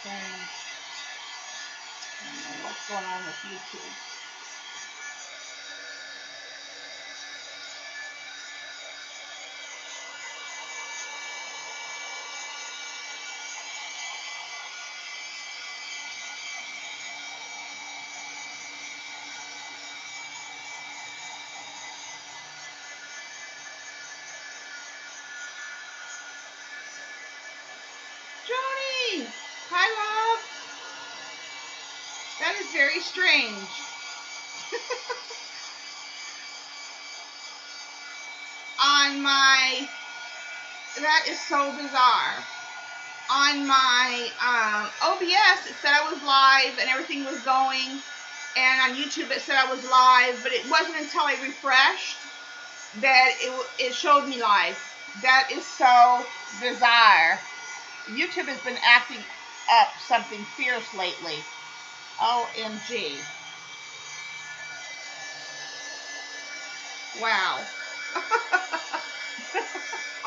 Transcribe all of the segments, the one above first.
strange. I don't know what's going on with YouTube. Joni! Hi, love. That is very strange. On my, that is so bizarre. On my OBS, it said I was live and everything was going. And on YouTube, it said I was live, but it wasn't until I refreshed that it showed me live. That is so bizarre. YouTube has been acting up something fierce lately. OMG. Wow. I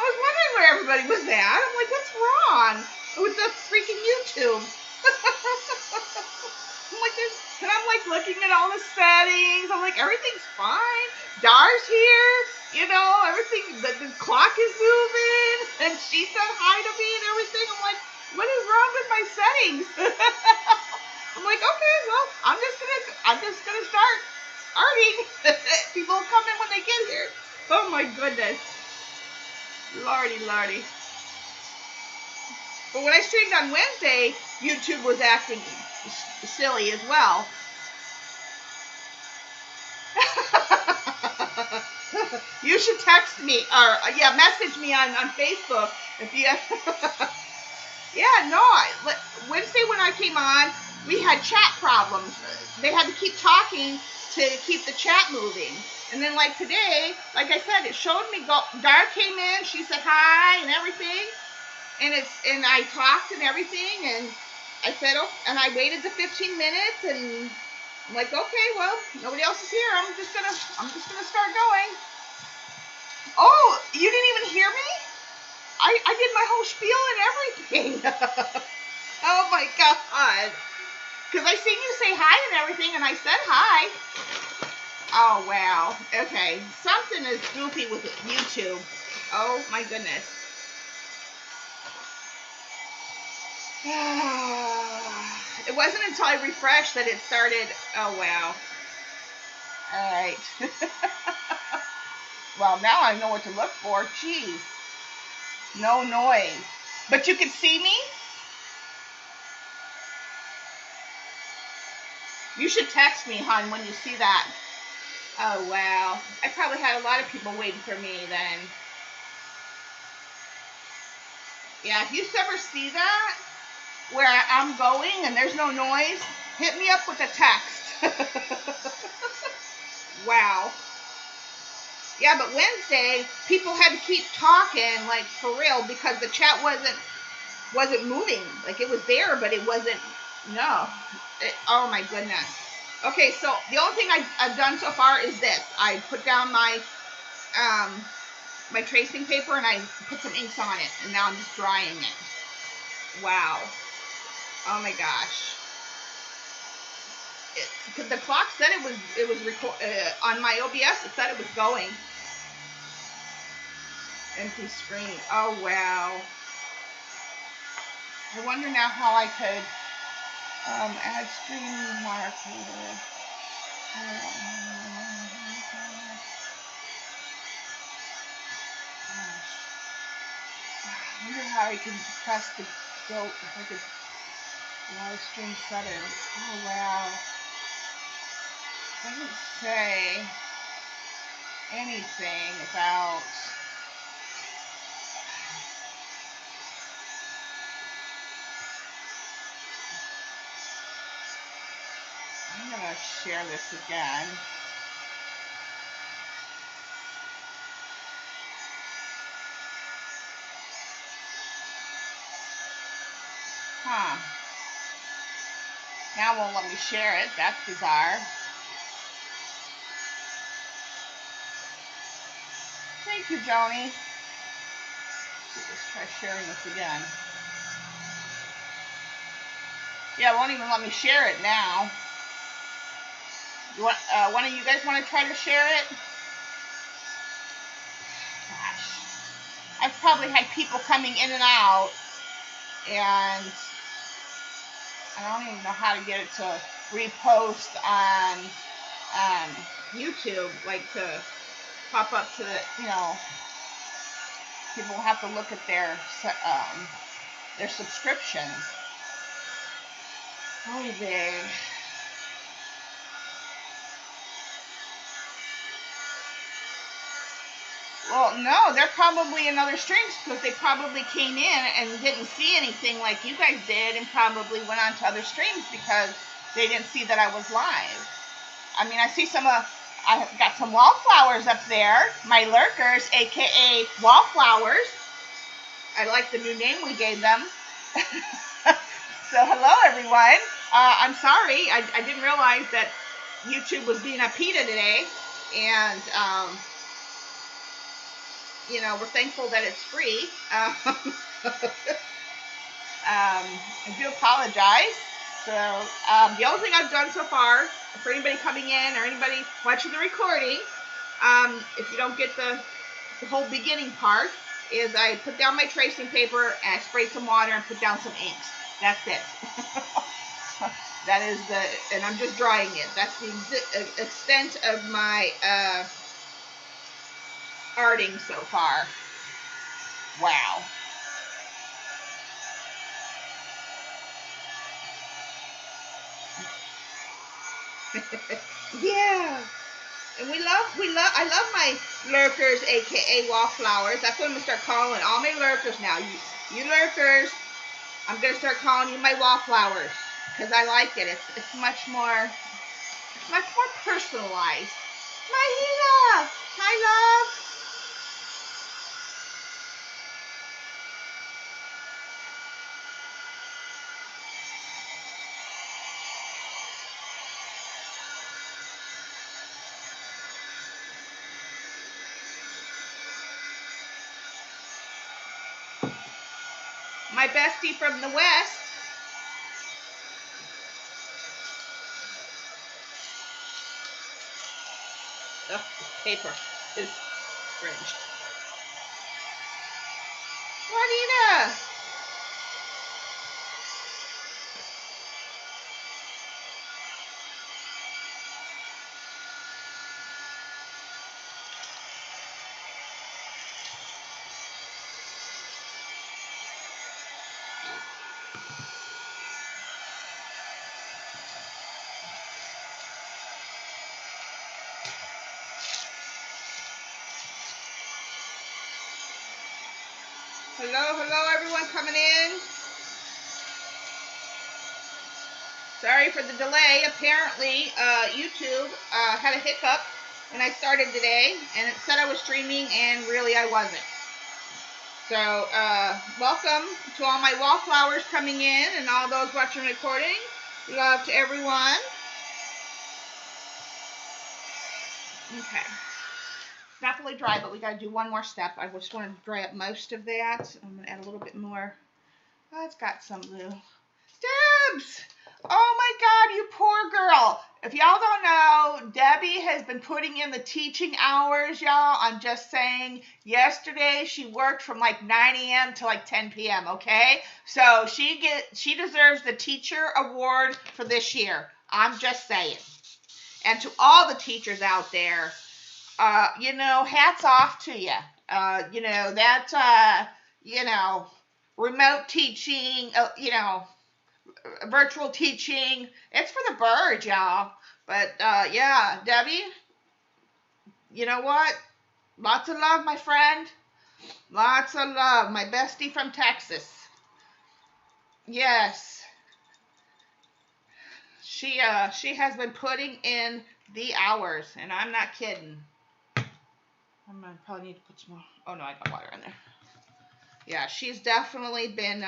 was wondering where everybody was at. I'm like, what's wrong with the freaking YouTube? I'm like, and I'm like looking at all the settings. I'm like, everything's fine. Dar's here. You know, everything, the clock is moving. And she said hi to me and everything. I'm like, what is wrong with my settings? I'm like, okay, well, I'm just gonna start starting. People will come in when they get here. Oh my goodness. Lordy, lordy. But when I streamed on Wednesday, YouTube was acting silly as well. You should text me, or yeah, message me on Facebook if you. Yeah, no. Wednesday when I came on, we had chat problems. They had to keep talking to keep the chat moving. And then like today, like I said, it showed me Dar came in, she said hi and everything, and I talked and everything, and I said, oh, and I waited the 15 minutes, and I'm like, okay, well, nobody else is here. I'm just gonna start going. Oh, you didn't even hear me? I did my whole spiel and everything. Oh my God. Because I seen you say hi and everything, and I said hi. Oh, wow. Okay. Something is goofy with YouTube. Oh, my goodness. It wasn't until I refreshed that it started. Oh, wow. All right. Well, now I know what to look for. Jeez. No noise. But you can see me? You should text me, hon, when you see that. Oh, wow. I probably had a lot of people waiting for me then. Yeah, if you ever see that, where I'm going and there's no noise, hit me up with a text. Wow. Yeah, but Wednesday, people had to keep talking, like, for real, because the chat wasn't moving. Like, it was there, but it wasn't, no. Oh, my goodness. Okay, so the only thing I've done so far is this. I put down my tracing paper and I put some inks on it, and now I'm just drying it. Wow. Oh my gosh. The clock said it was on my OBS. It said it was going. Empty screen. Oh wow. I wonder now how I could add screen marker. I wonder how I can press the go if I could live stream settings. Oh wow. It doesn't say anything about I'm gonna share this again. Huh. Now it won't let me share it. That's bizarre. Thank you, Joni. Let's try sharing this again. Yeah, it won't even let me share it now. You want, one of you guys want to try to share it? Gosh. I've probably had people coming in and out, and I don't even know how to get it to repost on YouTube, like to pop up to the, people have to look at their subscriptions. Oh, there. Well, no, they're probably in other streams because they probably came in and didn't see anything like you guys did and probably went on to other streams because they didn't see that I was live. I mean, I see I got some wallflowers up there, my lurkers, aka wallflowers. I like the new name we gave them. So hello, everyone. I'm sorry, I didn't realize that YouTube was being a PETA today, and we're thankful that it's free. I do apologize. So the only thing I've done so far, for anybody coming in or anybody watching the recording, if you don't get the whole beginning part, is I put down my tracing paper and I sprayed some water and put down some inks. That's it. That is and I'm just drying it. That's the extent of my arting so far. Wow. Yeah. And I love my lurkers, aka wallflowers. That's what I'm gonna start calling all my lurkers now. You lurkers, I'm gonna start calling you my wallflowers because I like it. It's much more personalized. Mahina, hi love. My bestie from the West. Ugh, paper is fringed. Juanita! Hello everyone coming in. Sorry for the delay. Apparently, YouTube had a hiccup when I started today, and it said I was streaming, and really I wasn't. So, welcome to all my wallflowers coming in, and all those watching the recording. Love to everyone. Okay. It's not fully dry, but we got to do one more step. I just wanted to dry up most of that. I'm going to add a little bit more. Oh, it's got some blue. Debs! Oh my God, you poor girl. If y'all don't know, Debbie has been putting in the teaching hours, y'all. I'm just saying, yesterday she worked from like 9 a.m. to like 10 p.m., okay? So she deserves the teacher award for this year. I'm just saying. And to all the teachers out there, hats off to you. Remote teaching, virtual teaching. It's for the birds, y'all. But, yeah, Debbie, you know what? Lots of love, my friend. Lots of love. My bestie from Texas. Yes. She has been putting in the hours, and I'm not kidding. I'm gonna probably need to put some more. Oh, no, I got water in there. Yeah, she's definitely been,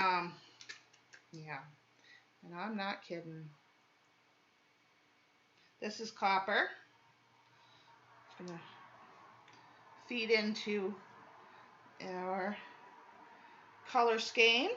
yeah. And I'm not kidding. This is copper. It's going to feed into our color scheme.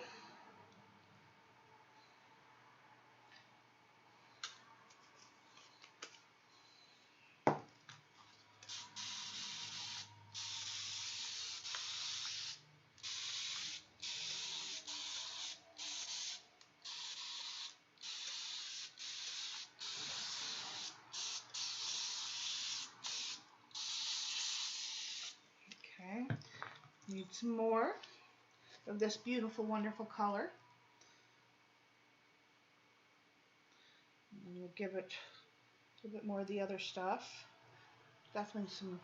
Need some more of this beautiful, wonderful color. And we'll give it a little bit more of the other stuff. Definitely some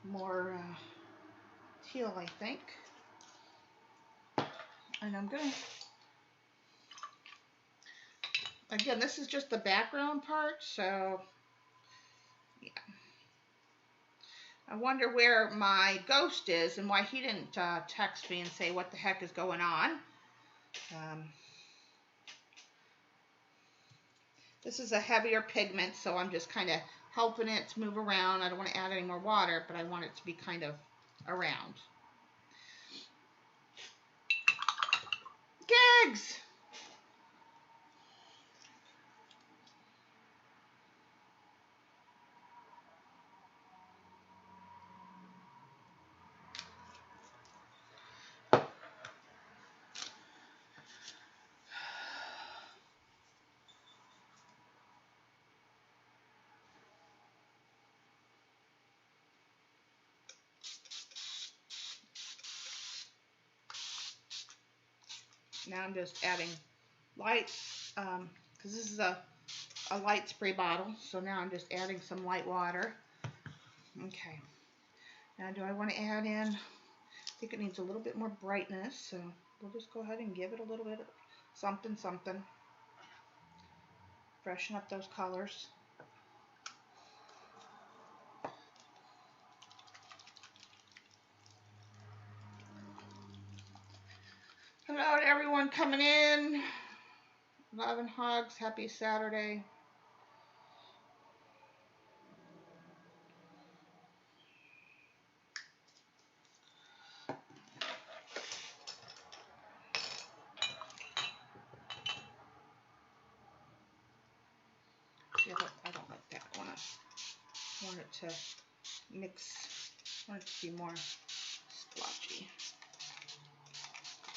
more teal, I think. And I'm going to, again, this is just the background part, so yeah. I wonder where my ghost is and why he didn't text me and say what the heck is going on. This is a heavier pigment, so I'm just kind of helping it to move around. I don't want to add any more water, but I want it to be kind of around. Gigs! Now I'm just adding lights, because this is a light spray bottle, so now I'm just adding some light water. Okay. Now do I want to add in, I think it needs a little bit more brightness, so we'll just go ahead and give it a little bit of something, something. Freshen up those colors. Hello to everyone coming in. Love and hugs. Happy Saturday. Yeah, I don't like that. I want it to mix. I want it to be more splotchy.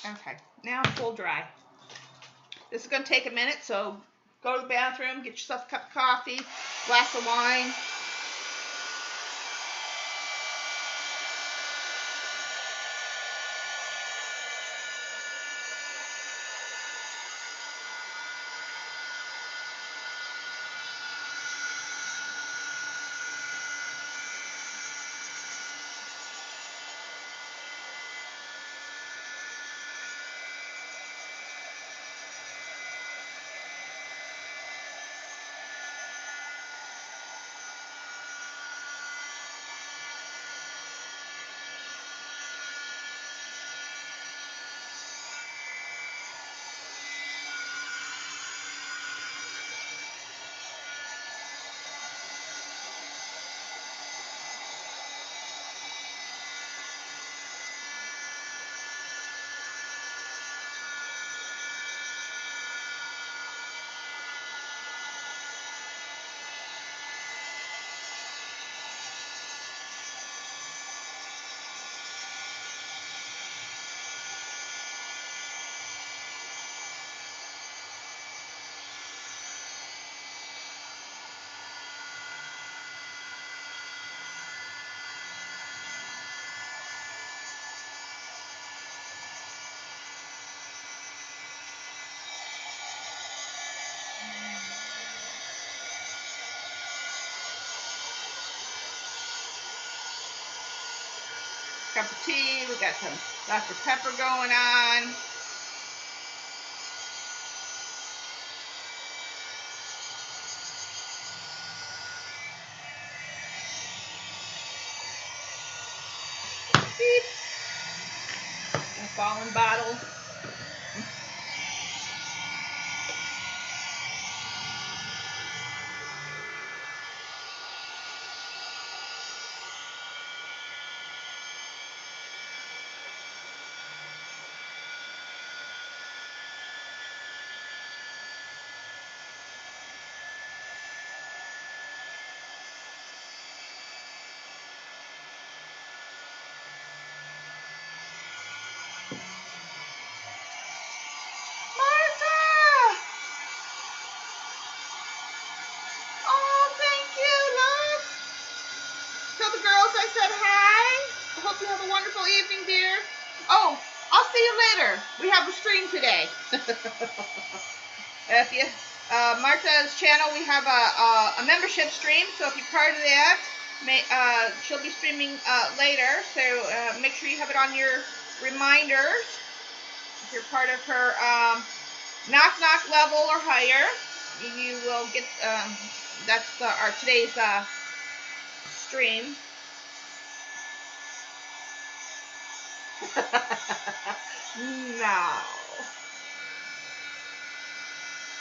Okay, now I'm full dry. This is going to take a minute, so go to the bathroom, get yourself a cup of coffee, glass of wine. Cup of tea. We got some Dr. Pepper going on. Beep. A fallen bottle. hope you have a wonderful evening, dear. Oh, I'll see you later. We have a stream today. If you, Martha's channel, we have a membership stream. So if you're part of that, she'll be streaming later. So make sure you have it on your reminders. If you're part of her knock knock level or higher, you will get. That's our today's stream. No.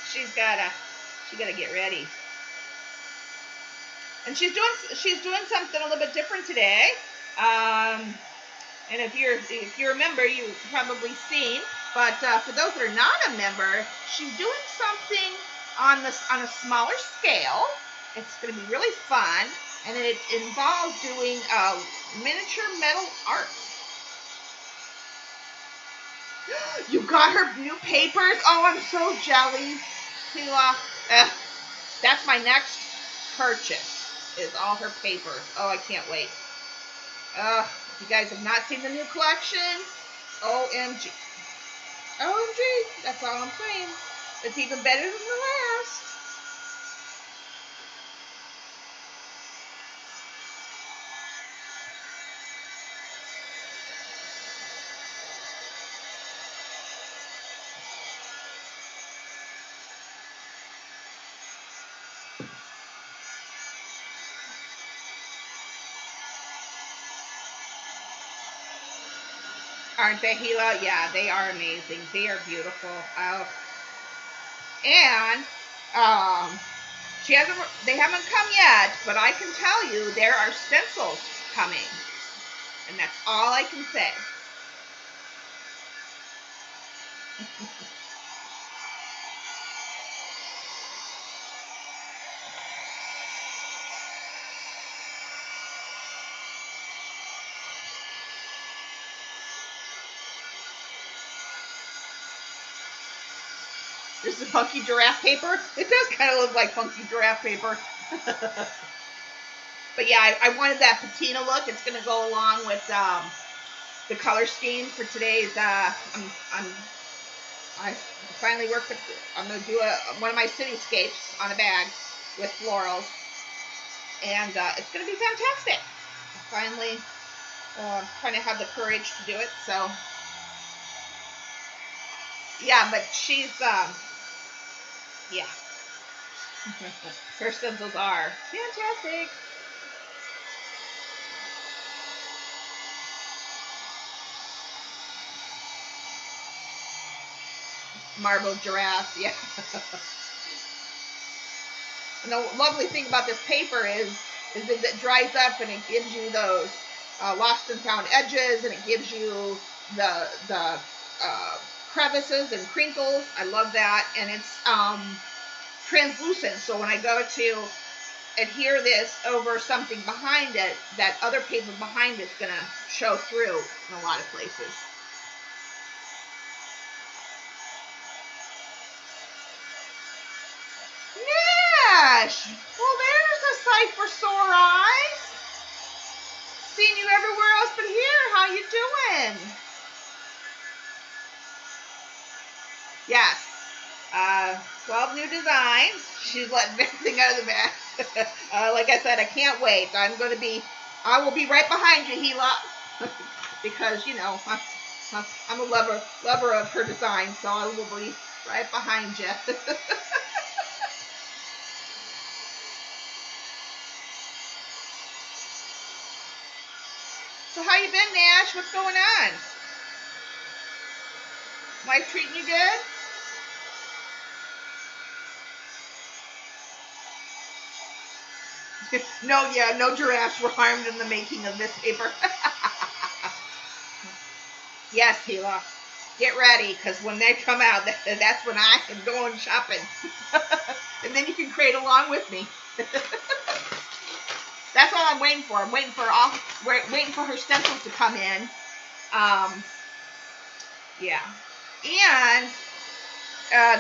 She gotta get ready. And she's doing something a little bit different today. And if you remember, you've probably seen. But for those that are not a member, she's doing something on a smaller scale. It's going to be really fun, and it involves doing miniature metal art. You got her new papers? Oh, I'm so jelly. That's my next purchase, is all her papers. Oh, I can't wait. If you guys have not seen the new collection, OMG. OMG, that's all I'm saying. It's even better than the last. Aren't they, Gila? Yeah, they are amazing. They are beautiful. And they haven't come yet, but I can tell you there are stencils coming. And that's all I can say. This is funky giraffe paper. It does kind of look like funky giraffe paper. But yeah, I wanted that patina look. It's going to go along with the color scheme for today's. I finally worked. I'm going to do one of my cityscapes on a bag with florals, and it's going to be fantastic. I finally kind of have the courage to do it. So yeah, but she's yeah. Her stencils are fantastic. Marble giraffe, yeah. And the lovely thing about this paper is that it dries up and it gives you those lost and found edges, and it gives you the crevices and crinkles. I love that, and it's translucent. So when I go to adhere this over something behind it, that other paper behind it's gonna show through in a lot of places. Nash! Well, there's a sight for sore eyes. Seen you everywhere else but here. How you doing? Yes. 12 new designs. She's letting everything out of the bag. Like I said, I can't wait. I will be right behind you, Gila. Because, you know, I'm a lover of her design, so I will be right behind you. So how you been, Nash? What's going on? Life treating you good? No giraffes were harmed in the making of this paper. Yes, Gila. Get ready, because when they come out, that's when I am going shopping. And then you can create along with me. That's all I'm waiting for. I'm waiting for her stencils to come in. Yeah. And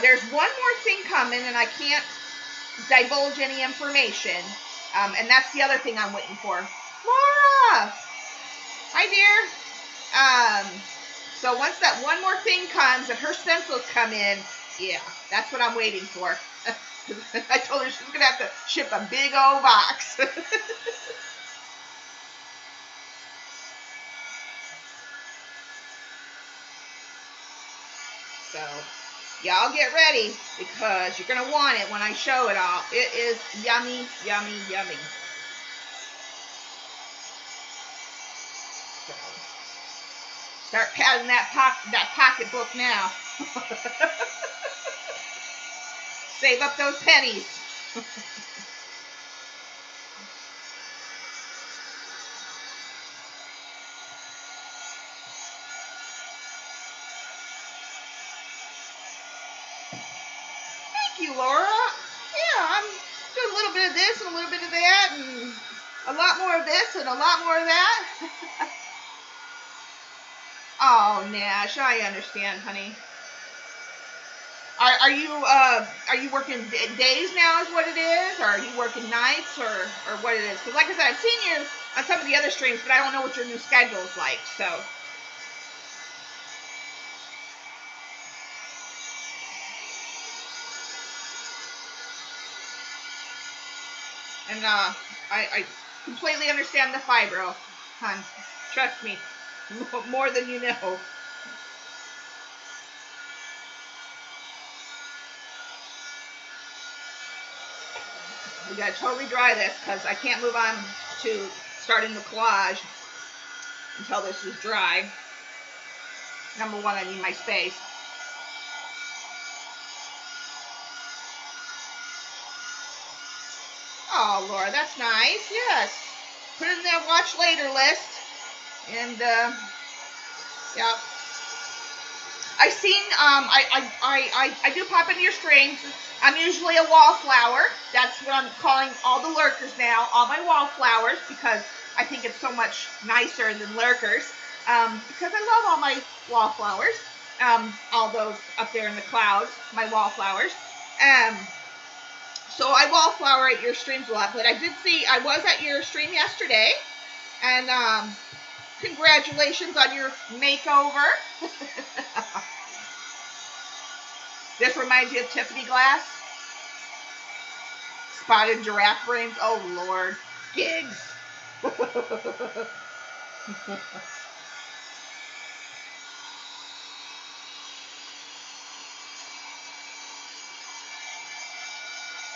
there's one more thing coming, and I can't divulge any information. And that's the other thing I'm waiting for. Laura! Hi, dear. So once that one more thing comes and her stencils come in, yeah, that's what I'm waiting for. I told her she's going to have to ship a big old box. So, y'all get ready because you're going to want it when I show it all. It is yummy, yummy, yummy. So, start patting that pocketbook now. Save up those pennies. Thank you, Laura. Yeah, I'm doing a little bit of this and a little bit of that and a lot more of this and a lot more of that. Oh, Nash, I understand, honey. Are you working days now is what it is? Or are you working nights or what it is? Because like I said, I've seen you on some of the other streams, but I don't know what your new schedule is like, so. And I completely understand the fibro, hon. Trust me, more than you know. We gotta totally dry this because I can't move on to starting the collage until this is dry. Number one, I need my space. Oh, Laura, that's nice. Yes. Put it in that watch later list. And, yeah. I've seen, I do pop into your streams. I'm usually a wallflower. That's what I'm calling all the lurkers now, all my wallflowers, because I think it's so much nicer than lurkers. Because I love all my wallflowers. All those up there in the clouds, my wallflowers. So I wallflower at your streams a lot, but I did see, I was at your stream yesterday, and congratulations on your makeover. This reminds you of Tiffany Glass? Spotted giraffe brains? Oh, Lord. Gigs.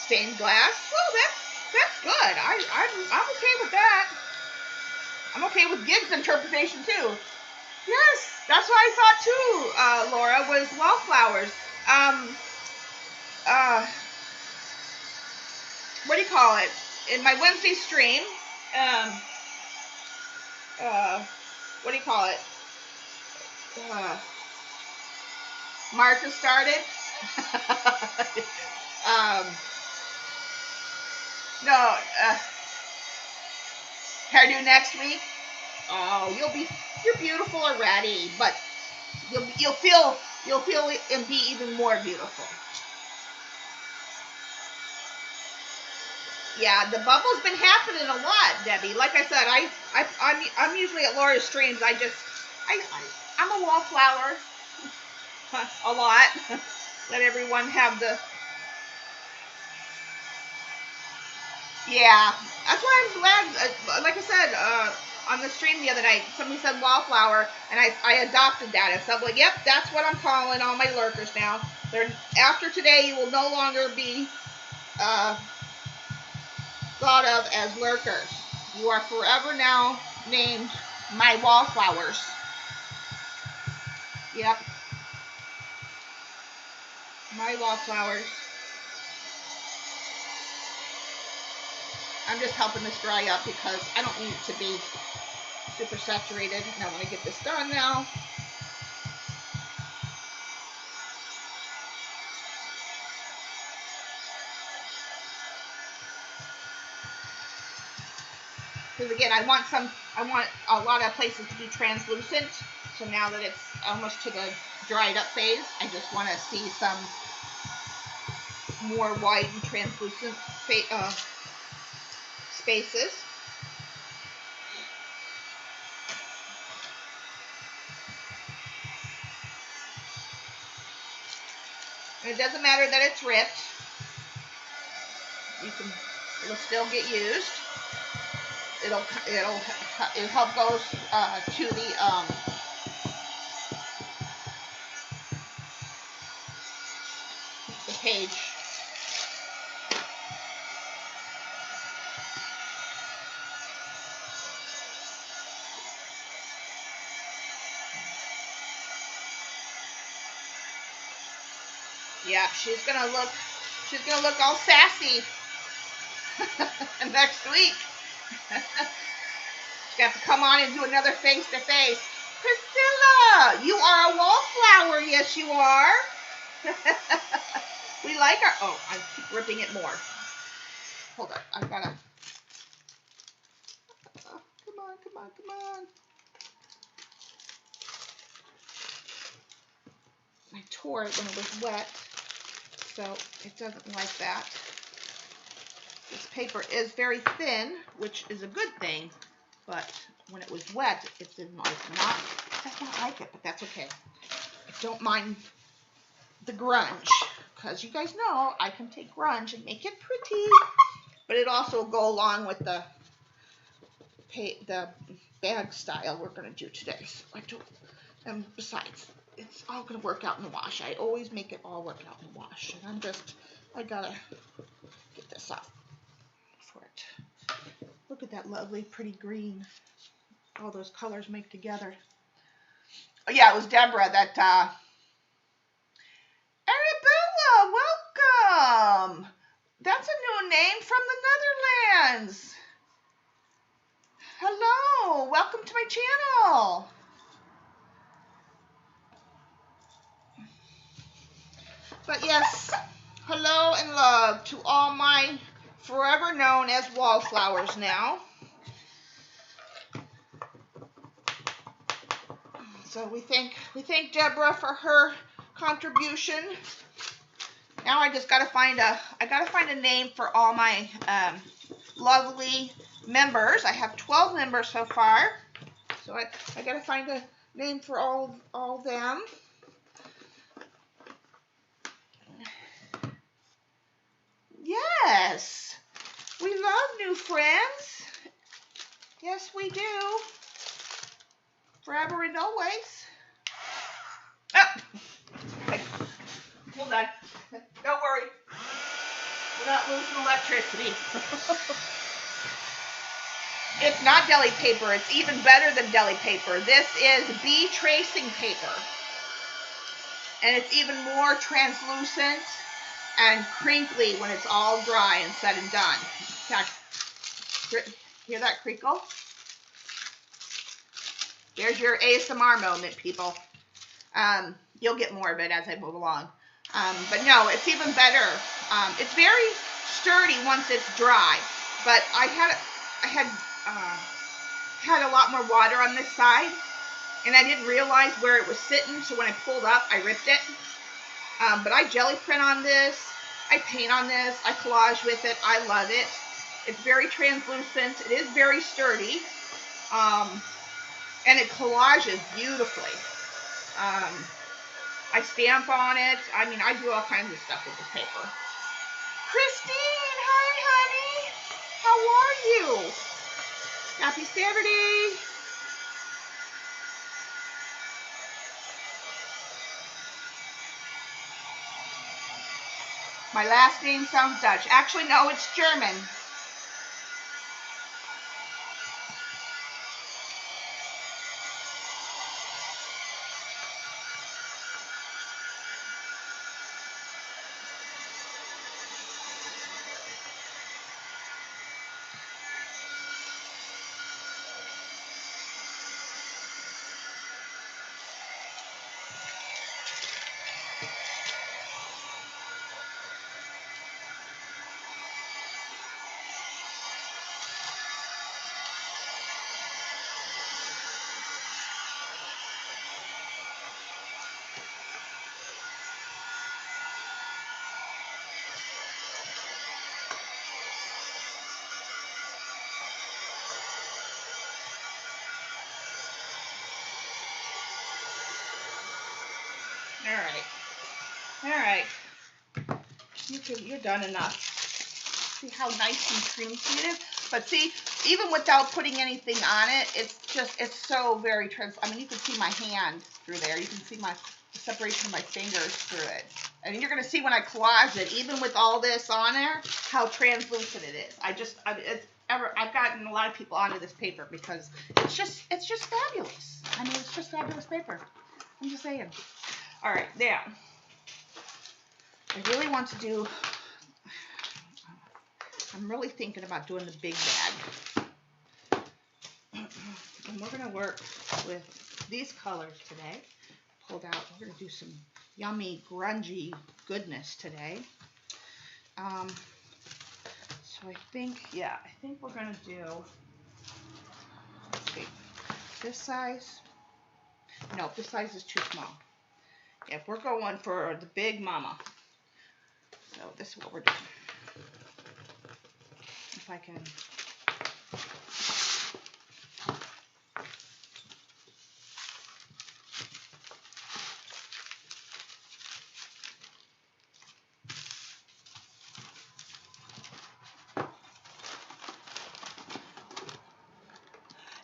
Stained glass? Well, that's good. I'm okay with that. I'm okay with Gigs' interpretation, too. Yes, that's what I thought, too, Laura, was wallflowers. What do you call it? In my Wednesday stream, what do you call it? Martha started. No, hairdo next week. Oh, you're beautiful already, but you'll feel it and be even more beautiful. Yeah, the bubble's been happening a lot, Debbie. Like I said, I'm usually at Laura's streams. I'm a wallflower a lot. Let everyone have the. Yeah, that's why I'm glad. Like I said, on the stream the other night, somebody said wallflower, and I adopted that. And so I'm like, yep, that's what I'm calling all my lurkers now. After today, you will no longer be thought of as lurkers. You are forever now named my wallflowers. Yep. My wallflowers. I'm just helping this dry up because I don't need it to be super saturated. And I want to get this done now. Because again, I want a lot of places to be translucent. So now that it's almost to the dried up phase, I just want to see some more wide and translucent spaces. It doesn't matter that it's ripped. It'll still get used. It'll help go to the page. Yeah, she's gonna look all sassy next week. She's got to come on and do another face-to-face. Priscilla, you are a wallflower. Yes, you are. We like our... Oh, I keep ripping it more. Hold on. I've got to... Oh, come on, come on, come on. I tore it when it was wet, so it doesn't like that. This paper is very thin, which is a good thing, but when it was wet, it does not like it, but that's okay. I don't mind the grunge, because you guys know I can take grunge and make it pretty, but it also will go along with the bag style we're going to do today. So and besides, it's all going to work out in the wash. I always make it all work out in the wash, and I gotta get this off for it. Look at that lovely, pretty green. All those colors make together. Oh, yeah, it was Deborah that, Arabella, welcome. That's a new name from the Netherlands. Hello, welcome to my channel. But yes, hello and love to all my forever known as wallflowers now. So we thank Deborah for her contribution. Now I just gotta find a name for all my lovely members. I have 12 members so far, so I gotta find a name for all them. Yes, we love new friends. Yes, we do. Forever and always. Oh. Hold on. Don't worry. We're not losing electricity. It's not deli paper. It's even better than deli paper. This is bee tracing paper. And it's even more translucent and crinkly when it's all dry and said and done. In fact, hear that crinkle? There's your ASMR moment, people. You'll get more of it as I move along. But no, it's even better. It's very sturdy once it's dry. But I had a lot more water on this side, and I didn't realize where it was sitting. So when I pulled up, I ripped it. But I jelly print on this. I paint on this. I collage with it. I love it. It's very translucent. It is very sturdy. And it collages beautifully. I stamp on it. I mean, I do all kinds of stuff with this paper. Christine, hi, honey. How are you? Happy Saturday. My last name sounds Dutch. Actually, no, it's German. All right. you're done enough. See how nice and creamy it is? But see, even without putting anything on it, it's so very I mean, you can see my hand through there. You can see the separation of my fingers through it. And you're going to see when I collage it, even with all this on there, how translucent it is. I've gotten a lot of people onto this paper because it's just fabulous. I mean, it's just fabulous paper. I'm just saying. All right, now, I really want to do, I'm really thinking about doing the big bag. And we're going to work with these colors today. Pulled out, we're going to do some yummy, grungy goodness today. So I think we're going to do, let's see, this size. No, this size is too small. If we're going for the big mama. So this is what we're doing. If I can.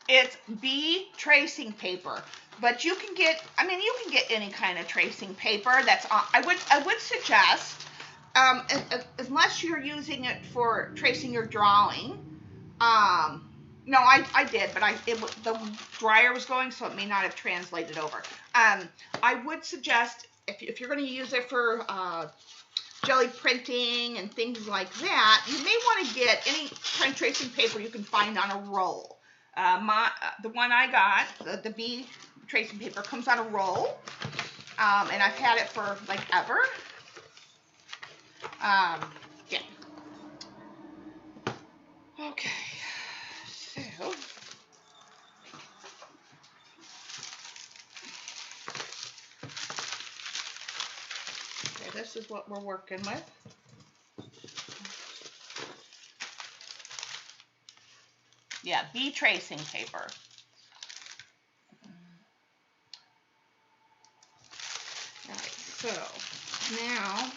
It's bee tracing paper, but you can get, I mean, you can get any kind of tracing paper that's on. I would suggest, unless you're using it for tracing your drawing. No, I did, but the dryer was going, so it may not have translated over. I would suggest, if you're going to use it for jelly printing and things like that, you may want to get any kind of tracing paper you can find on a roll. The one I got, the bee tracing paper, comes on a roll, and I've had it for like ever. Yeah. Okay. So. Okay, this is what we're working with. Yeah, bee tracing paper. All right, so now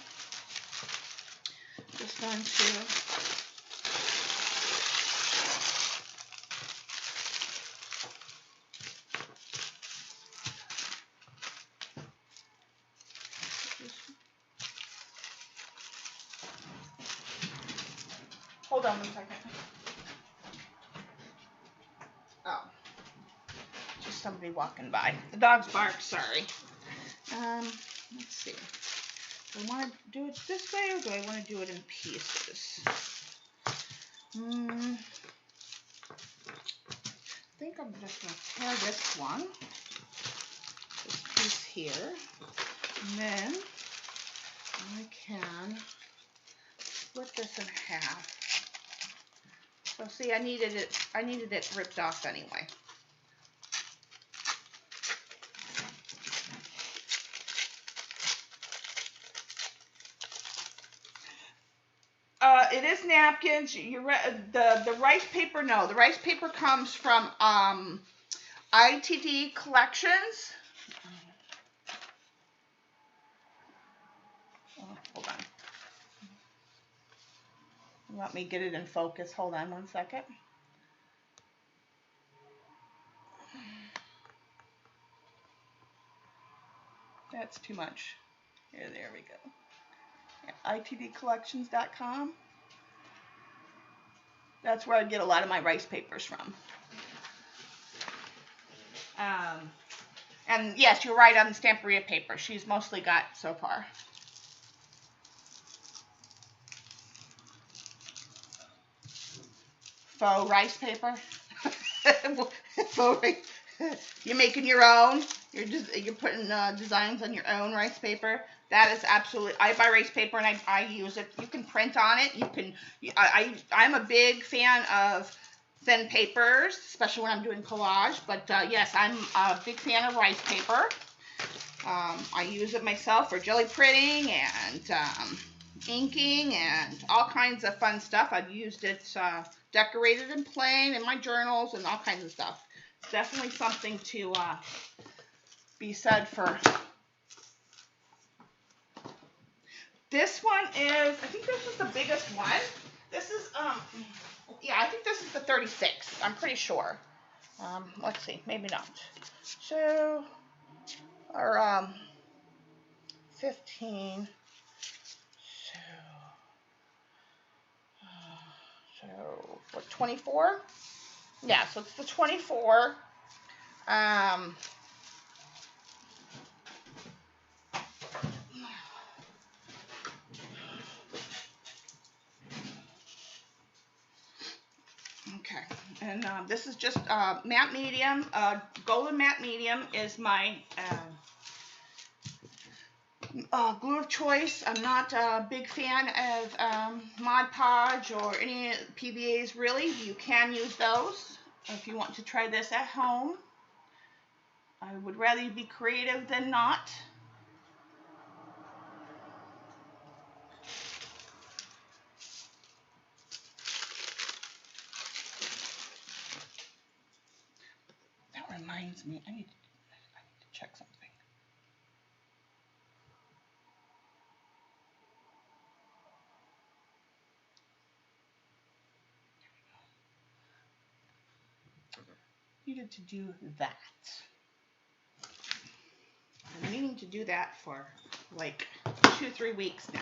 just going to hold on one second. Oh, just somebody walking by. The dog's bark, sorry. Let's see. Do I want to do it this way or do I want to do it in pieces? I think I'm just going to tear this one, this piece here, and then I can split this in half. So see, I needed it ripped off anyway. It is napkins. The rice paper, no. The rice paper comes from ITD Collections. Oh, hold on. Let me get it in focus. Hold on one second. That's too much. Here, there we go. Yeah, ITDcollections.com. That's where I get a lot of my rice papers from. And yes, you're right on the Stamperia paper. She's mostly got so far. Faux rice paper. Faux rice. You're making your own. You're putting designs on your own rice paper. That is absolutely. I buy rice paper and I use it. You can print on it. You can. I'm a big fan of thin papers, especially when I'm doing collage. But yes, I'm a big fan of rice paper. I use it myself for jelly printing and inking and all kinds of fun stuff. I've used it decorated and plain in my journals and all kinds of stuff. It's definitely something to be said for. This one is, I think this is the biggest one. This is, yeah, I think this is the 36. I'm pretty sure. Let's see, maybe not. So, or 15. So what, 24? Yeah, so it's the 24. Okay, and this is just matte medium. Golden matte medium is my glue of choice. I'm not a big fan of Mod Podge or any PVAs really. You can use those if you want to try this at home. I would rather you be creative than not. That reminds me, I need to check something. Needed to do that. I'm meaning to do that for like 2-3 weeks now.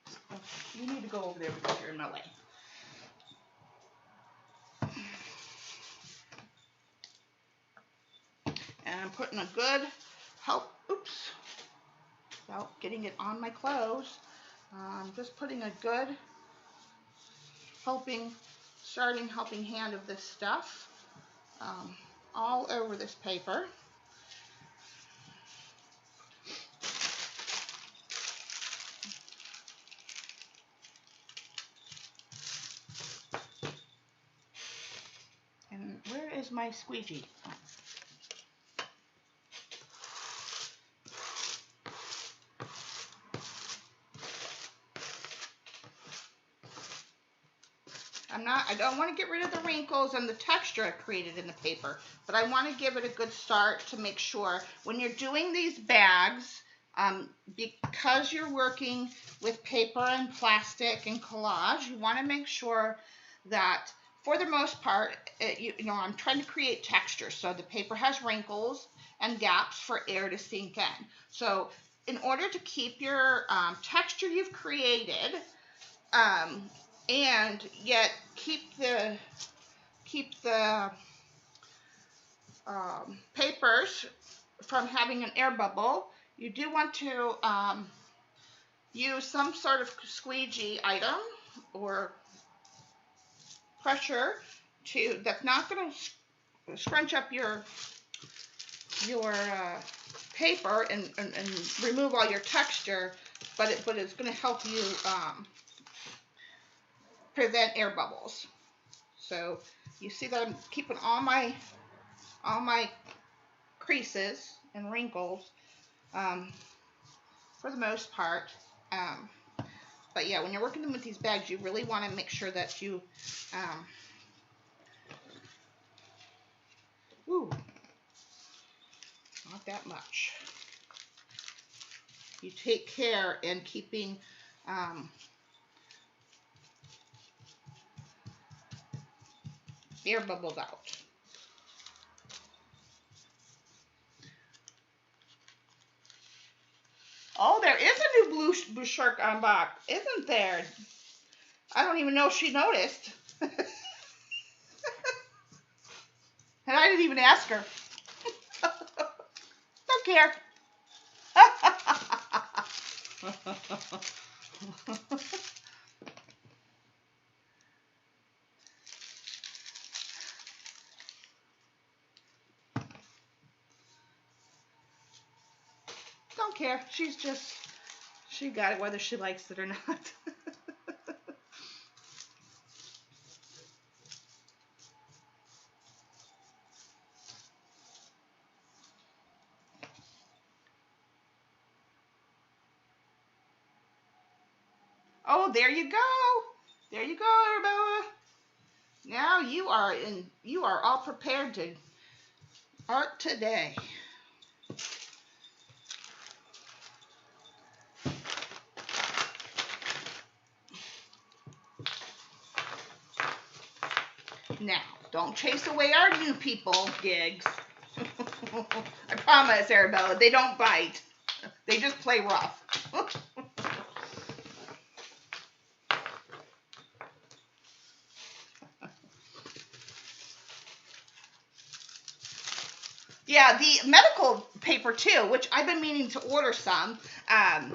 So you need to go over there because you're in my way. And I'm putting a good help, oops, without getting it on my clothes. I'm just putting a good starting helping hand of this stuff all over this paper. And where is my squeegee? I don't want to get rid of the wrinkles and the texture I created in the paper, but I want to give it a good start to make sure when you're doing these bags, because you're working with paper and plastic and collage, you want to make sure that for the most part, you know, I'm trying to create texture. So the paper has wrinkles and gaps for air to sink in. So in order to keep your texture you've created, and yet keep the papers from having an air bubble, you do want to use some sort of squeegee item or pressure that's not going to scrunch up your paper and remove all your texture, but it's going to help you prevent air bubbles. So you see that I'm keeping all my creases and wrinkles for the most part. But yeah, when you're working with these bags, you really want to make sure that you ooh, not that much. You take care in keeping air bubbles out. Oh, there is a new blue shark on box, isn't there? I don't even know if she noticed. And I didn't even ask her. Don't care. Don't care. She got it whether she likes it or not. Oh, there you go. There you go, Arabella. Now you are all prepared to art today. Now, don't chase away our new people, Gigs. I promise, Arabella, they don't bite. They just play rough. Yeah, the medical paper too, which I've been meaning to order some, and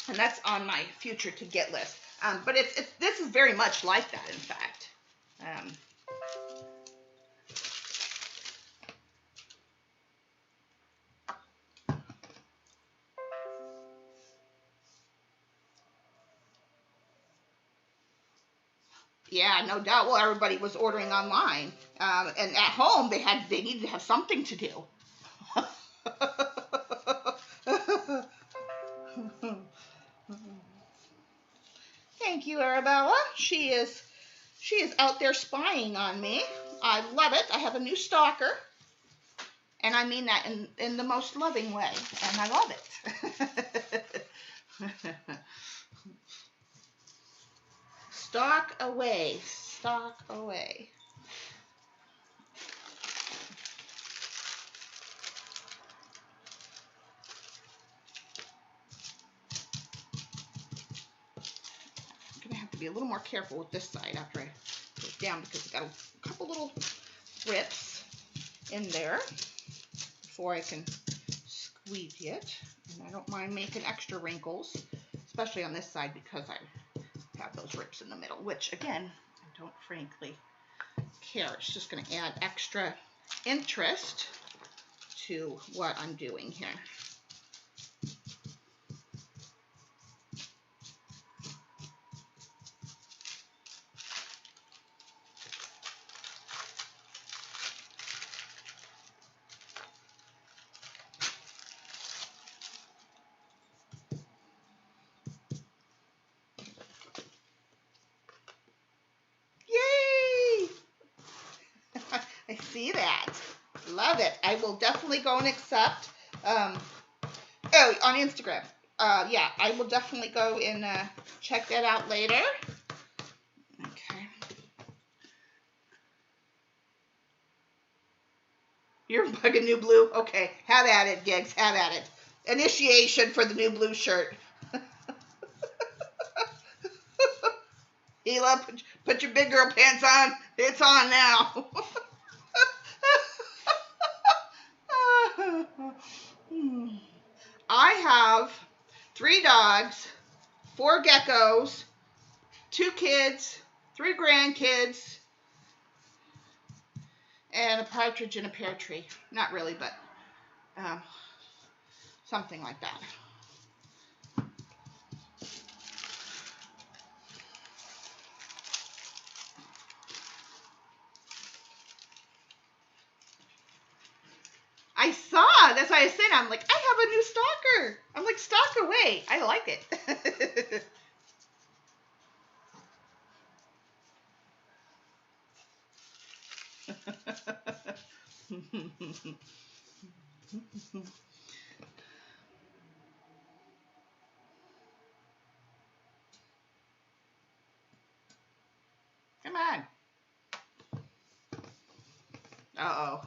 that's on my future to get list. But this is very much like that, in fact. Yeah, no doubt. Well, everybody was ordering online, and at home they needed to have something to do. Thank you, Arabella. She is out there spying on me. I love it. I have a new stalker, and I mean that in the most loving way, and I love it. Stalk away, stalk away. I'm gonna have to be a little more careful with this side after I put it down, because it's got a couple little rips in there before I can squeegee it. And I don't mind making extra wrinkles, especially on this side, because I have those rips in the middle, which again, I don't frankly care. It's just going to add extra interest to what I'm doing here. I see that. Love it. I will definitely go and accept. On Instagram. Yeah, I will definitely go and check that out later. Okay. You're bugging New Blue? Okay. Have at it, Gigs. Have at it. Initiation for the New Blue shirt. Hila, put your big girl pants on. It's on now. I have 3 dogs, 4 geckos, 2 kids, 3 grandkids, and a partridge in a pear tree. Not really, but something like that. I saw. That's why I said, I'm like, I have a new stalker. I'm like, stalk away. I like it. Come on. Uh-oh.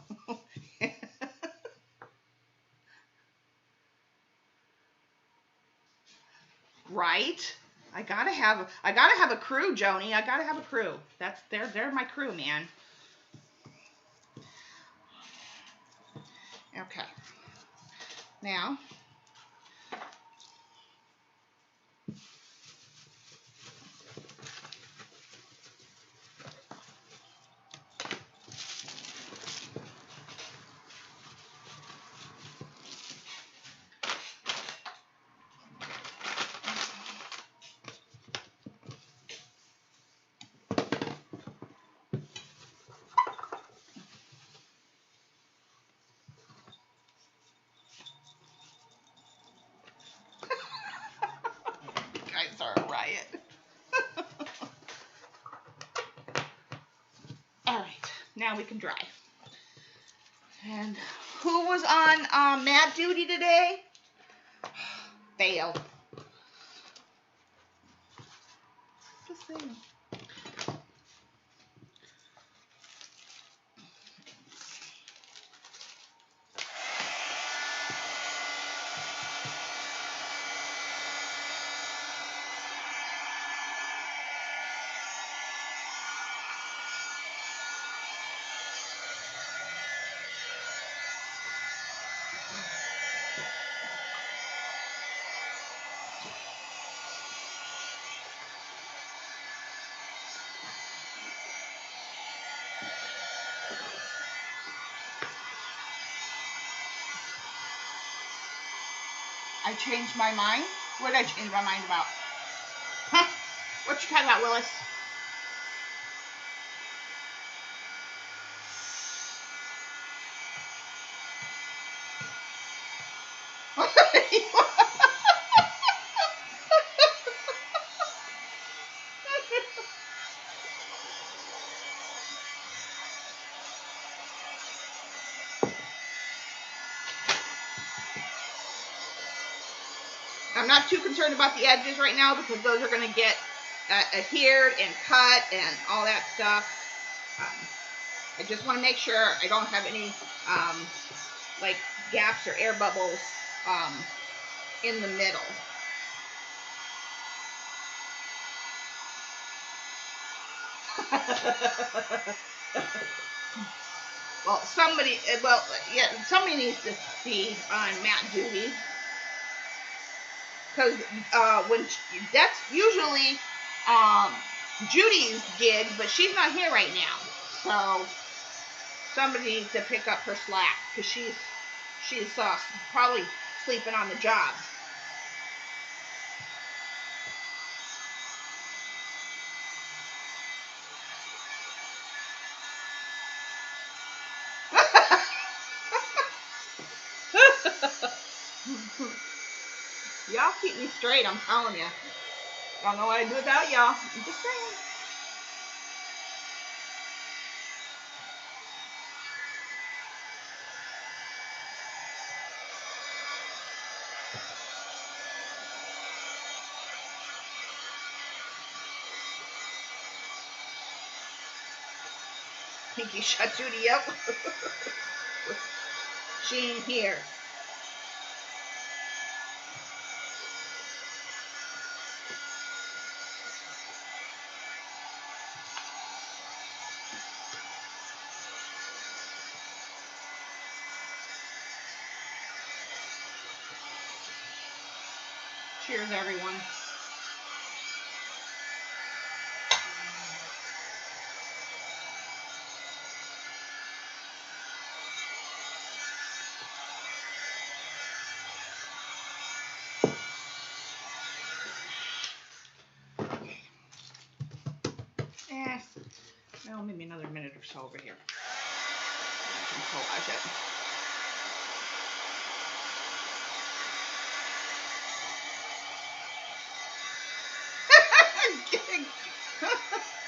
Right? I gotta have a crew, Joni. I gotta have a crew. They're my crew, man. Okay. Now, guys are a riot. All right, now we can dry. And who was on mat duty today? Fail. Just saying. I changed my mind? What did I change my mind about? Huh? What you talking about, Willis? I'm not too concerned about the edges right now because those are going to get adhered and cut and all that stuff. I just want to make sure I don't have any like gaps or air bubbles in the middle. Well, somebody needs to be on mat duty. Because that's usually Judy's gig, but she's not here right now. So somebody needs to pick up her slack because she's probably sleeping on the job. Y'all keep me straight, I'm telling you. Don't know what I'd do without y'all. I'm just saying. Pinky shut Judy up. She ain't here. Cheers, everyone. Well, maybe another minute or so over here. I can collage it.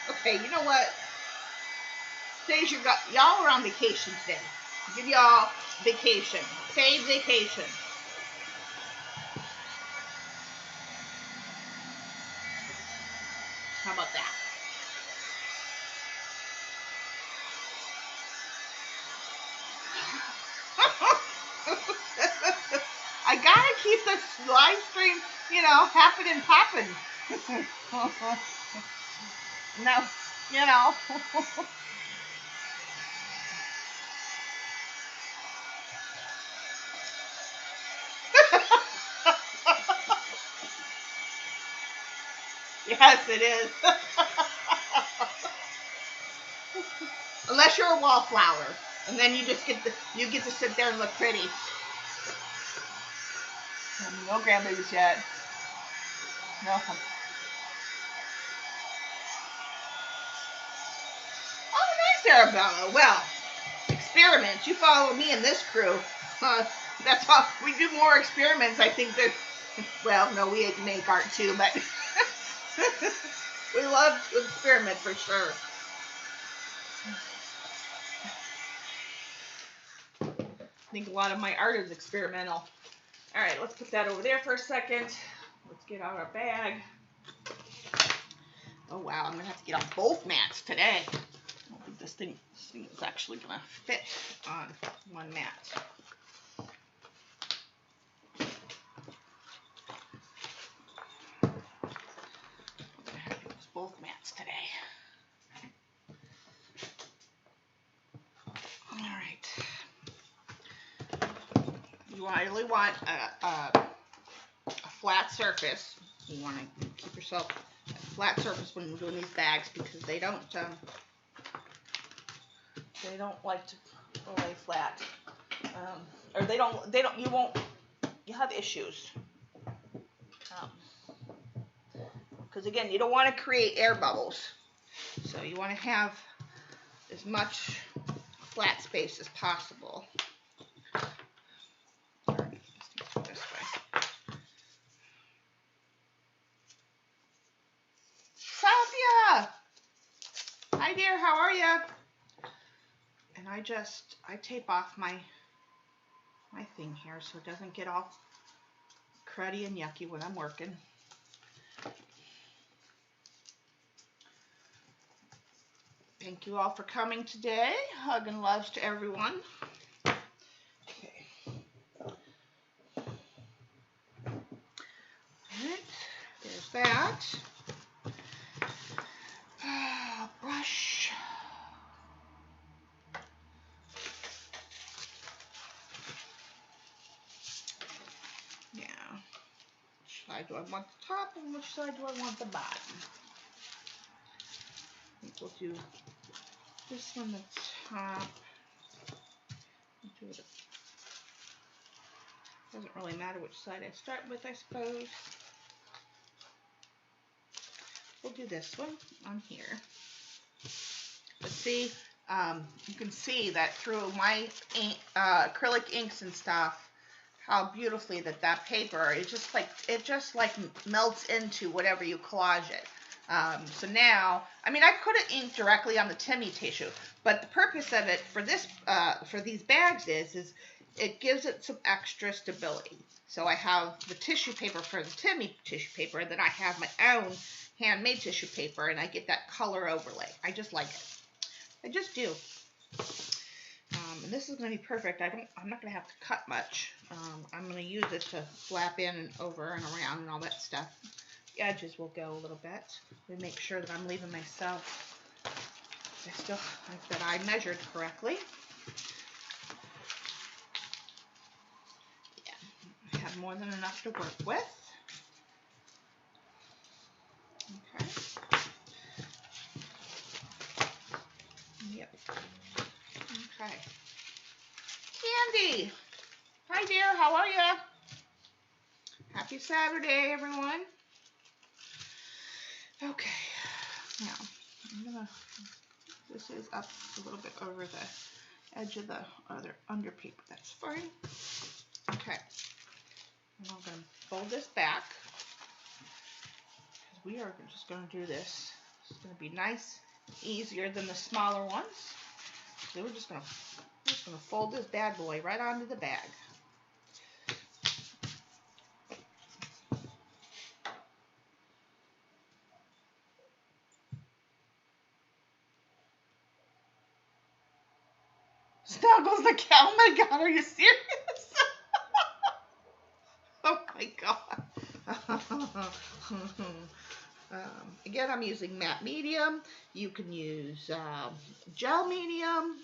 Okay, you know what? Today's y'all are on vacation today. Give y'all vacation. Paid vacation. How about that? I gotta keep this live stream, happening, popping. No, Yes, it is. Unless you're a wallflower, and then you get to sit there and look pretty. No grandbabies yet. No. Oh, nice, Arabella. Well, experiments. You follow me in this crew. That's all. We do more experiments. I think that. Well, no, we make art too, but we love to experiment for sure. I think a lot of my art is experimental. All right, let's put that over there for a second. Let's get out our bag. Oh, wow, I'm going to have to get on both mats today. I don't think this thing is actually going to fit on one mat. I'm going to have to use both mats today. All right. You really want a flat surface. You want to keep yourself a flat surface when you're doing these bags because they don't like to lay flat, or you have issues. because again, you don't want to create air bubbles. So you want to have as much flat space as possible. This way. Sophia! Hi dear, how are you? And I tape off my thing here so it doesn't get all cruddy and yucky when I'm working. Thank you all for coming today. Hug and loves to everyone. Okay. Alright, there's that. Brush. Yeah. Which side do I want the top and which side do I want the bottom? I think we'll do this one the top. Doesn't really matter which side I start with, I suppose. We'll do this one on here. But see, you can see that through my ink, acrylic inks and stuff, how beautifully that paper, it just like melts into whatever you collage it. So now, I mean, I could have inked directly on the Timmy tissue, but the purpose of it for this, for these bags is it gives it some extra stability. So I have the tissue paper for the Timmy tissue paper, and then I have my own handmade tissue paper, and I get that color overlay. I just like it. I just do. And this is going to be perfect. I'm not going to have to cut much. I'm going to use it to flap in and over and around and all that stuff. The edges will go a little bit. We make sure that I'm leaving myself, that I measured correctly. Yeah, I have more than enough to work with. Okay. Yep. Okay. Candy! Hi dear, how are you? Happy Saturday, everyone. Okay. Now, this is up a little bit over the edge of the other under paper. That's fine. Okay. And I'm going to fold this back. We are just going to do this. It's going to be nice, easier than the smaller ones. So we're just going to fold this bad boy right onto the bag. Snuggles the cat. Oh my God, are you serious? Oh my God. Again, I'm using matte medium. You can use gel medium.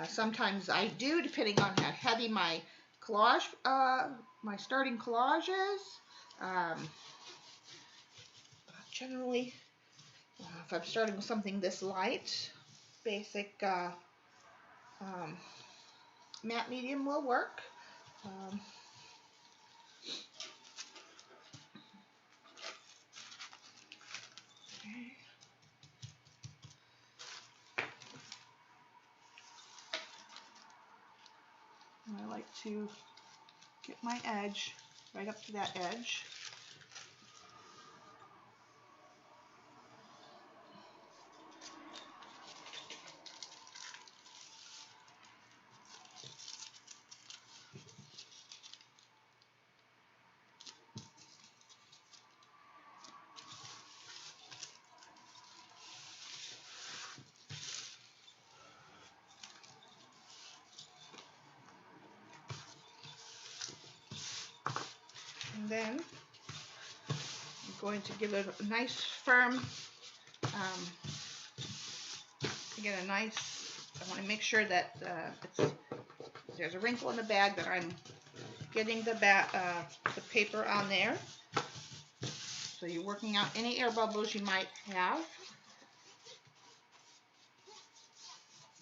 Sometimes I do, depending on how heavy my collage, my starting collage is. Generally, if I'm starting with something this light, basic matte medium will work. Okay. And I like to get my edge right up to that edge. And then I'm going to give it a nice firm, again, I want to make sure that there's a wrinkle in the bag, that I'm getting the paper on there. So you're working out any air bubbles you might have.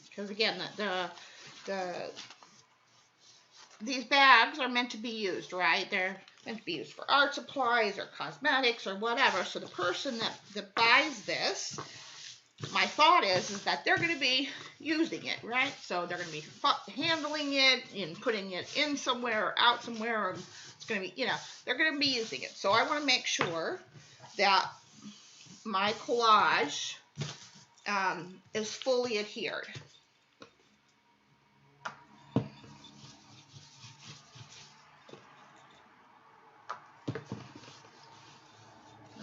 Because again, these bags are meant to be used, right? meant to be used for art supplies or cosmetics or whatever. So the person that buys this, my thought is that they're going to be using it, right? So they're going to be handling it and putting it in somewhere or out somewhere. Or it's going to be, you know, they're going to be using it. So I want to make sure that my collage is fully adhered.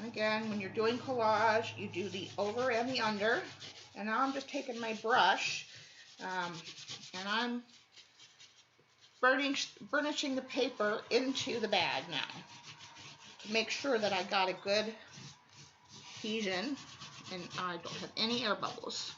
Again, when you're doing collage, you do the over and the under. And now I'm just taking my brush and I'm burnishing the paper into the bag now to make sure that I got a good adhesion and I don't have any air bubbles.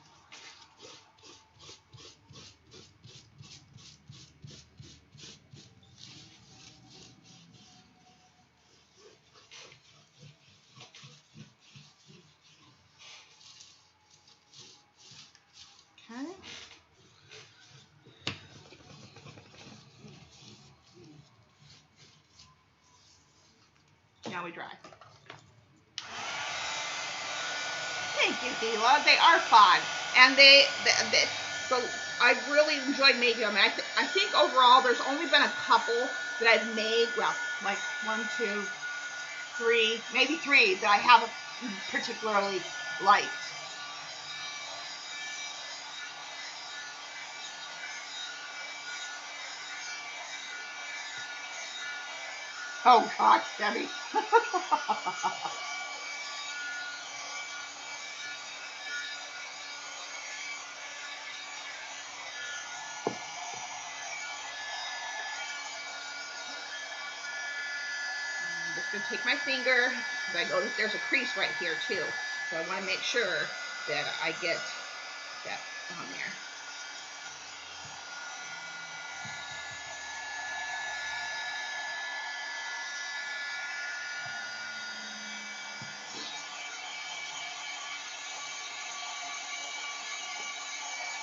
Okay. Now we dry. Thank you, Dila. They are fun, and so I really enjoyed making them. I think overall there's only been a couple that I've made. Well, like 1, 2, 3, maybe 3 that I haven't particularly liked. Oh gosh, Debbie. I'm just going to take my finger, because I notice there's a crease right here too. So I want to make sure that I get that on there.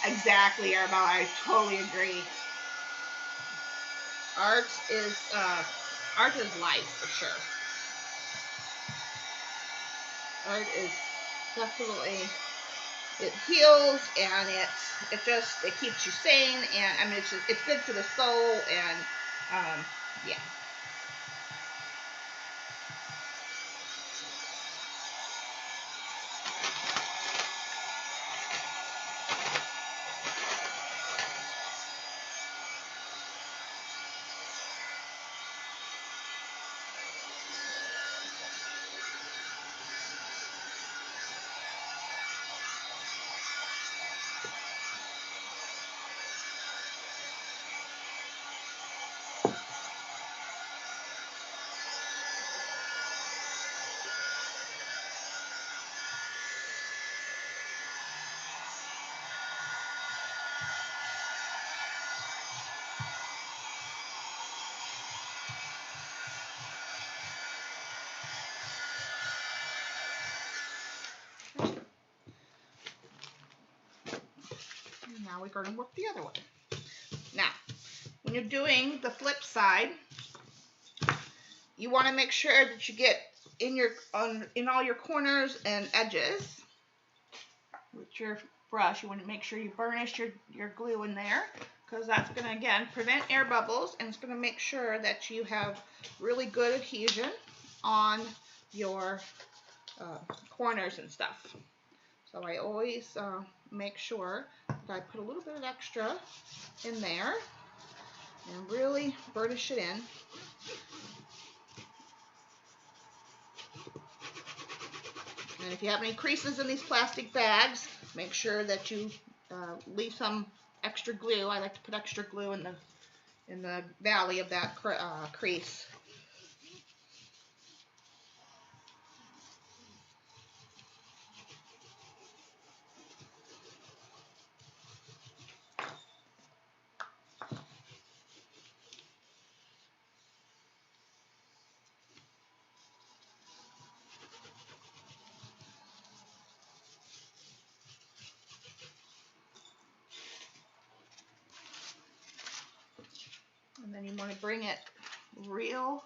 Exactly, Arabella. I totally agree. Art is life for sure. Art is definitely, it heals and it keeps you sane, and I mean it's good for the soul, and yeah. Now we're going to work the other way. Now, when you're doing the flip side, you want to make sure that you get in all your corners and edges with your brush. You want to make sure you burnish your glue in there, because that's going to, again, prevent air bubbles, and it's going to make sure that you have really good adhesion on your corners and stuff. So I always make sure that I put a little bit of extra in there and really burnish it in. And if you have any creases in these plastic bags, make sure that you leave some extra glue. I like to put extra glue in the valley of that crease. And then you want to bring it real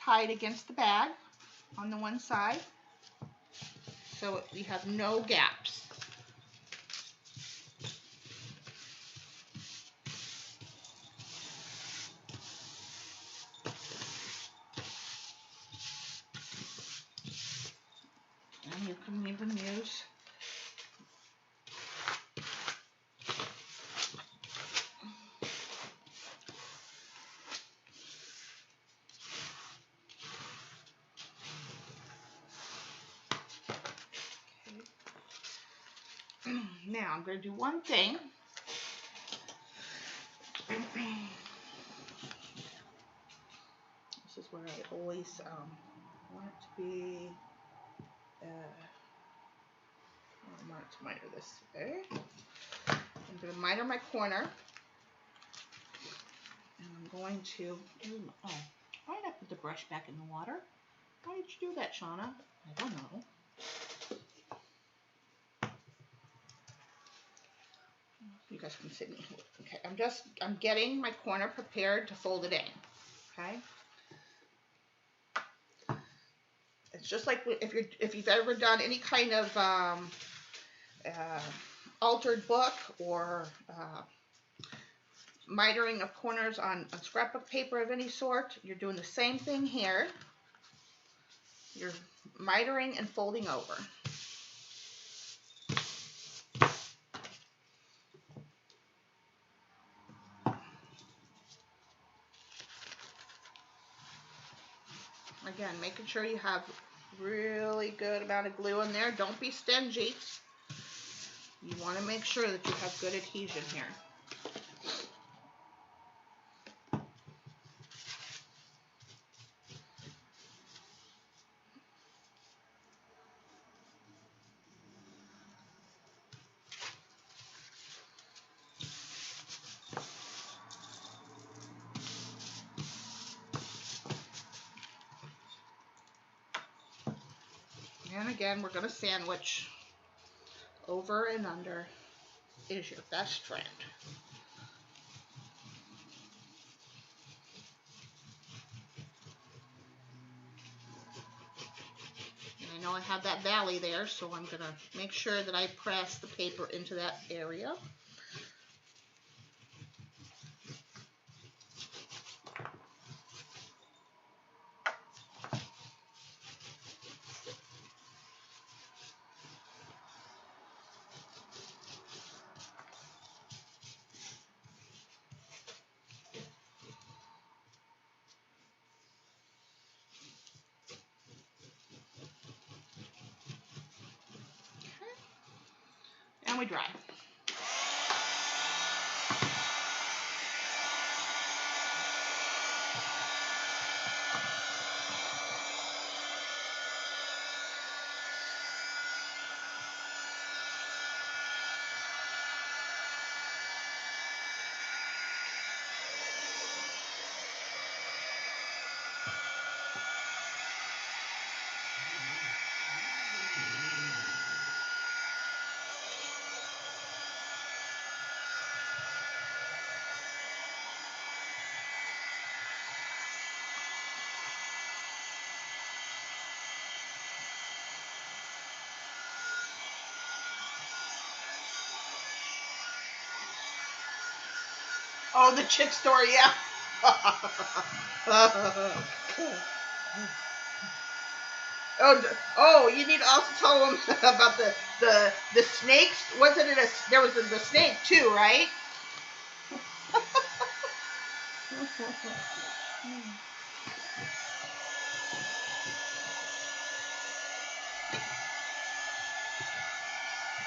tied against the bag on the one side, so we have no gaps. And you can even use now I'm going to do one thing. This is where I always want it to be. I want it to miter this way. I'm going to miter my corner. And I'm going to, why did I put the brush back in the water? Why did you do that, Shauna? I don't know. You guys can see me. Okay, I'm getting my corner prepared to fold it in. Okay. It's just like if you've ever done any kind of altered book or mitering of corners on scrapbook paper of any sort, you're doing the same thing here. You're mitering and folding over. Again, making sure you have really good amount of glue in there. Don't be stingy. You want to make sure that you have good adhesion here. And again, we're going to sandwich. Over and under is your best friend. And I know I have that valley there, so I'm going to make sure that I press the paper into that area. And we dry. Oh, the chick story, yeah. Oh, you need to also tell them about the snakes. Wasn't it there was the snake too, right?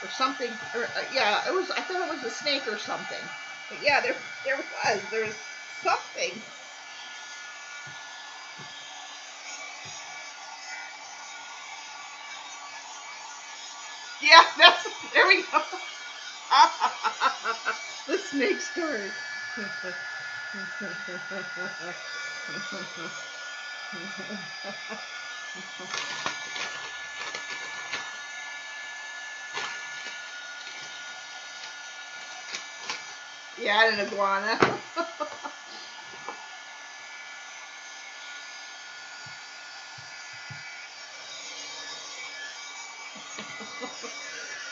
Or something, or yeah, it was. I thought it was a snake or something. But yeah, there was something. Yeah, there we go. The snake story. Yeah, an iguana.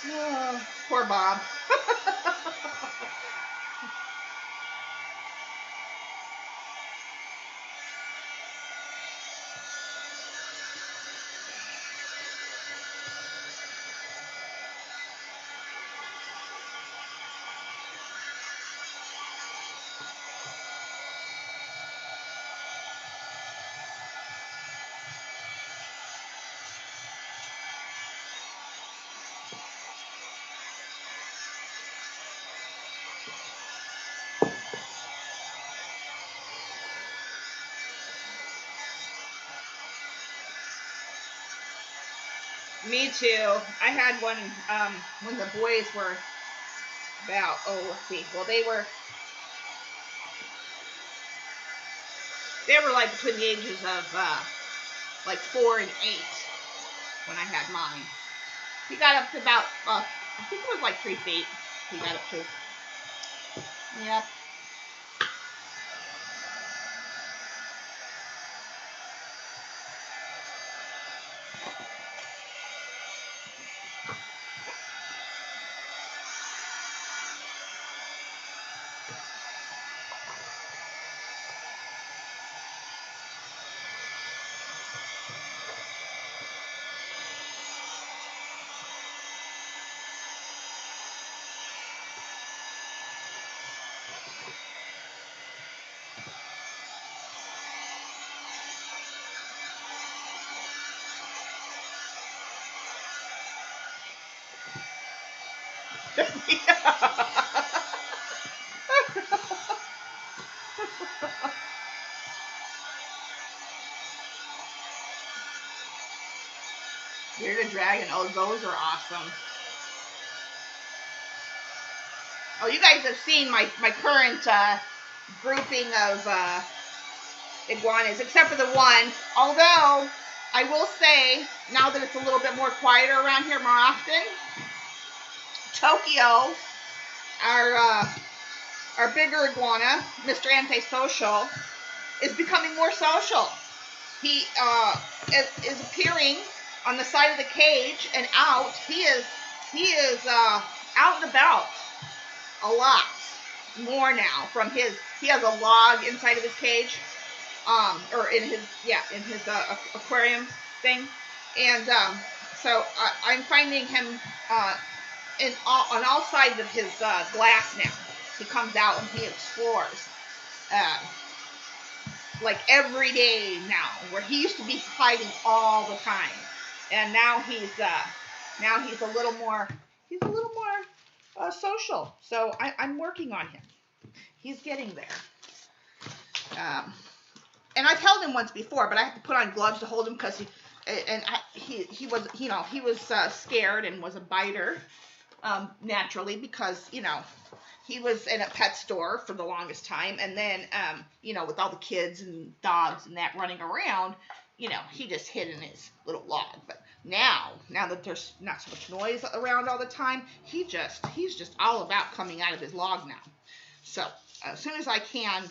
Oh, poor Bob. Me too. I had one when the boys were about, oh, let's see. Well, they were like between the ages of like 4 and 8 when I had mine. He got up to about, I think it was like 3 feet. He got up to. Yep. Bearded Dragon. Oh, those are awesome. Oh, you guys have seen my current grouping of iguanas, except for the one. Although, I will say, now that it's a little bit more quieter around here more often, Tokyo, our bigger iguana, Mr. Antisocial, is becoming more social. He is appearing on the side of the cage and out. He is out and about a lot more now from his. He has a log inside of his cage, or in his aquarium thing, and so I'm finding him on all sides of his glass now. He comes out and he explores. Like every day now, where he used to be hiding all the time, and now he's a little more social. So I'm working on him. He's getting there. And I've held him once before, but I had to put on gloves to hold him because he was scared and was a biter naturally because he was in a pet store for the longest time, and then, with all the kids and dogs and that running around, he just hid in his little log. But now that there's not so much noise around all the time, he's just all about coming out of his log now. So as soon as I can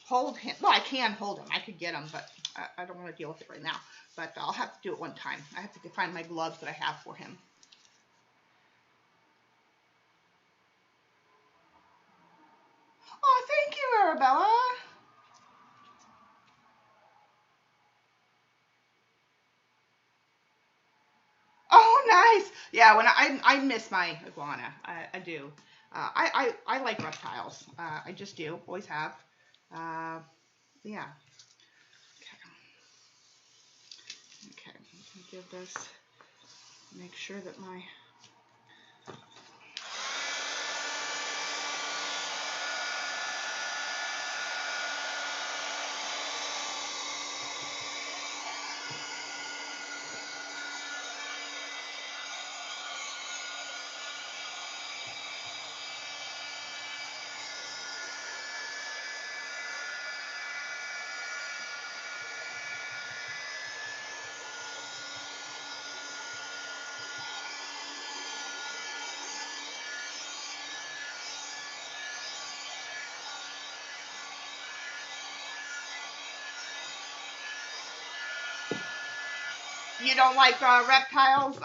hold him, well, I can hold him. I could get him, but I don't want to deal with it right now. But I'll have to do it one time. I have to find my gloves that I have for him. Oh, thank you, Arabella. Oh, nice. Yeah, when I miss my iguana, I do. I like reptiles. I just do. Always have. Yeah. Okay. Give this. Make sure that my. You don't like reptiles,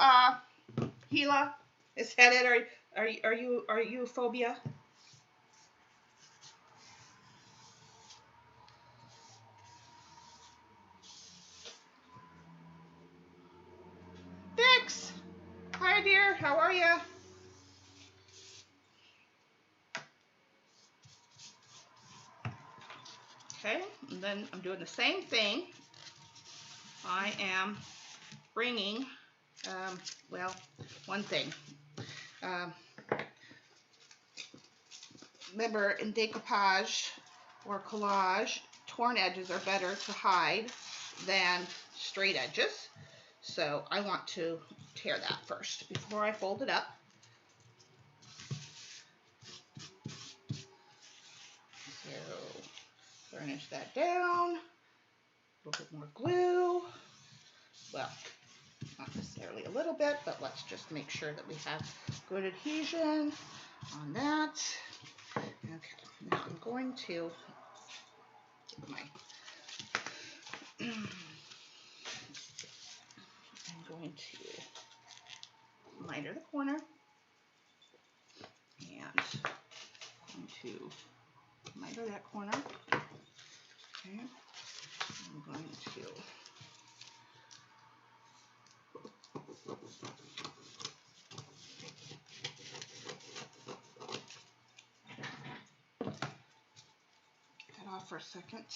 Gila, is that it? Are you phobia? Dix! Hi dear, how are you? Okay, and then I'm doing the same thing. I am bringing, well, one thing. Remember, in decoupage or collage, torn edges are better to hide than straight edges. So I want to tear that first before I fold it up. So burnish that down. A little bit more glue. Well, not necessarily a little bit, but let's just make sure that we have good adhesion on that. Okay, now I'm going to get my, I'm going to miter the corner, and I'm going to miter that corner. Okay, I'm going to get that off for a second.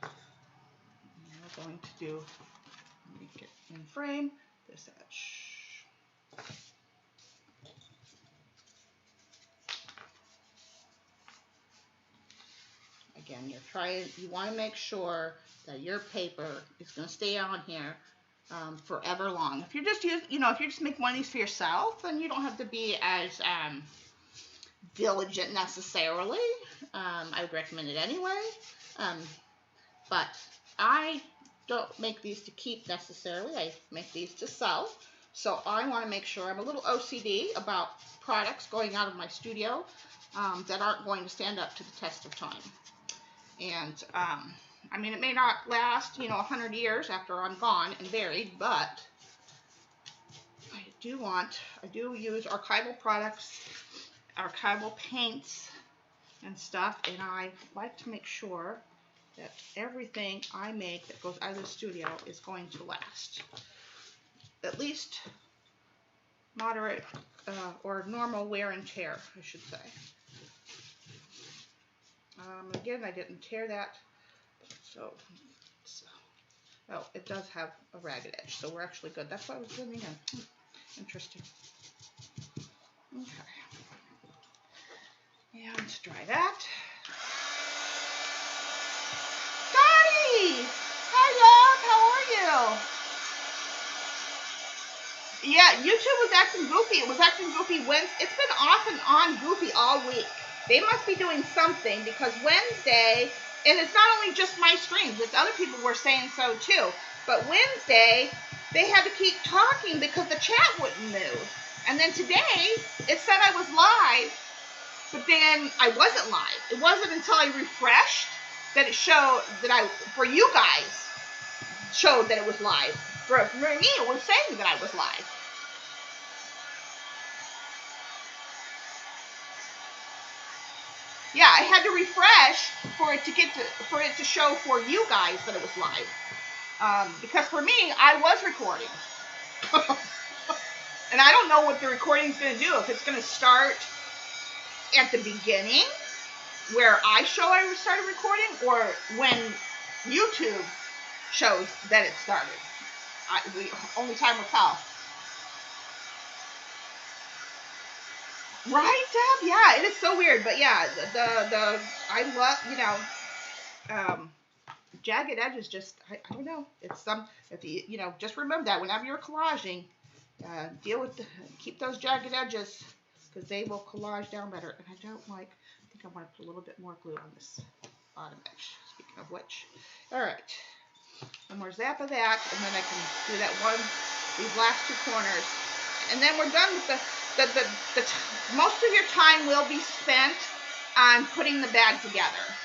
And we're going to do, make it in frame, this edge. Again, you want to make sure that your paper is going to stay on here forever long. If you're just if you're just making one of these for yourself, then you don't have to be as diligent necessarily. I would recommend it anyway. But I don't make these to keep necessarily. I make these to sell. So I want to make sure I'm a little OCD about products going out of my studio that aren't going to stand up to the test of time. And I mean, it may not last, 100 years after I'm gone and buried, but I do use archival products, archival paints and stuff, and I like to make sure that everything I make that goes out of the studio is going to last. At least moderate or normal wear and tear, I should say. Again, I didn't tear that, so oh, it does have a ragged edge, so we're actually good. That's what I was doing again. Interesting. Okay. Yeah, let's dry that. Dottie! Hi, love. How are you? Yeah, YouTube was acting goofy. It was acting goofy Wednesday. It's been off and on goofy all week. They must be doing something because Wednesday, and it's not only just my streams, it's other people were saying so too, but Wednesday, they had to keep talking because the chat wouldn't move. And then today, it said I was live, but then I wasn't live. It wasn't until I refreshed that it showed that for you guys, showed that it was live. For me, it was saying that I was live. Yeah, I had to refresh for it to show for you guys that it was live. Because for me, I was recording. And I don't know what the recording's going to do. If it's going to start at the beginning, where I started recording, or when YouTube shows that it started. Only time will tell. Right, Deb? Yeah, it is so weird. But yeah, I love, jagged edges just, I don't know. It's just remember that whenever you're collaging, keep those jagged edges because they will collage down better. And I think I want to put a little bit more glue on this bottom edge, speaking of which. All right, one more zap of that, and then I can do these last two corners. And then we're done with most of your time will be spent on putting the bag together.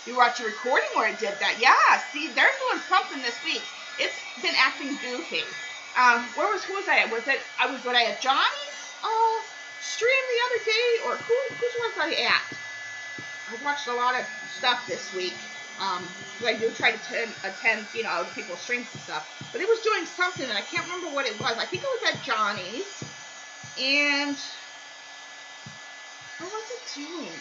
You watched a recording where it did that. Yeah, see, they're doing something this week. It's been acting goofy. Who was I at? Was I at Johnny's stream the other day, or whose was I at? I've watched a lot of stuff this week. I do try to attend, people's streams and stuff. But it was doing something, and I can't remember what it was. I think it was at Johnny's. And what was it doing?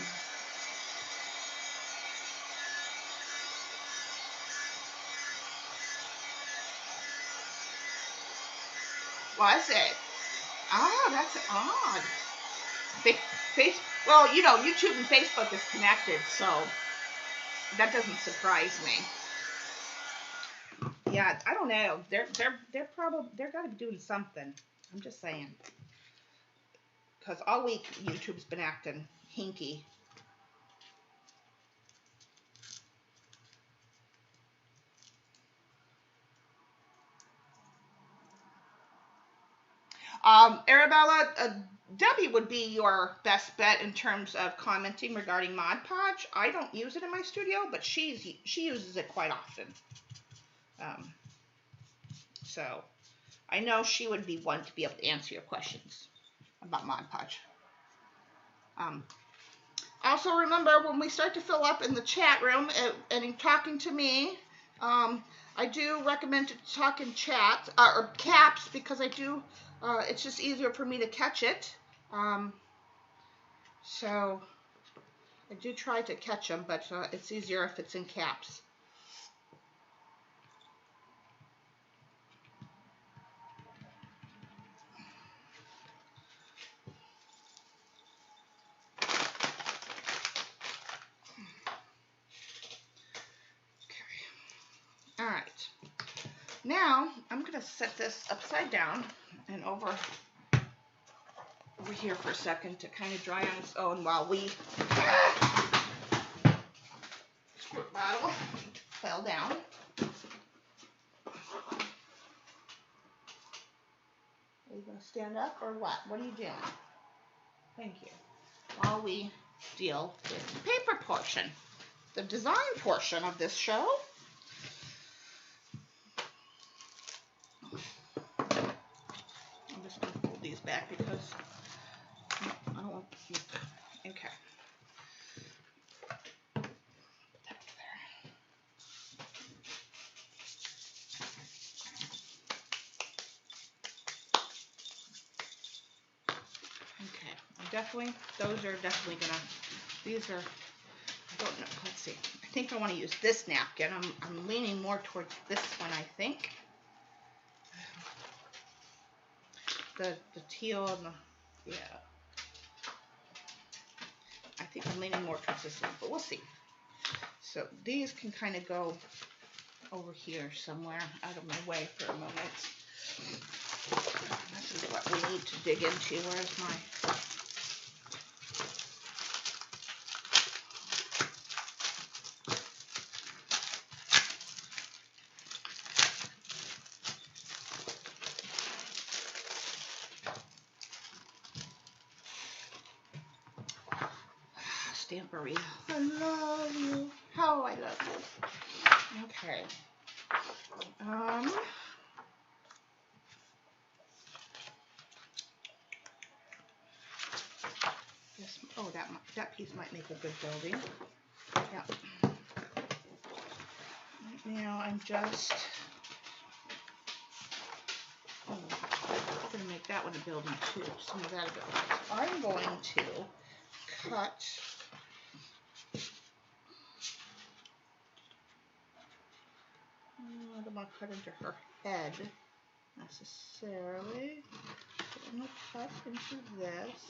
Was it? Oh, that's odd. Well, YouTube and Facebook is connected, so that doesn't surprise me. Yeah, I don't know. They're gotta be doing something. I'm just saying. Because all week YouTube's been acting hinky. Arabella, Debbie would be your best bet in terms of commenting regarding Mod Podge. I don't use it in my studio, but she uses it quite often. So I know she would be one to be able to answer your questions about Mod Podge. Also remember, when we start to fill up in the chat room and talking to me, I do recommend to talk in chat or caps, because I do. It's just easier for me to catch it. So I do try to catch them, but it's easier if it's in caps. All right, now I'm going to set this upside down and over here for a second to kind of dry on its own while we squirt bottle fell down. Are you going to stand up or what? What are you doing? Thank you. While we deal with the paper portion, the design portion of this show. I'm just going to fold these back because I don't want to. Okay. Put that there. Okay. Those are definitely gonna. These are. I don't know. Let's see. I think I want to use this napkin. I'm leaning more towards this one, I think. The teal and yeah. I think I'm leaning more towards this one, but we'll see. So these can kind of go over here somewhere, out of my way for a moment. This is what we need to dig into. Where's my... Stampery. I love you. How I love you. Okay. Yes. Oh, that piece might make a good building. Yeah. Right now, I'm just. Oh, I'm going to make that one a building too. Some of that a building. So I'm going to cut. I don't want to cut into her head necessarily. So I'm going to cut into this.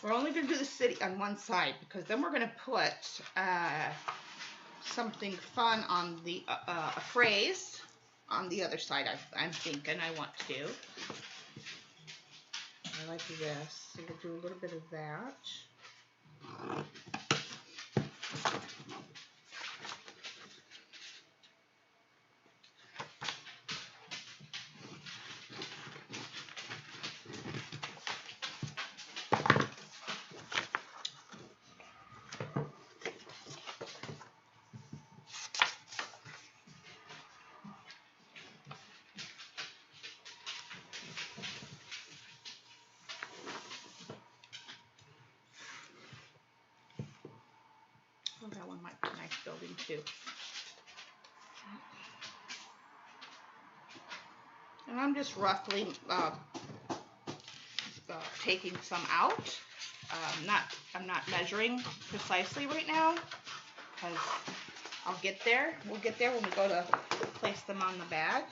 We're only going to do the city on one side, because then we're going to put something fun on the a phrase. on the other side. I'm thinking I want to. I like this, so we'll do a little bit of that. Oh, that one might be a nice building too. And I'm just roughly taking some out. I'm not measuring precisely right now because I'll get there. We'll get there when we go to place them on the bag.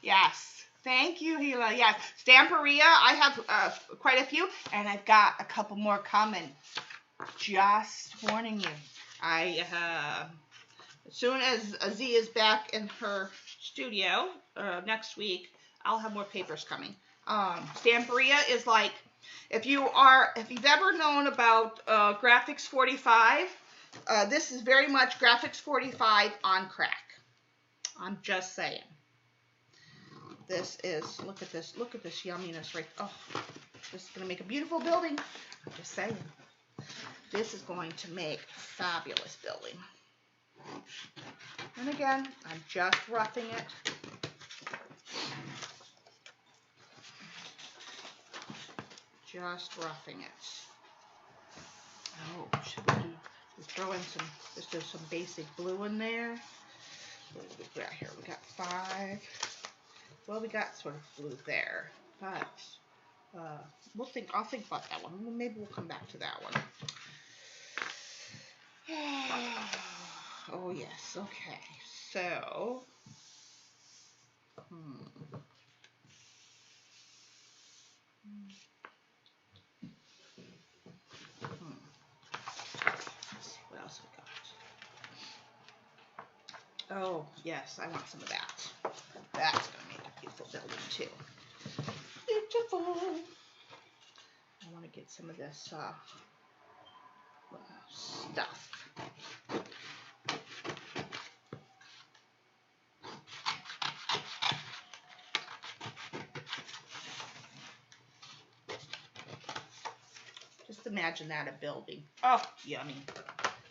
Yes. Thank you, Gila. Yes. Stamperia, I have quite a few, and I've got a couple more coming. Just warning you. As soon as Z is back in her studio next week, I'll have more papers coming. Stamperia is like, if you've ever known about Graphics 45, this is very much Graphics 45 on crack. I'm just saying. This is, look at this yumminess right. Oh, this is going to make a beautiful building. I'm just saying. This is going to make a fabulous building. And again, I'm just roughing it. Just roughing it. Oh, should we throw in some, just do some basic blue in there. What do we got here? We got 5. Well, we got sort of blue there, but I'll think about that one. Maybe we'll come back to that one. Oh yes, okay. So, let's see what else we got. Oh yes, I want some of that. That's gonna make a beautiful building too. Beautiful. I want to get some of this stuff. Just imagine that, a building. Oh, yummy.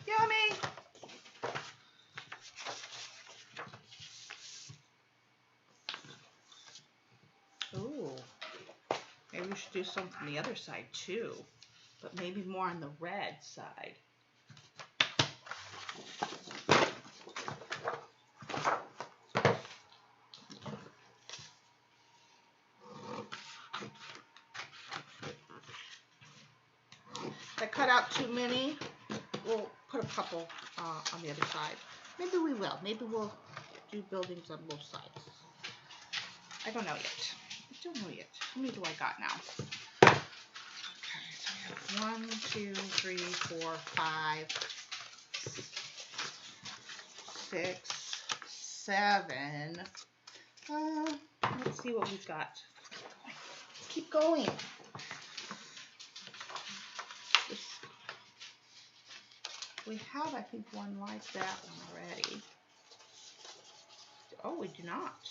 Yummy. Ooh. Maybe we should do some from the other side too, but maybe more on the red side. If I cut out too many, we'll put a couple on the other side. Maybe we will. Maybe we'll do buildings on both sides. I don't know yet. I don't know yet. How many do I got now? Okay, so we have 1, 2, 3, 4, 5, 6, 7. Let's see what we've got. Keep going. We have, I think, one like that one already. Oh, we do not.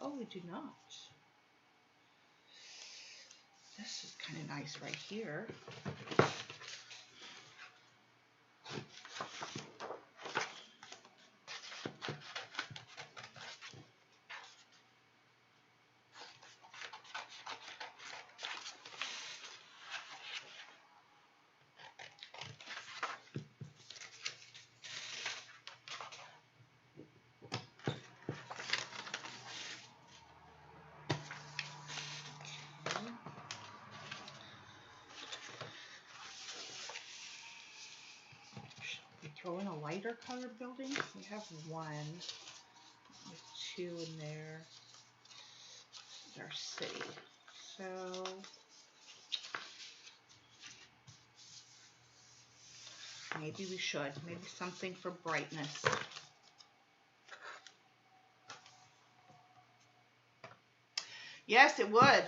Oh, we do not. This is kind of nice right here. Throw in a lighter colored building. We have 1 with 2 in there. is our city. So maybe we should. Maybe something for brightness. Yes, it would.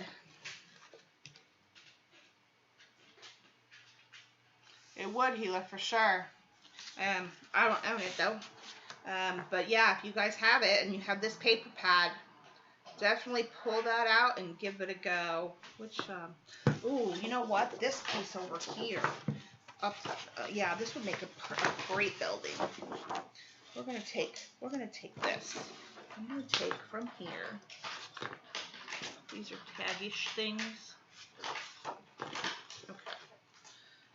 It would, Gila, for sure. I don't own it though. But yeah, if you guys have it and you have this paper pad, definitely pull that out and give it a go. Which, ooh, you know what? This piece over here, yeah, this would make a great building. We're gonna take this. I'm gonna take from here. These are taggish things. Okay.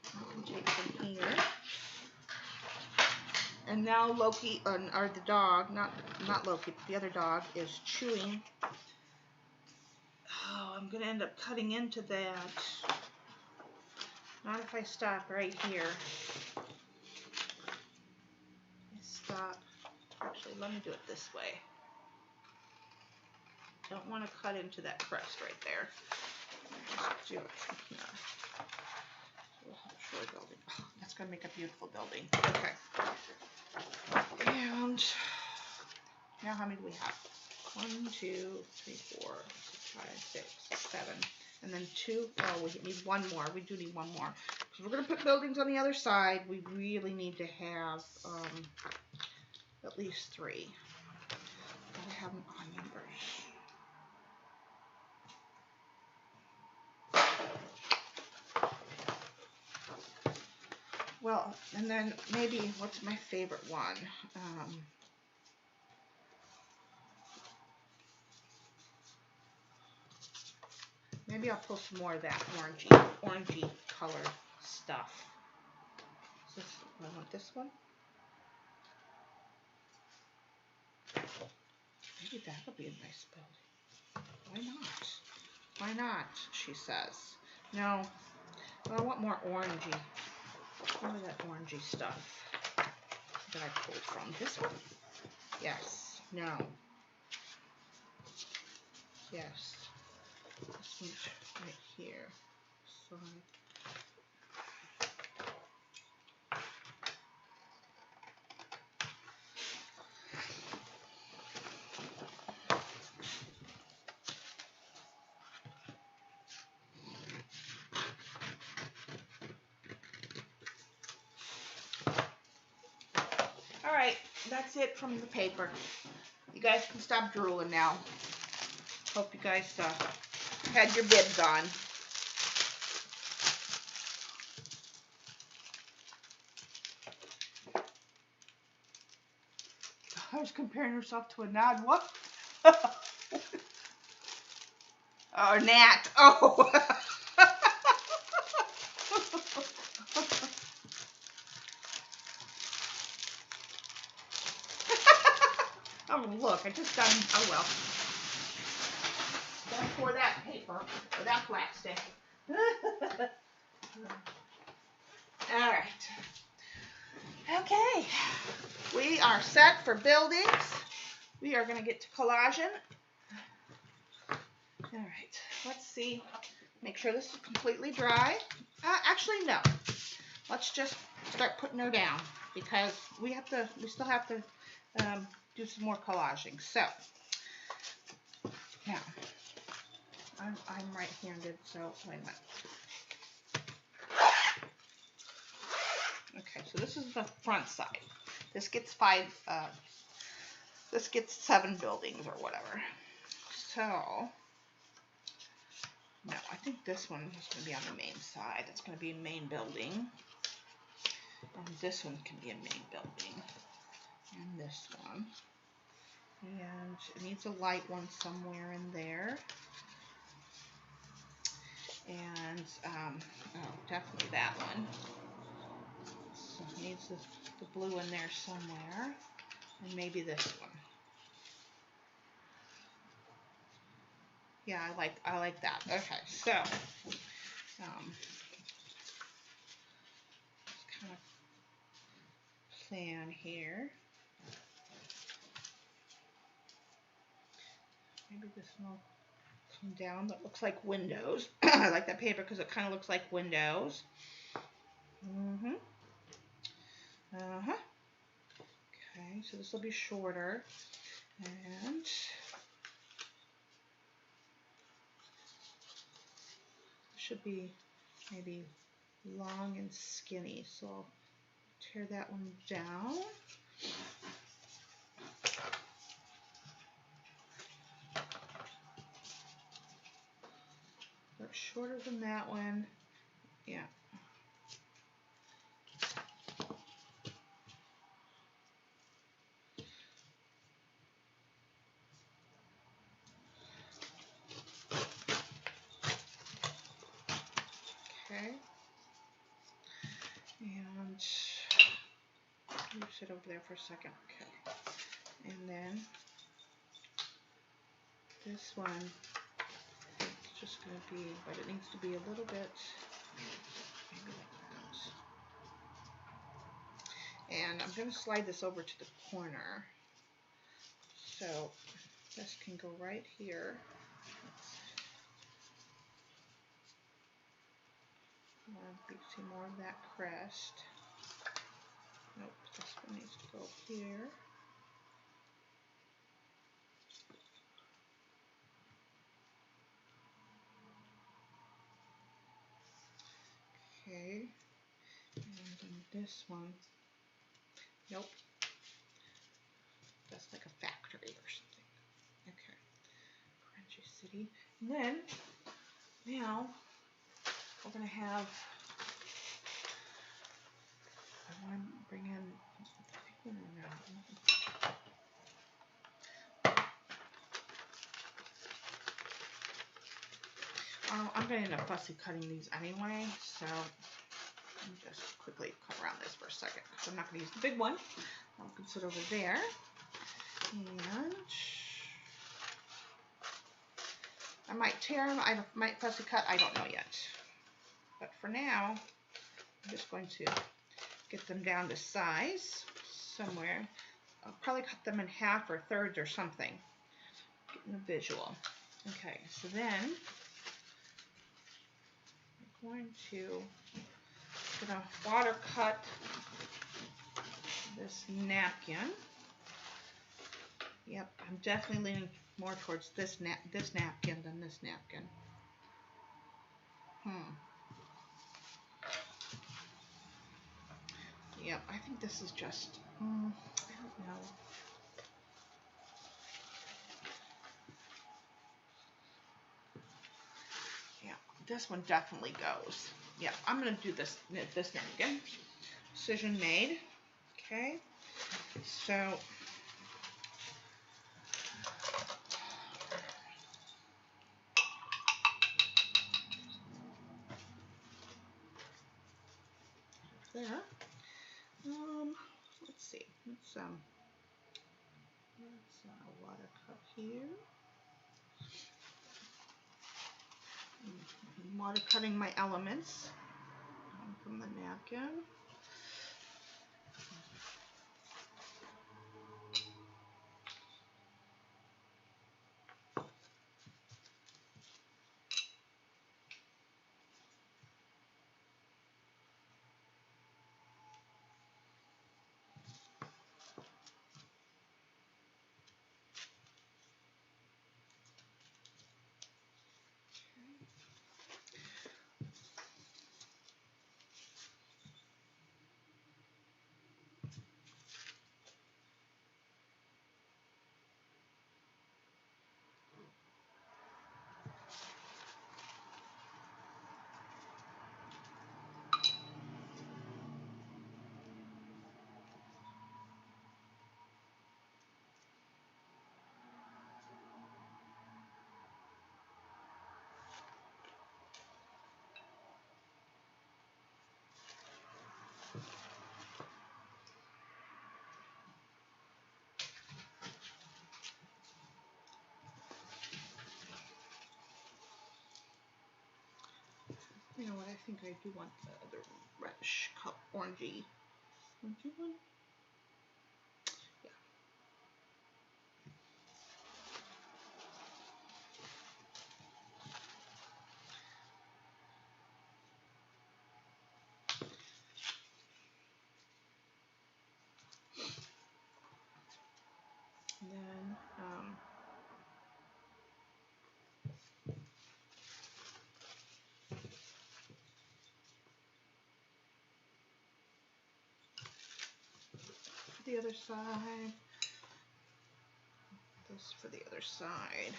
I can take from here. And now Loki, or the dog, not Loki, but the other dog, is chewing. Oh, I'm going to end up cutting into that. Not if I stop right here. Stop. Actually, let me do it this way. Don't want to cut into that crest right there. Just do it from here. Shore building. Oh, that's going to make a beautiful building. Okay. And now how many do we have? 1, 2, 3, 4, 5, 6, 7. And then 2. Oh, we need one more. We do need one more. Because we're going to put buildings on the other side. We really need to have at least 3. Gotta have them on numbers. Well, and then maybe, what's my favorite one? Maybe I'll pull some more of that orangey colored stuff. I want this one. Maybe that'll be a nice building. Why not? Why not? She says. No, I want more orangey. What is that orangey stuff that I pulled from? This one? Yes. No. Yes. This one's right here. So all right, that's it from the paper. You guys can stop drooling now. Hope you guys had your bibs on. I was comparing herself to a nod. What? Oh, a gnat. Oh. Oh, look, I just done, oh well. Don't pour that paper or that plastic. All right. Okay. We are set for buildings. We are going to get to collaging. All right. Let's see. Make sure this is completely dry. Actually, no. Let's just start putting her down because we still have to do some more collaging. So now I'm right-handed, so wait a minute. Okay, so this is the front side. This gets 7 buildings or whatever. So no, I think this one is going to be on the main side. It's going to be a main building. And this one can be a main building. And this one. And it needs a light one somewhere in there. And, oh, definitely that one. So it needs the blue in there somewhere. And maybe this one. Yeah, I like that. Okay, so, just kind of plan here. Maybe this will come down that looks like windows. I like that paper because it kind of looks like windows. Uh-huh. Okay, so this will be shorter. And should be maybe long and skinny. So I'll tear that one down. But shorter than that one. Yeah. Okay. And you sit over there for a second. Okay. And then this one is just going to be, but it needs to be a little bit, maybe like that. And I'm going to slide this over to the corner. So this can go right here. You can see more of that crest. Nope, this one needs to go here. Okay, and then this one, nope, that's like a factory or something. Okay, Crunchy City. And then, now, we're going to have, I want to bring in, I'm going to end up fussy cutting these anyway, so let me just quickly cut around this for a second, because I'm not going to use the big one. I'll can sit over there, and I might tear them, I might fussy cut, I don't know yet. But for now, I'm just going to get them down to size somewhere. I'll probably cut them in half or thirds or something. Getting a visual. Okay, so then I'm going to water cut this napkin. Yep, I'm definitely leaning more towards this napkin than this napkin. Yep, I think this is just, I don't know. Yeah, this one definitely goes. Yeah, I'm going to do this napkin. Decision made. Okay, so there. Let's see. Let's water cut here. I'm water cutting my elements from the napkin. You know what? I think I do want the other reddish color, orangey one. the other side. This for the other side.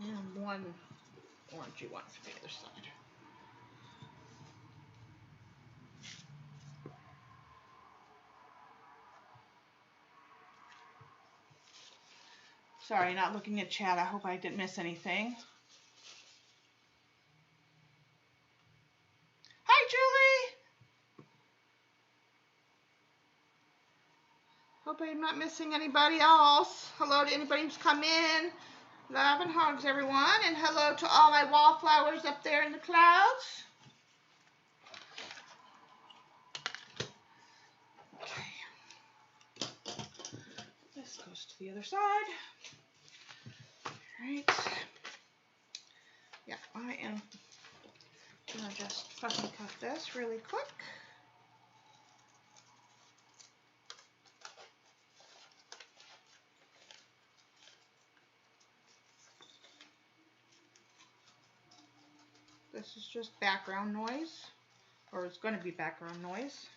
And one orangey one for the other side. Sorry, not looking at chat. I hope I didn't miss anything. Hi, Julie. Hope I'm not missing anybody else. Hello to anybody who's come in. Love and hugs, everyone. And hello to all my wallflowers up there in the clouds. Okay. This goes to the other side. All right. Yeah, I am gonna just fucking cut this really quick. This is just background noise, or it's going to be background noise.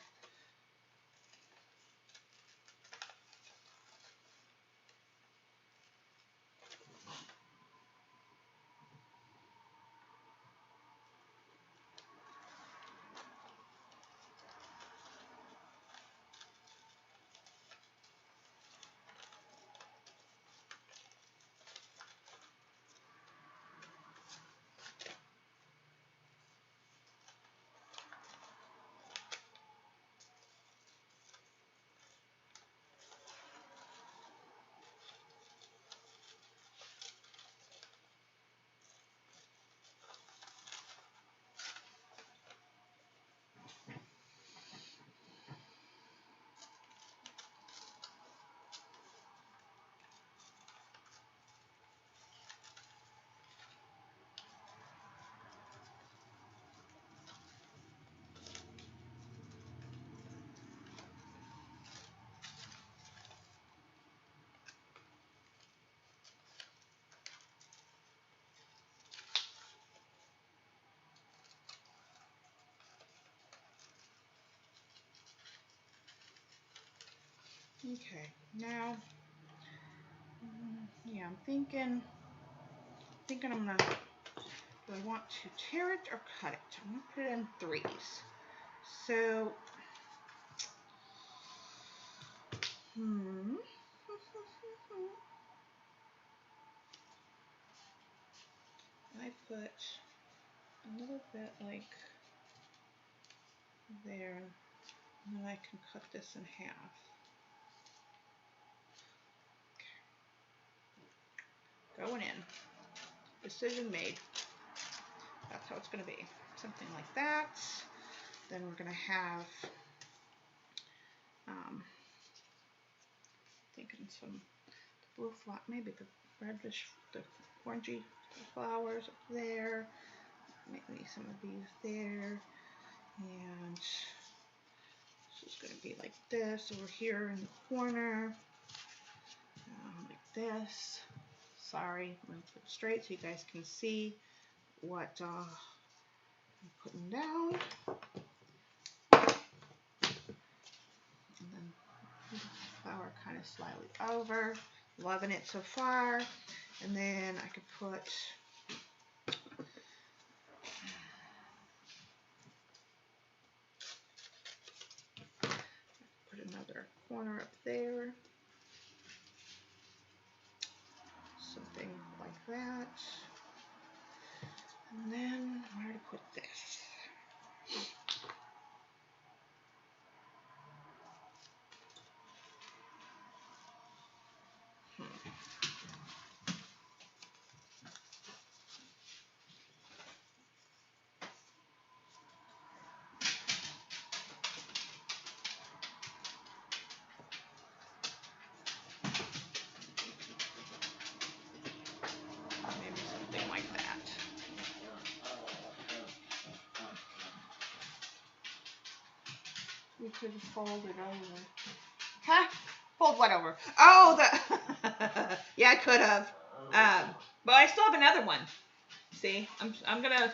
Okay, now, yeah, I'm thinking I'm gonna, do I want to tear it or cut it? I'm gonna put it in threes. So, I put a little bit like there, and then I can cut this in half. Okay. Going in. Decision made. That's how it's going to be. Something like that. Then we're going to have, thinking some blue flower, maybe the reddish, the orangey flowers up there. Maybe some of these there. And this is going to be like this over here in the corner. Like this. Sorry, I'm going to put it straight so you guys can see what I'm putting down. And then the flower kind of slightly over. Loving it so far. And then I could put another corner up there. Something like that. And then where to put this? You could have folded over. Huh? Fold what over? Oh, the. Yeah, I could have. But I still have another one. See, I'm gonna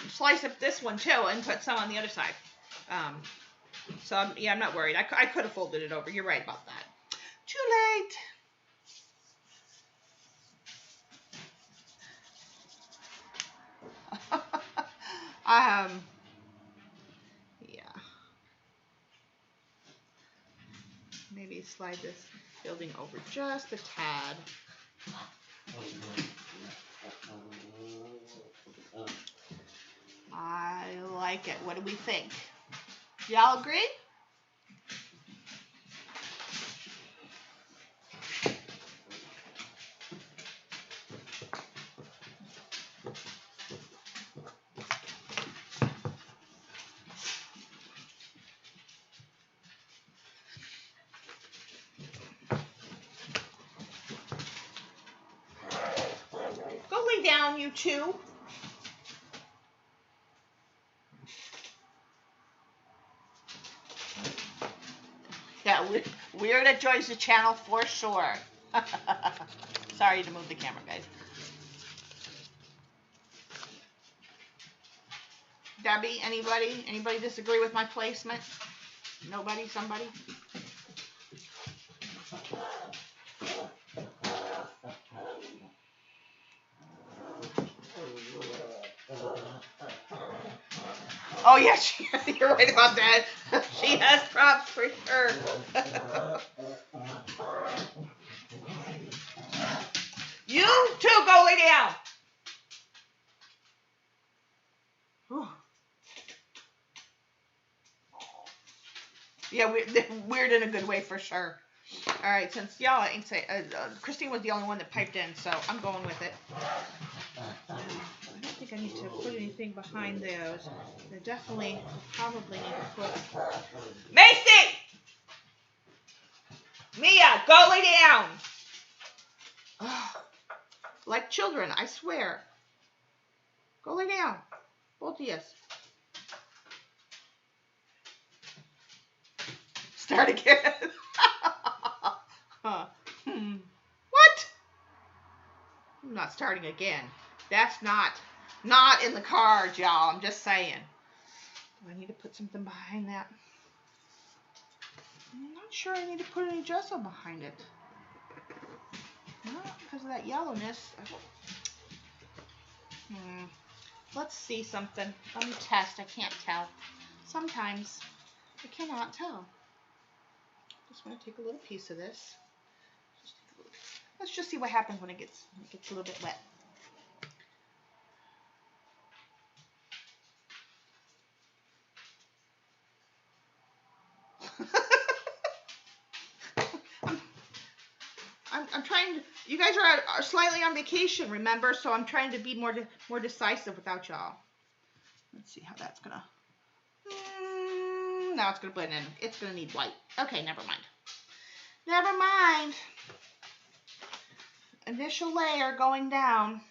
slice up this one too and put some on the other side. So I'm not worried. I could have folded it over. You're right about that. Too late. Yeah. Maybe slide this building over just a tad. I like it. What do we think? Y'all agree? Go lay down, you two. Yeah, weird enjoys the channel for sure. Sorry to move the camera, guys. Debbie, anybody disagree with my placement? Nobody? Somebody? Oh yeah, you're right about that. She has props for sure. You two go lay down. Whew. Yeah, weird in a good way for sure. All right, since y'all ain't say, Christine was the only one that piped in, so I'm going with it. I don't think I need to put anything behind those. I definitely probably need to put. Macy! Mia, go lay down. Oh, like children, I swear. Go lay down, both of you. Start again. Huh. What? I'm not starting again. That's not in the cards, y'all. I'm just saying. Do I need to put something behind that? I'm not sure I need to put any gesso behind it. Not because of that yellowness. Let's see something. Let me test. I can't tell. Sometimes I cannot tell. Just want to take a little piece of this. Let's just see what happens when it gets a little bit wet. I'm trying to. You guys are slightly on vacation, remember? So I'm trying to be more decisive without y'all. Let's see how that's gonna. Now it's gonna blend in. It's gonna need white. Okay, never mind. Never mind. Initial layer going down.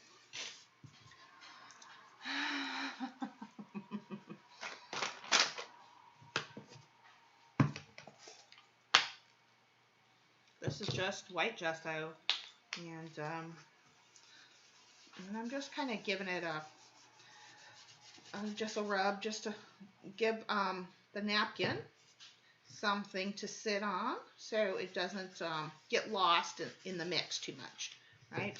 This is just white gesso, and I'm just kind of giving it a gesso rub just to give the napkin something to sit on so it doesn't get lost in the mix too much, right?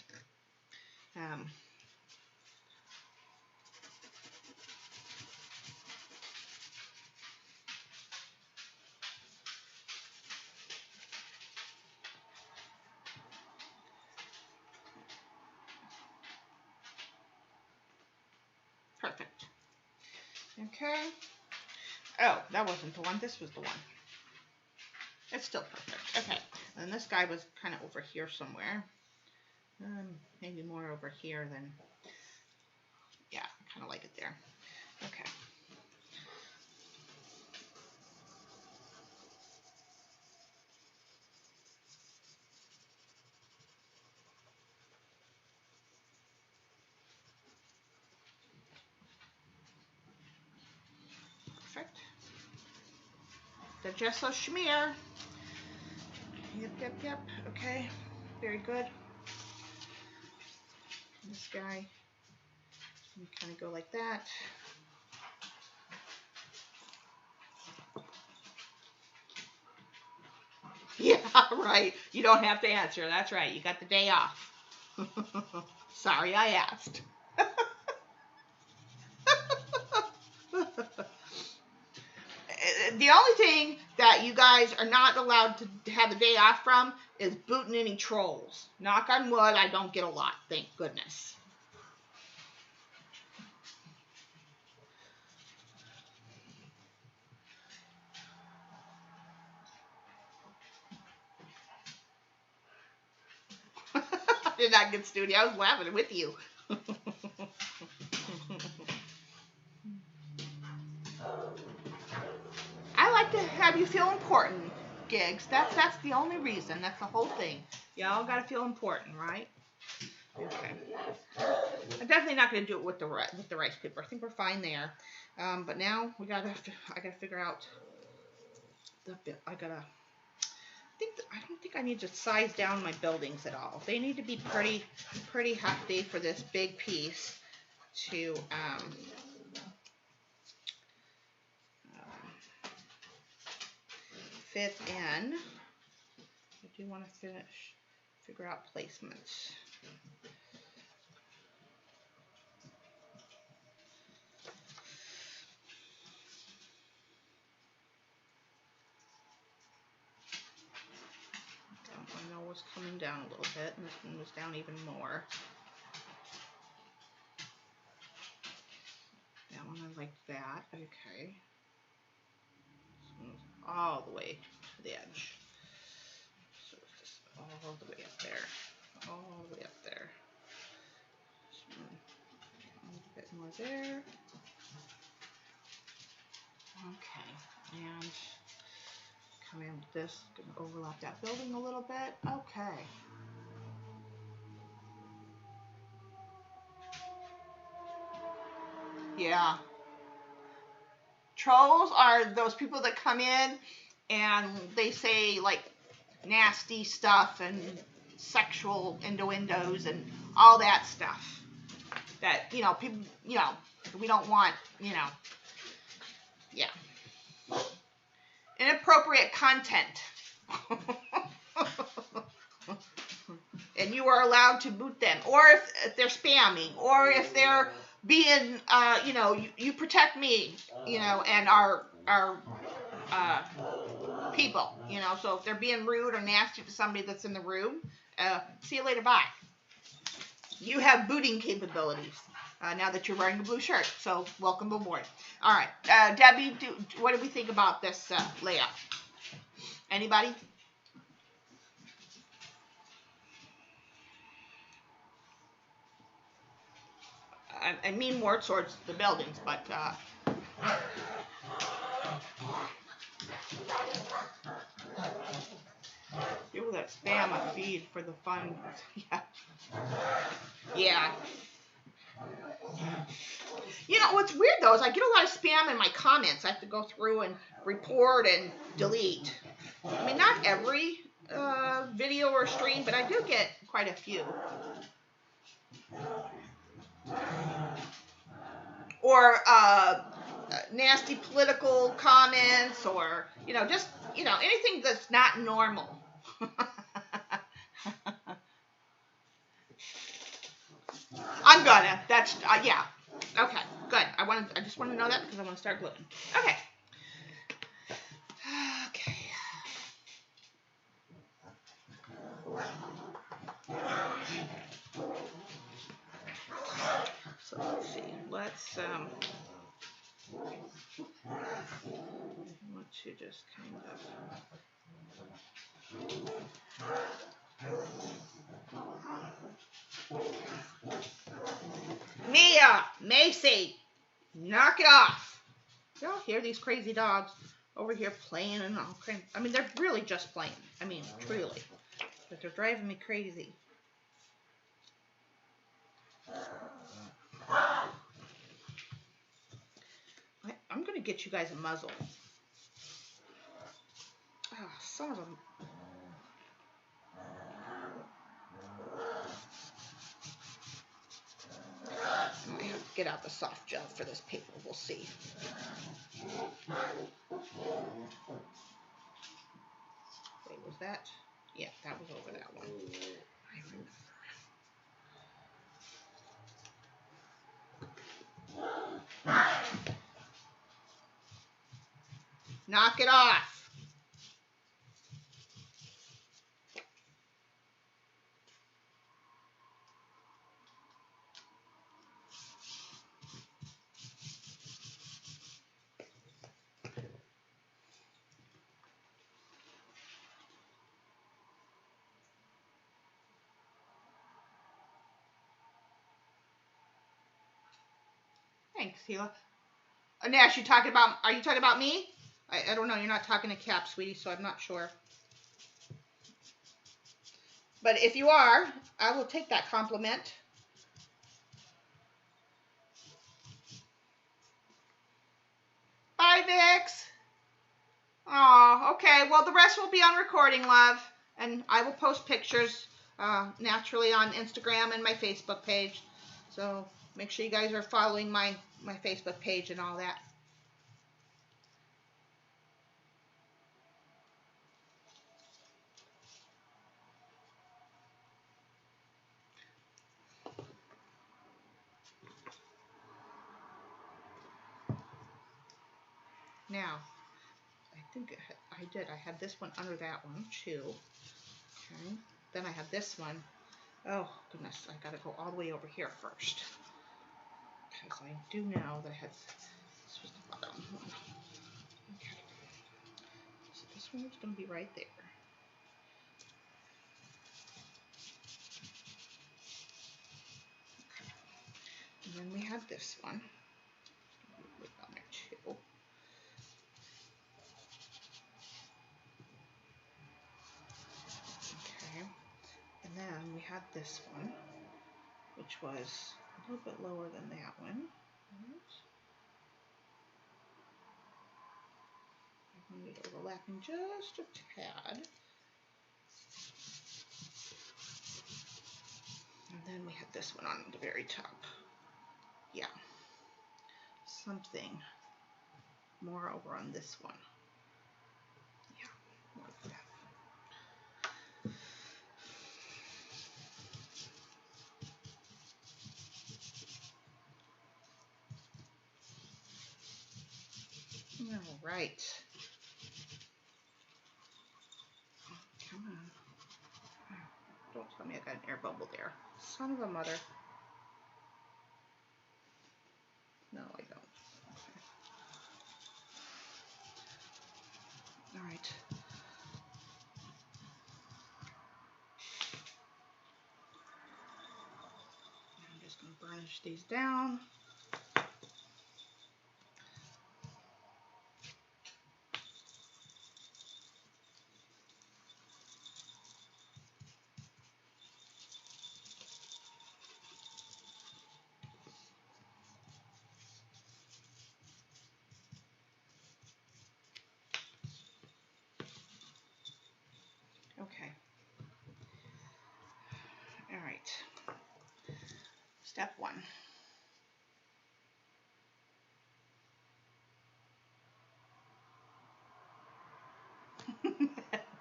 Perfect. Okay. Oh, that wasn't the one. This was the one. It's still perfect. Okay. And this guy was kind of over here somewhere. Maybe more over here than. Yeah, I kind of like it there. Okay. Perfect. the gesso schmear. Yep. Okay, very good. This guy, you kind of go like that. Yeah, right. You don't have to answer. That's right. You got the day off. Sorry, I asked. The only thing that you guys are not allowed to have the day off from is booting any trolls. Knock on wood, I don't get a lot, thank goodness. I did not get studio. I was laughing with you. I like to have you feel important, Gigs. That's the only reason. That's the whole thing. Y'all gotta feel important, right? Okay. I'm definitely not gonna do it with the rice paper. I think we're fine there. But now I gotta figure out the bit. I don't think I need to size down my buildings at all. They need to be pretty hefty for this big piece to fit in. I do want to figure out placements. I know it was coming down a little bit, and this one was down even more. That one I like that. Okay. This one was all the way to the edge. So it's just all the way up there. All the way up there. This one, a little bit more there. Okay. And come in with this. Gonna overlap that building a little bit. Okay. Yeah. Trolls are those people that come in and they say like nasty stuff and sexual innuendos and all that stuff that, people, we don't want, yeah. Inappropriate content. And you are allowed to boot them. Or if they're spamming, or if they're being, you protect me, and our people, so if they're being rude or nasty to somebody that's in the room, see you later, bye. You have booting capabilities now that you're wearing a blue shirt, so welcome aboard. All right, Debbie, what do we think about this layout? Anybody? I mean more towards the buildings, but people that spam a feed for the fun. Yeah. What's weird though is I get a lot of spam in my comments. I have to go through and report and delete. I mean, not every video or stream, but I do get quite a few. Or nasty political comments, or just anything that's not normal. I'm gonna. That's yeah. Okay, good. I just want to know that because I want to start gluing. Okay. Okay. So let's see. Let's want to just kind of Mia, Macy, knock it off. Y'all hear these crazy dogs over here playing and all kind. I mean, they're really just playing. I mean, truly, but they're driving me crazy. I'm going to get you guys a muzzle. Oh, son of a... I might have to get out the soft gel for this paper. We'll see. Wait, was that? Yeah, that was over that one. I remember. Knock it off. Thanks, Hila. Nash, are you talking about me? I don't know. You're not talking to Cap, sweetie, so I'm not sure. But if you are, I will take that compliment. Bye, Vix. Oh, okay. Well, the rest will be on recording, love. And I will post pictures naturally on Instagram and my Facebook page. So make sure you guys are following my Facebook page and all that. Now, I think I did. I had this one under that one, too. Okay. Then I have this one. Oh, goodness. I got to go all the way over here first. Because I do know that I had... This was the bottom one. Okay. So this one is going to be right there. Okay. And then we have this one. Put it on there, too. Okay. And then we had this one, which was a little bit lower than that one. I want it overlapping just a tad. And then we had this one on the very top. Yeah. Something more over on this one. Yeah, more of that. All right. Oh, come on. Don't tell me I got an air bubble there. Son of a mother. No, I don't. Okay. All right. I'm just going to burnish these down. Okay. All right. Step one.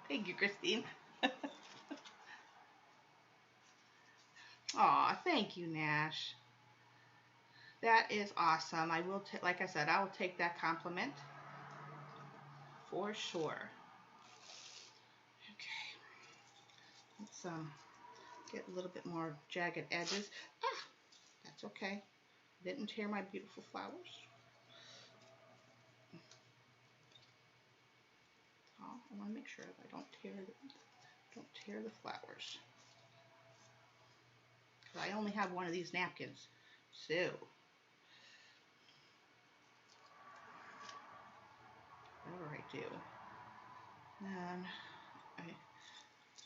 Thank you, Christine. Aw, thank you, Nash. That is awesome. I will, like I said, I will take that compliment for sure. Okay. Let's get a little bit more jagged edges. Ah, that's okay. Didn't tear my beautiful flowers. Oh, I want to make sure that I don't tear the flowers. I only have one of these napkins, so whatever I do. And I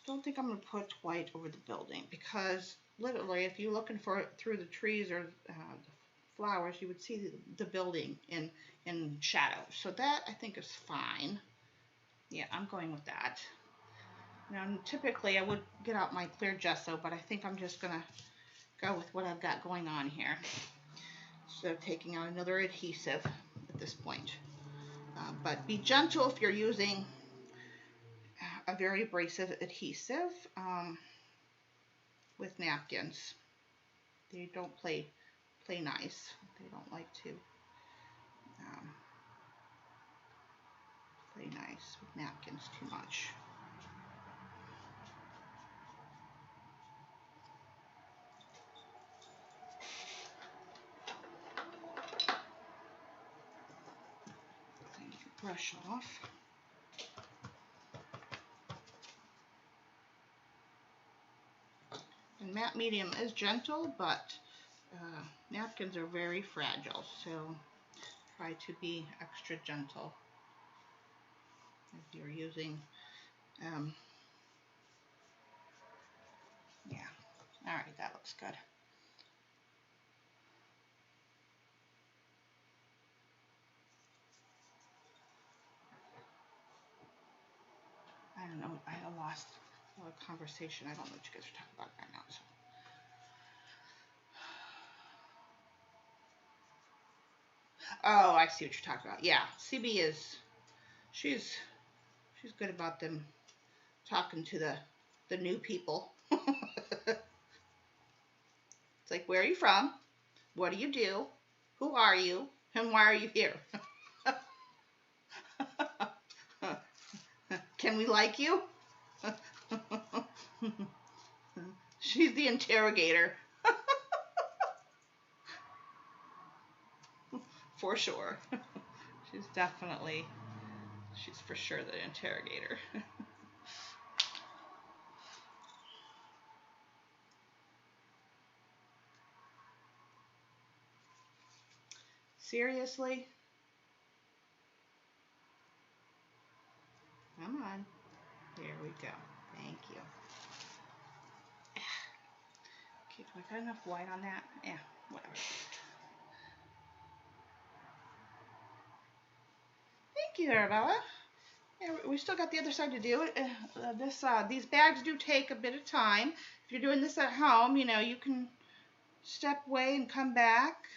don't think I'm going to put white over the building because literally if you're looking for it through the trees or the flowers, you would see the building in shadow. So that I think is fine. Yeah, I'm going with that. Now, typically I would get out my clear gesso, but I think I'm just gonna go with what I've got going on here. So taking out another adhesive at this point. But be gentle if you're using a very abrasive adhesive with napkins. They don't play nice. They don't like to play nice with napkins too much. Clean your brush off. And matte medium is gentle, but napkins are very fragile, so try to be extra gentle if you're using, yeah. All right, that looks good. I don't know, I lost a conversation. I don't know what you guys are talking about right now. So. Oh, I see what you're talking about. Yeah, CB is, she's good about them talking to the new people. It's like, where are you from? What do you do? Who are you? And why are you here? Can we like you? She's the interrogator. For sure. She's for sure the interrogator. Seriously? Come on. There we go. Thank you. Okay, do I got enough white on that? Yeah, whatever. Thank you, Arabella. Yeah, we still got the other side to do. These bags do take a bit of time. If you're doing this at home, you know, you can step away and come back.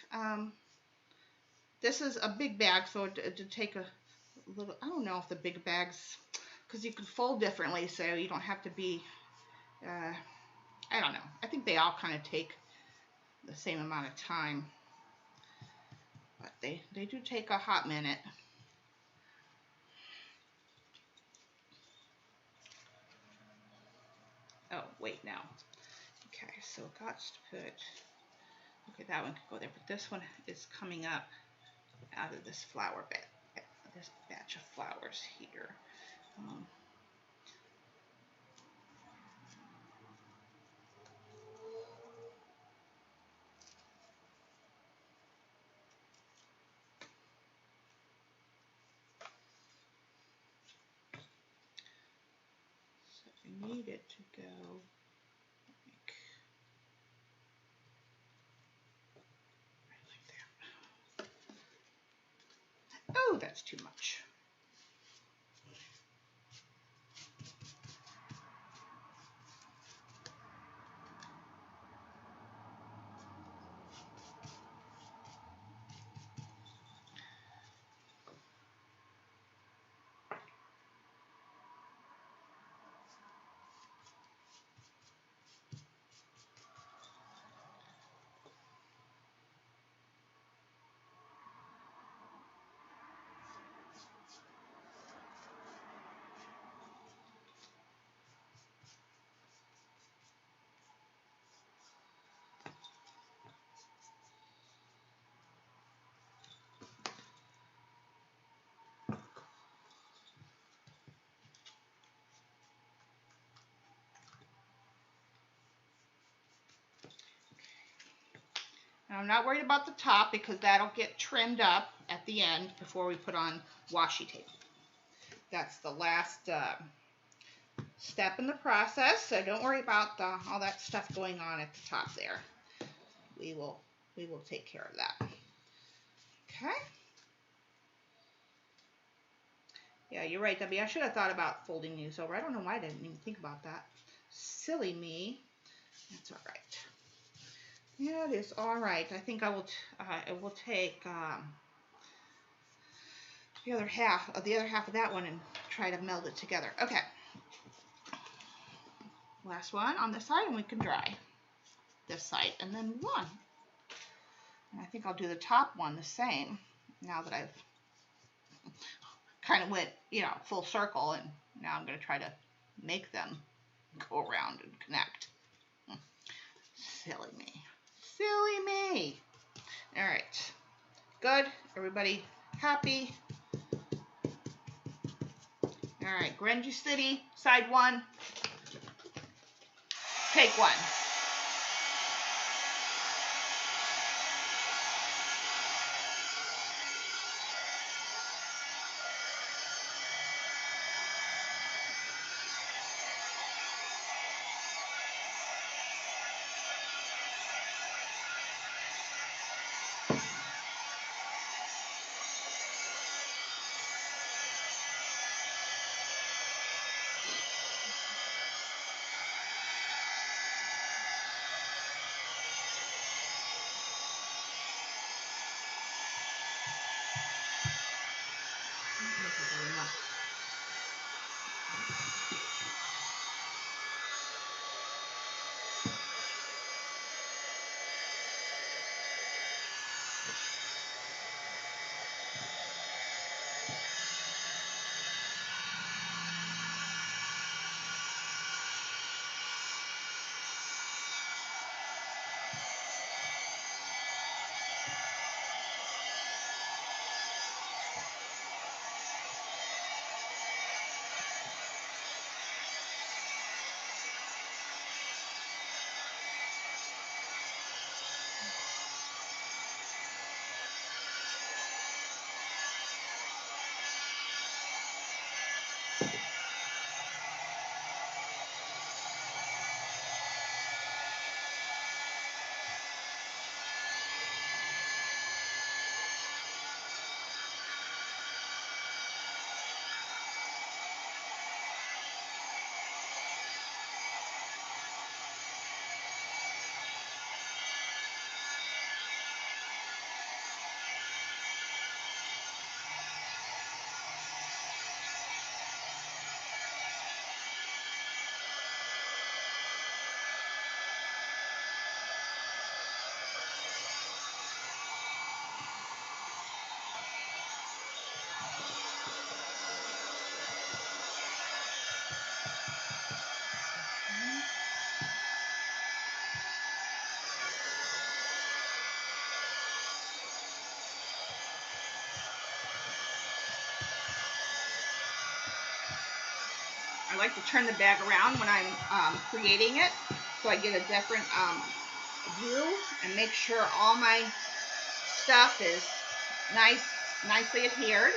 This is a big bag, so it'd take a little, I don't know if the big bags, because you can fold differently, so you don't have to be, I don't know. I think they all kind of take the same amount of time, but they do take a hot minute. Oh, wait now. Okay, so got to put, okay, that one could go there, but this one is coming up out of this flower bed, this batch of flowers here. So I need it to go like that. Oh, that's too much. Now, I'm not worried about the top because that'll get trimmed up at the end before we put on washi tape. That's the last step in the process, so don't worry about all that stuff going on at the top there. We will take care of that. Okay. Yeah, you're right, Debbie. I should have thought about folding these over. I don't know why I didn't even think about that. Silly me. That's all right. Yeah, it is all right. I think I will take the other half of that one and try to meld it together. Okay. Last one on this side, and we can dry this side and then move on. And I think I'll do the top one the same now that I've kind of went, full circle, and now I'm going to try to make them go around and connect. Silly me. Silly me. All right. Good. Everybody happy? All right. Grangy City, side one. Take one. I like to turn the bag around when I'm creating it, so I get a different view and make sure all my stuff is nicely adhered.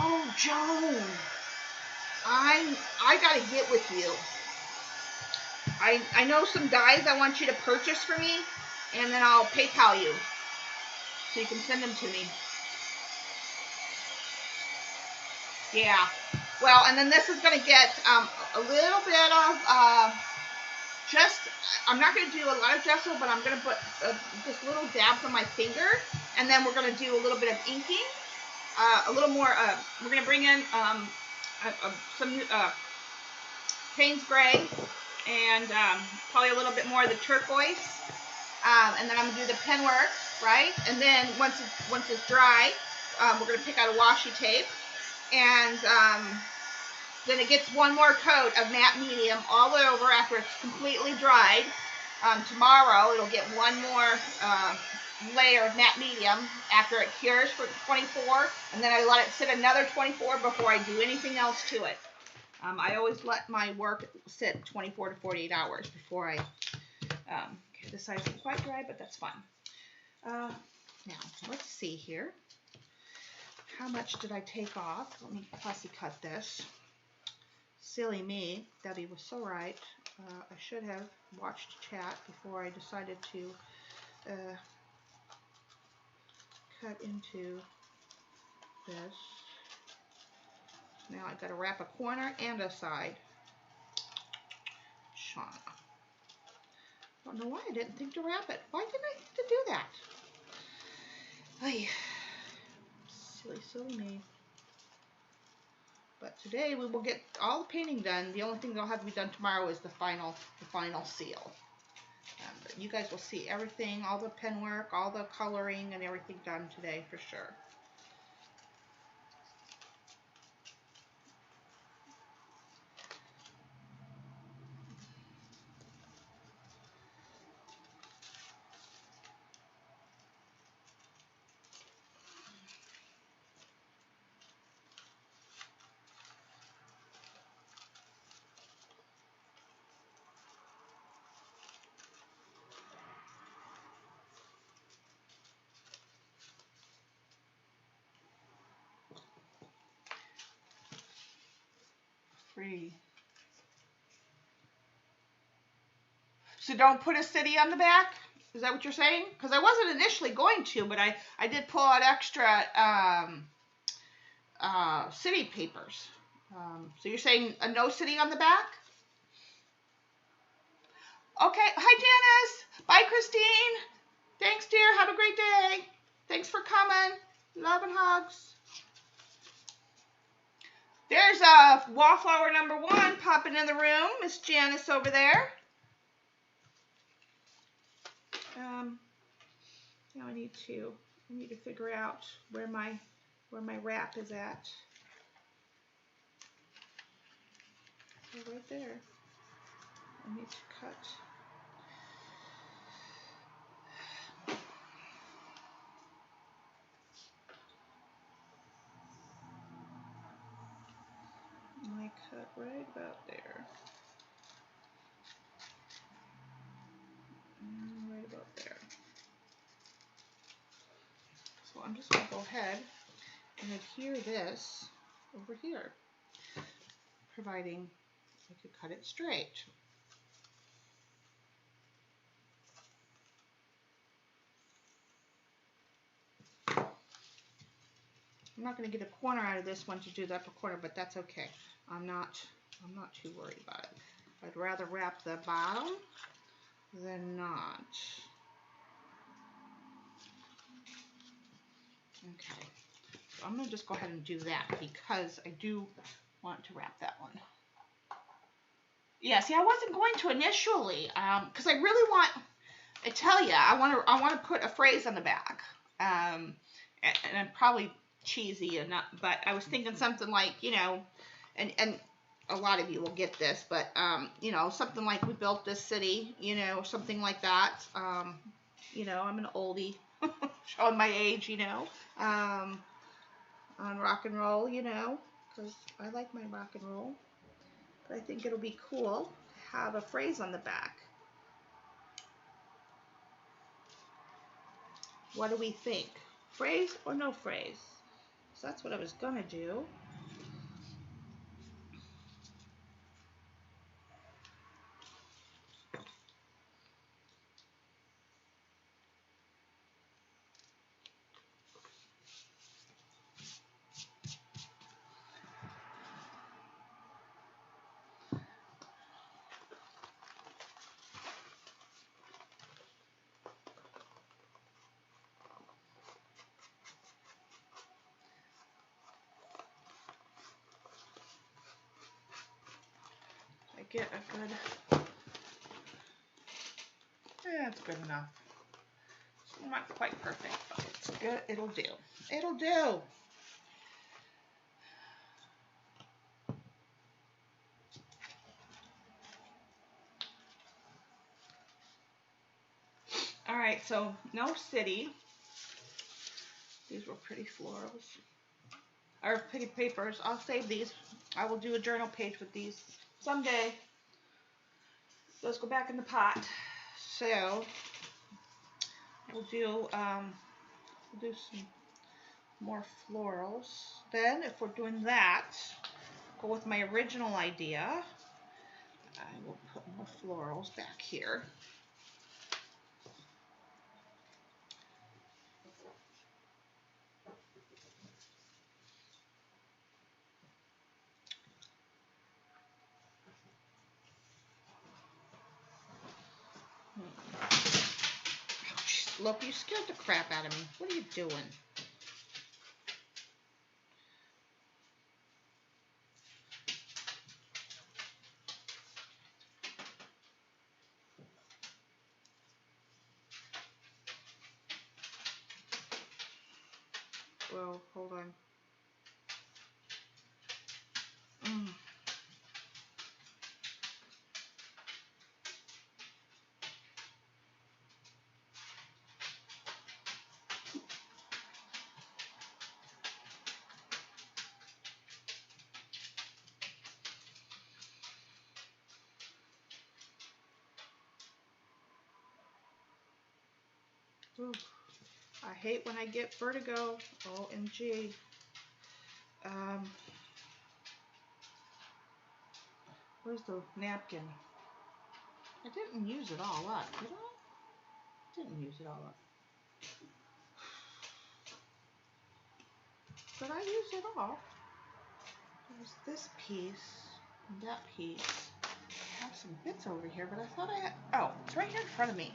Oh, Joan, I gotta get with you. I know some dies I want you to purchase for me, and then I'll PayPal you so you can send them to me. Yeah. Well, and then this is going to get a little bit of just, I'm not going to do a lot of gesso, but I'm going to put just little dabs on my finger. And then we're going to do a little bit of inking. A little more, we're going to bring in some Payne's Gray and probably a little bit more of the turquoise. And then I'm going to do the pen work, right? And then once it's dry, we're going to pick out a washi tape. And then it gets one more coat of matte medium all over after it's completely dried. Tomorrow it'll get one more layer of matte medium after it cures for 24, and then I let it sit another 24 before I do anything else to it. I always let my work sit 24 to 48 hours before I decide it's quite dry, but that's fine. Now, let's see here. How much did I take off? Let me fussy cut this. Silly me. Debbie was so right. I should have watched chat before I decided to cut into this. Now I've got to wrap a corner and a side. Shauna. I don't know why I didn't think to wrap it. Why didn't I think to do that? Ay, silly me. But today we will get all the painting done. The only thing that'll have to be done tomorrow is the final seal. But you guys will see everything, all the pen work, all the coloring, and everything done today for sure. Free. So don't put a city on the back? Is that what you're saying? Because I wasn't initially going to, but I did pull out extra city papers. So you're saying a no city on the back? Okay. Hi, Janice. Bye, Christine. Thanks, dear. Have a great day. Thanks for coming. Love and hugs. There's wallflower number 1 popping in the room. Miss Janice over there. Now I need to figure out where my wrap is at. So right there. I need to cut. I cut right about there. Right about there. So I'm just going to go ahead and adhere this over here, providing I could cut it straight. I'm not going to get a corner out of this one to do the upper corner, but that's okay. I'm not too worried about it. I'd rather wrap the bottom than not. Okay, so I'm going to just go ahead and do that because I do want to wrap that one. Yeah, see, I wasn't going to initially because I really want, I tell you, I want to put a phrase on the back, and I'm probably cheesy enough, but I was thinking something like, you know, and a lot of you will get this, but you know, something like we built this city, you know, something like that. You know, I'm an oldie, showing my age, you know, on rock and roll, you know, because I like my rock and roll. But I think it'll be cool to have a phrase on the back. What do we think? Phrase or no phrase? So that's what I was gonna do. get a good, it's good enough. It's not quite perfect, but it's good. It'll do. It'll do. All right, so no city. These were pretty florals. Or pretty papers. I'll save these. I will do a journal page with these someday. Let's go back in the pot. So we'll do some more florals. Then, if we're doing that, go with my original idea. I will put more florals back here. Look, you scared the crap out of me. What are you doing? Well, hold on. Ooh, I hate when I get vertigo. OMG. Where's the napkin? I didn't use it all up, did I? Didn't use it all up. Did I use it all? There's this piece and that piece. I have some bits over here, but I thought I had... Oh, it's right here in front of me.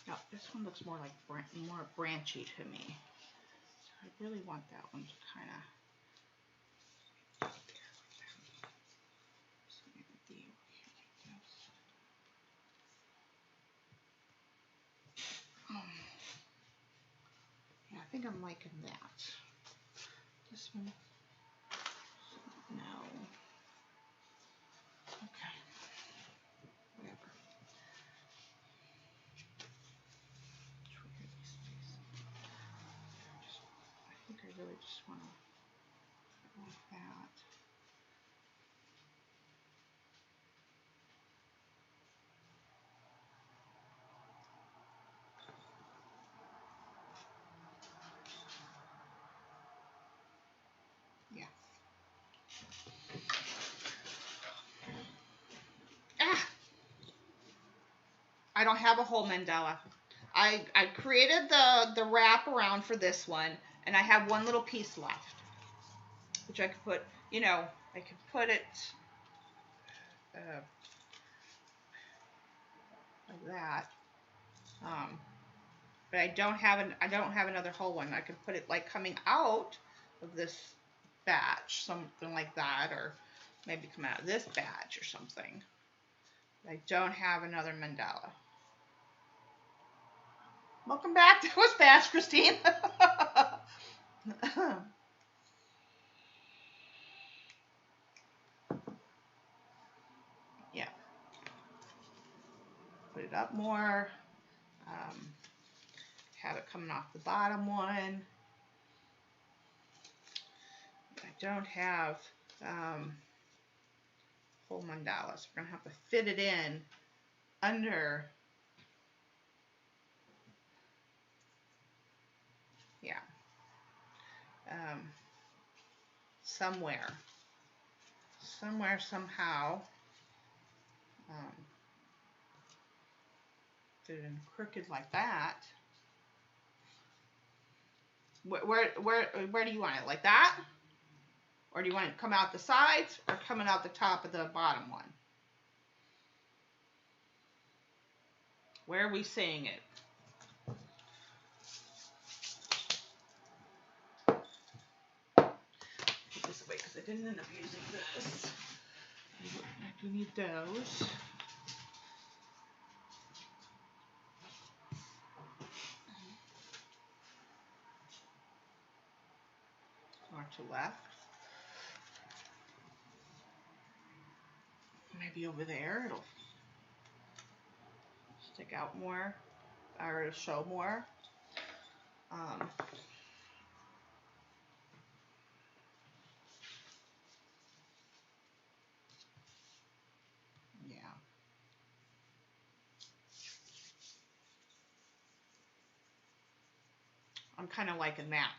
Now, this one looks more like more branchy to me. So I really want that one to kind of... Yeah, I think I'm liking that. This one, no. Okay, whatever. I think I really just want to go like that. I don't have a whole mandala. I created the wrap around for this one, and I have one little piece left, which I could put, you know, I could put it like that. But I don't have another whole one. I could put it like coming out of this batch, something like that, or maybe come out of this batch or something. I don't have another mandala. Welcome back. That was fast, Christine. Yeah. Put it up more. Have it coming off the bottom one. I don't have whole mandala, so we're going to have to fit it in under. Yeah. Somewhere, somehow. Fit it in crooked like that. Where do you want it? Like that? Or do you want it to come out the sides or coming out the top of the bottom one? Where are we seeing it? Put this away because I didn't end up using this. I do need those. Or to left. Maybe over there it'll stick out more, or it'll show more. Yeah. I'm kind of liking that.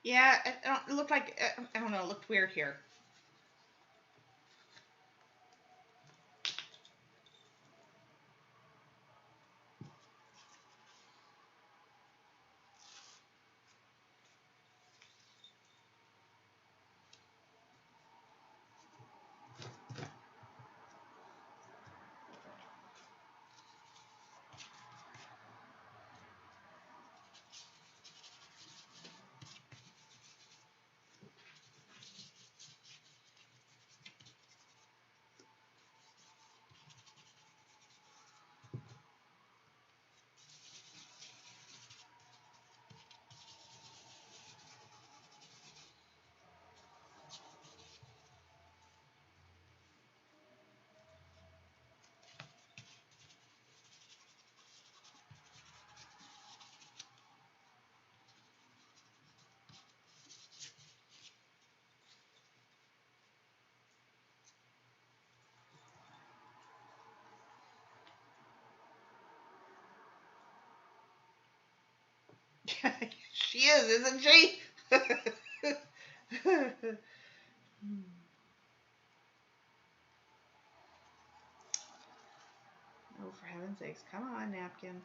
Yeah, it looked like, I don't know, it looked weird here. She is, isn't she? Oh, for heaven's sakes. Come on, napkin.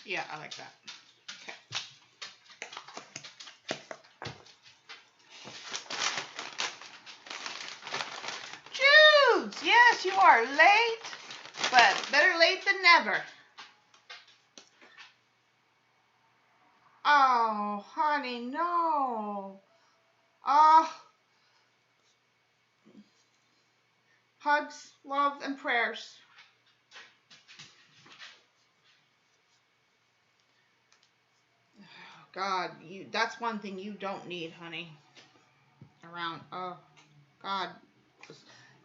Yeah, I like that. Okay. Judes! Yes, you are late, but better late than never. Oh, honey, no. Oh, hugs, love, and prayers. Oh, God, that's one thing you don't need, honey. Around, oh, God.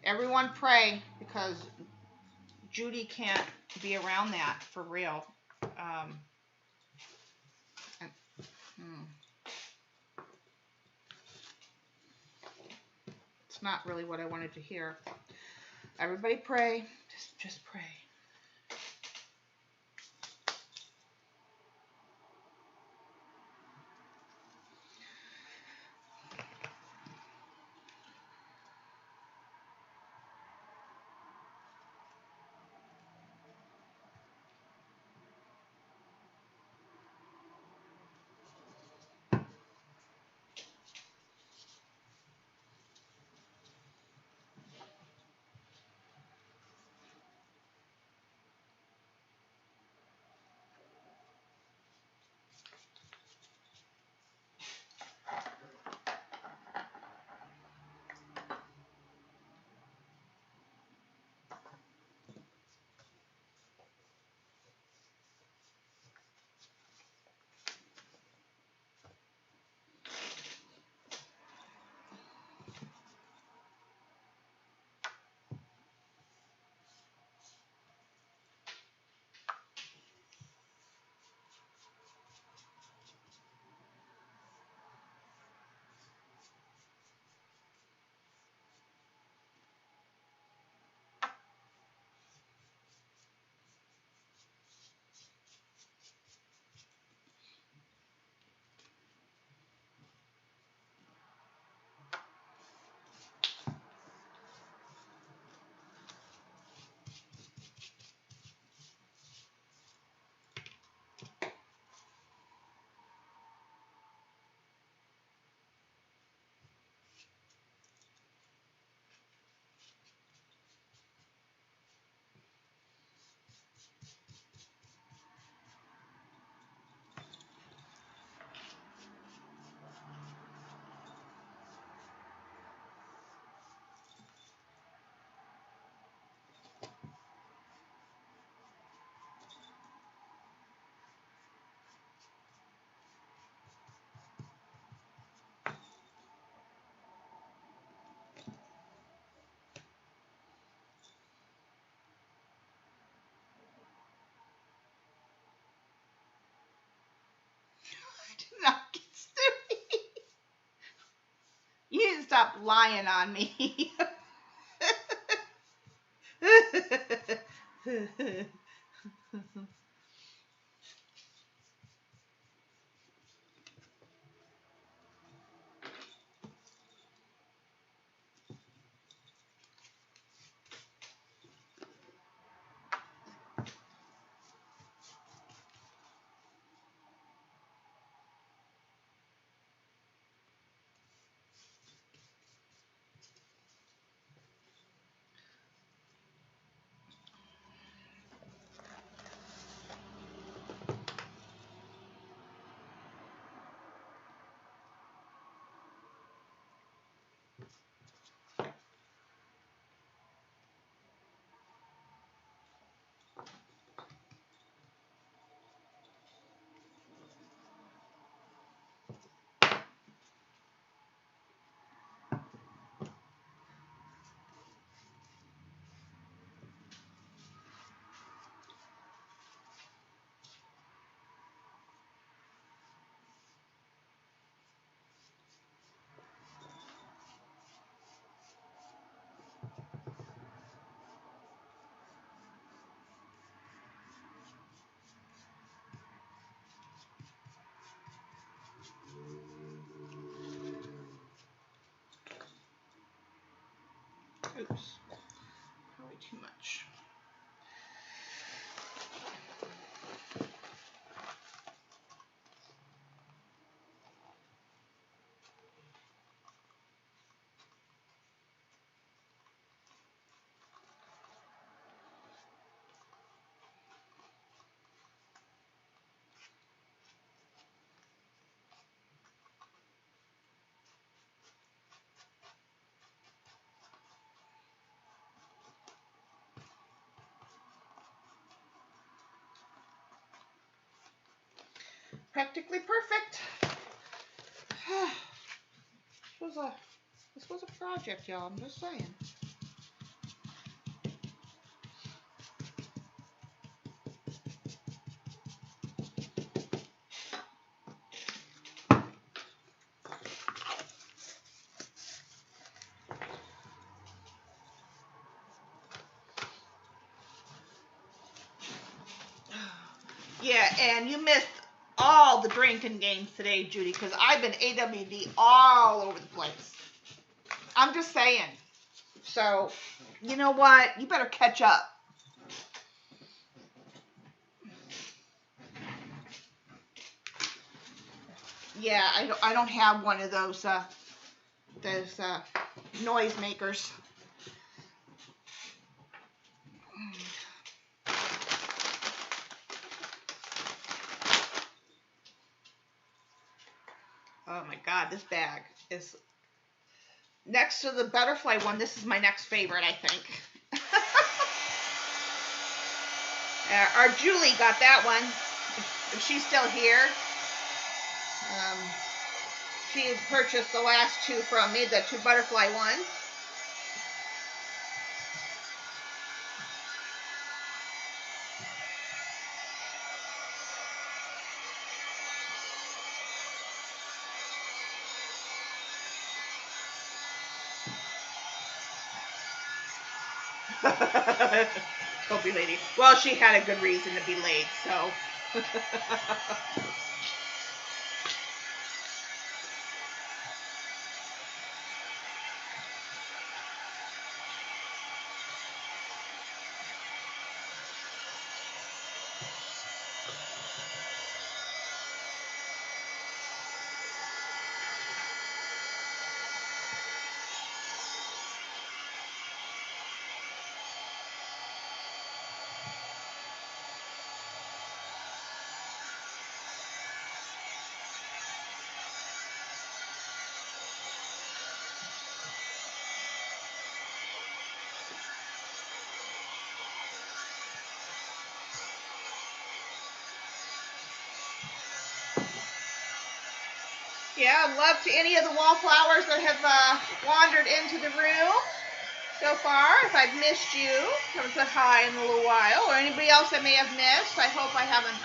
Everyone pray, because Judy can't be around that for real. And, it's not really what I wanted to hear. Everybody pray. Just pray. stop lying on me. Oops, probably too much. Practically perfect. This was a project, y'all. I'm just saying. Yeah, and you missed all the drinking games today, Judy, because I've been AWD all over the place. I'm just saying. So, you know what? You better catch up. Yeah, I don't have one of those noise makers. Oh my God, this bag is next to the butterfly one. This is my next favorite, I think. Our Julie got that one. If she's still here. She had purchased the last two from me, the two butterfly ones. Don't be late. Well, she had a good reason to be late, so. Yeah, love to any of the wallflowers that have wandered into the room so far. If I've missed you, haven't said hi in a little while, or anybody else that may have missed, I hope I haven't.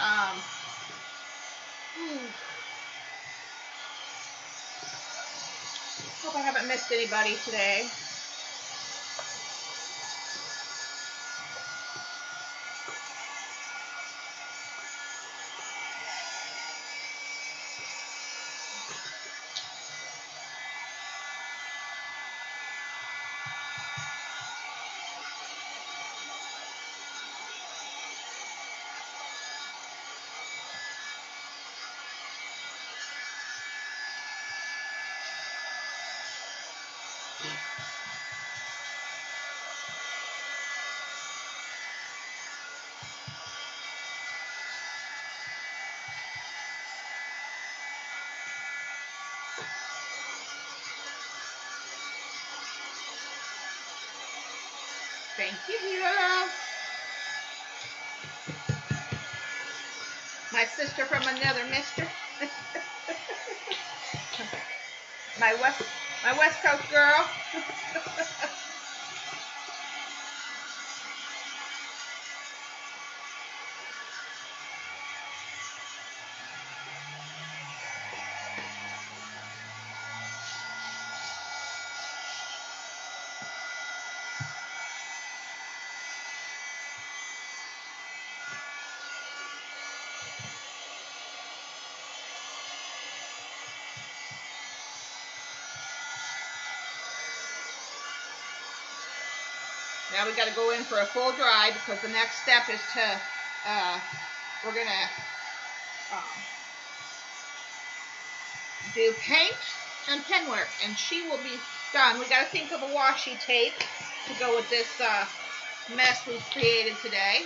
Hope I haven't missed anybody today. Thank you, Hila. My sister from another mister. my West Coast girl. Now we got to go in for a full dry because the next step is to, we're going to do paint and pen work, and she will be done. We got to think of a washi tape to go with this mess we've created today.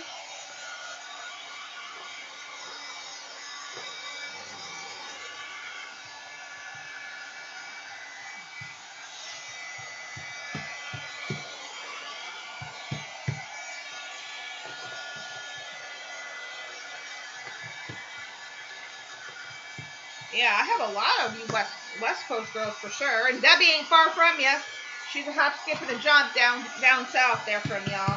Yeah, I have a lot of you West Coast girls for sure. And Debbie ain't far from you. She's a hop, skip, and a jump down south there from y'all.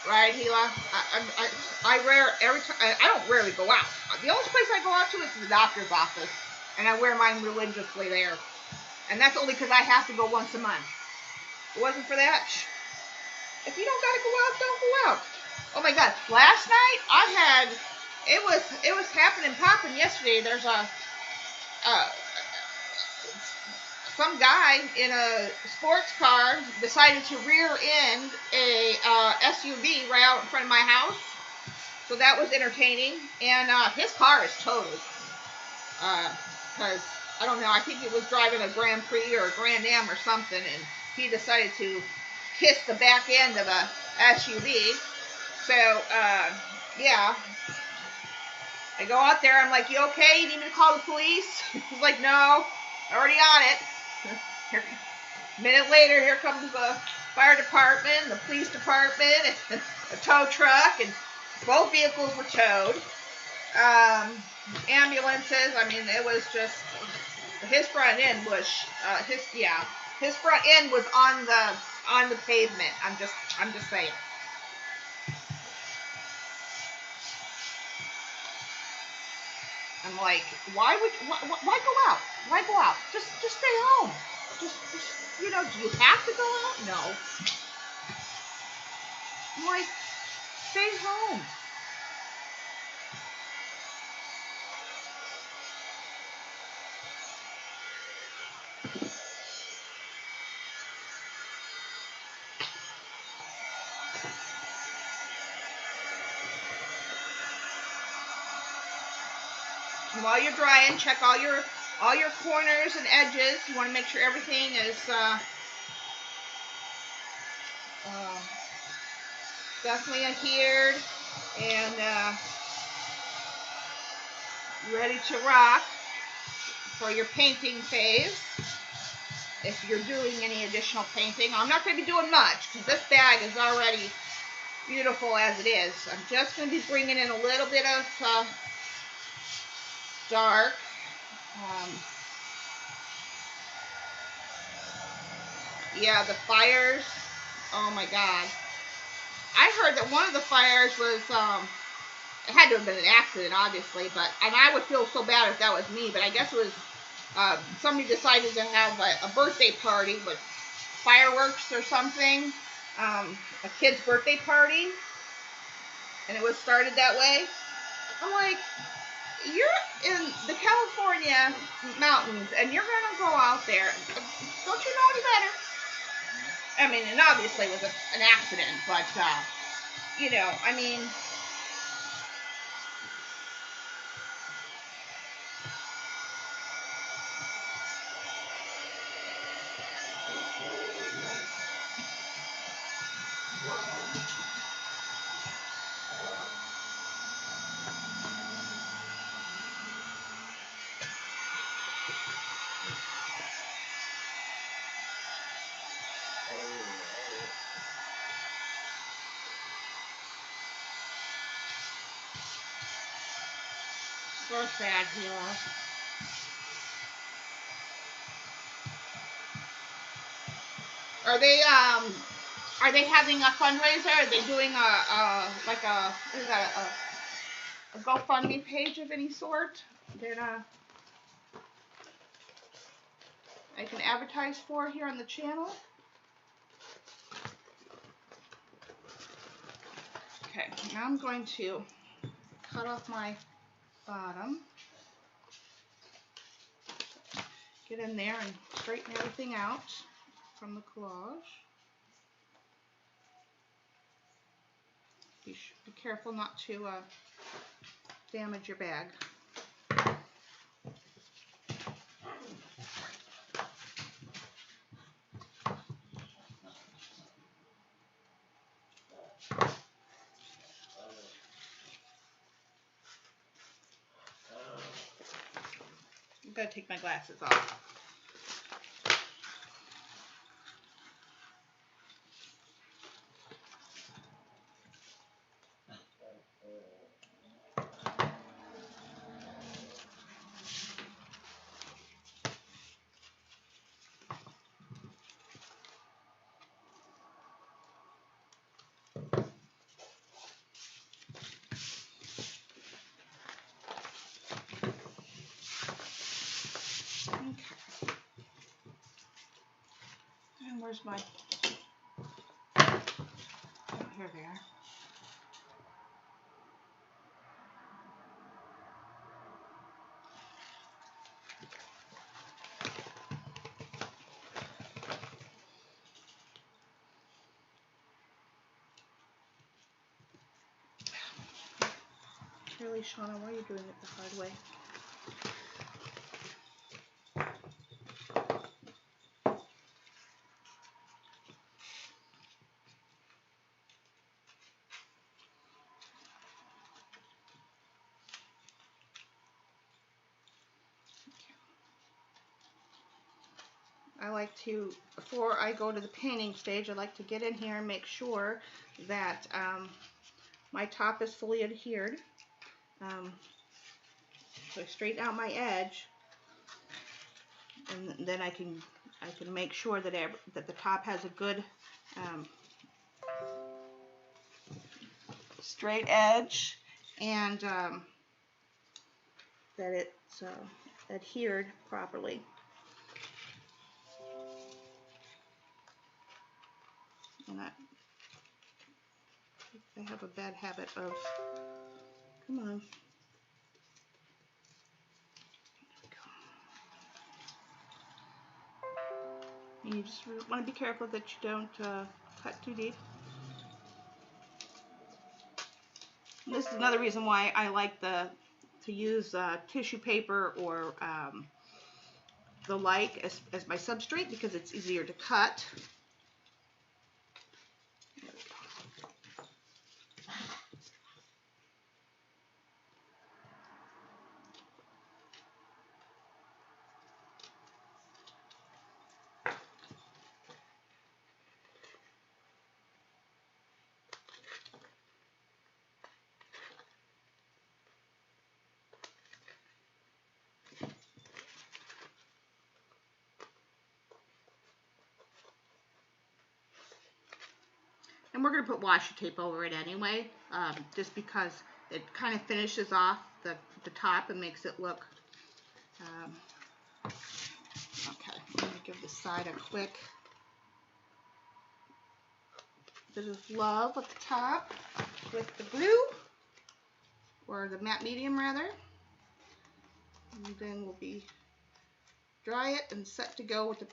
Right, Hila? I don't rarely go out. The only place I go out to is the doctor's office. And I wear mine religiously there. And that's only because I have to go once a month. If it wasn't for that, if you don't gotta go out, don't go out. Oh my God! Last night it was happening, popping yesterday. There's some guy in a sports car decided to rear end a SUV right out in front of my house. So that was entertaining. And his car is totaled. Because I don't know. I think he was driving a Grand Prix or a Grand Am or something, and he decided to kiss the back end of a SUV. So, yeah. I go out there. I'm like, you okay? You need me to call the police? He's like, no. Already on it. A minute later, here comes the fire department, the police department, and a tow truck, and both vehicles were towed. Ambulances. I mean, it was just, his front end was, his front end was on the pavement. I'm just saying. I'm like, why go out? Why go out? Just stay home. Just, do you have to go out? No. I'm like, stay home. And while you're drying, check all your corners and edges. You want to make sure everything is definitely adhered and ready to rock for your painting phase. If you're doing any additional painting, I'm not going to be doing much because this bag is already beautiful as it is. I'm just going to be bringing in a little bit of dark. Yeah, the fires. Oh my God. I heard that one of the fires was, it had to have been an accident, obviously, and I would feel so bad if that was me, but I guess it was, somebody decided to have a birthday party with fireworks or something, a kid's birthday party, and it was started that way. I'm like, you're in the California mountains, and you're gonna go out there. Don't you know any better? I mean, and obviously it was an accident, but I mean, so sad, Are they having a fundraiser? Are they doing like a what is that, a GoFundMe page of any sort that I can advertise for here on the channel? Okay, now I'm going to cut off my bottom, get in there and straighten everything out from the collage. Be careful not to damage your bag. I'm going to take my glasses off. And where's my, oh, here they are. Really, Shauna, why are you doing it the hard way? I like to, before I go to the painting stage, I like to get in here and make sure that my top is fully adhered. So I straighten out my edge, and then I can make sure that that the top has a good straight edge, and that it's adhered properly. And I have a bad habit of, come on. And you just want to be careful that you don't cut too deep. And this is another reason why I like to use tissue paper or the like as my substrate, because it's easier to cut. And we're going to put washi tape over it anyway, just because it kind of finishes off the top and makes it look, okay, I'm going to give the side a quick bit of love at the top with the blue, or the matte medium rather. And then we'll be dry it and set to go with the,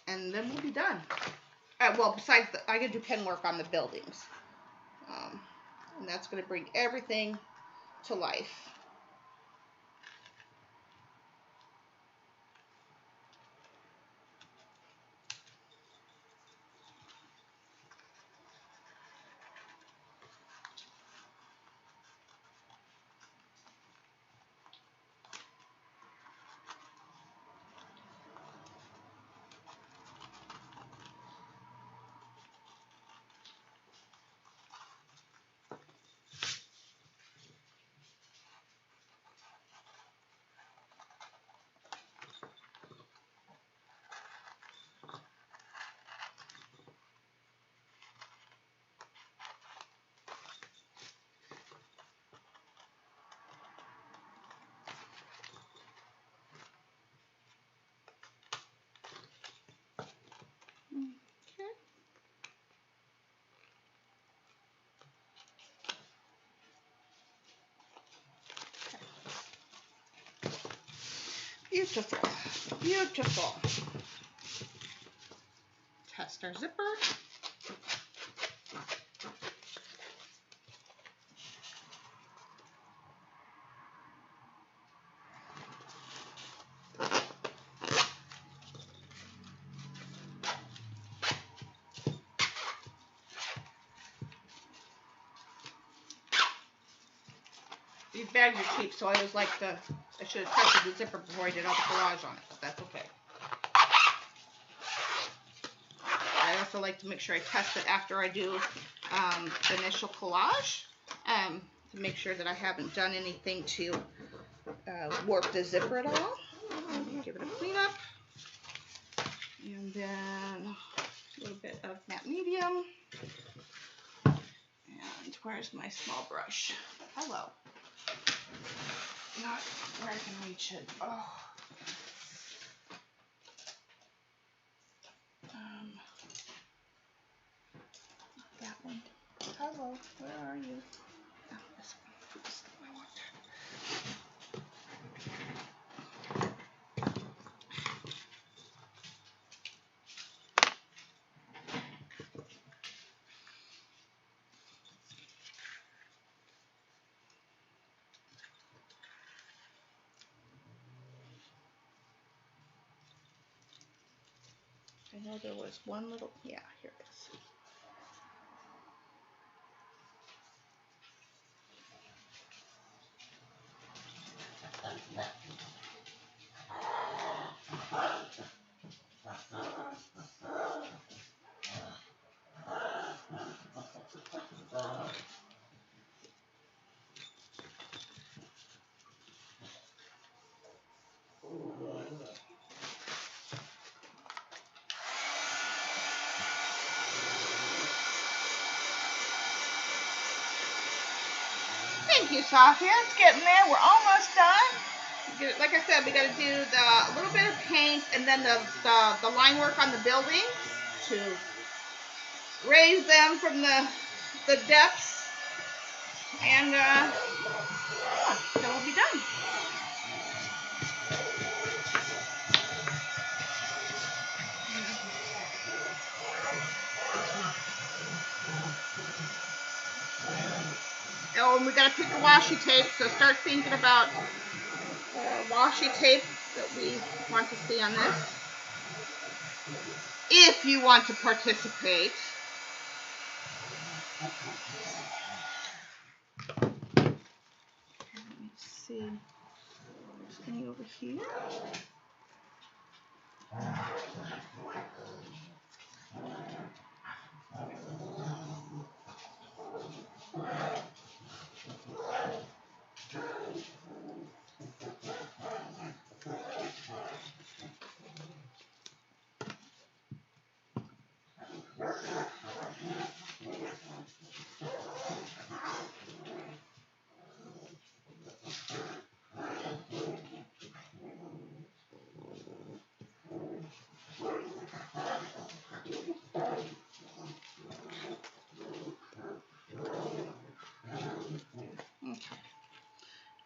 and then we'll be done. Well, besides, I gotta do pen work on the buildings, and that's gonna bring everything to life. Beautiful, beautiful. Test our zipper. These bags are cheap, so I always like I should have tested the zipper before I did all the collage on it, but that's okay. I also like to make sure I test it after I do the initial collage, to make sure that I haven't done anything to warp the zipper at all. Give it a clean up. And then a little bit of matte medium. And where's my small brush? Hello. Not where I can reach it. Oh. That one. Hello, where are you? Oh, this one. This is what I want. I know there was one little, yeah, here it is. Thank you, Sophia. It's getting there. We're almost done. Like I said, we got to do a little bit of paint and then the line work on the buildings to raise them from the depths, and then we'll be done. Oh, and we got to pick the washi tape, so start thinking about washi tape that we want to see on this. If you want to participate. Let me see. There's any over here.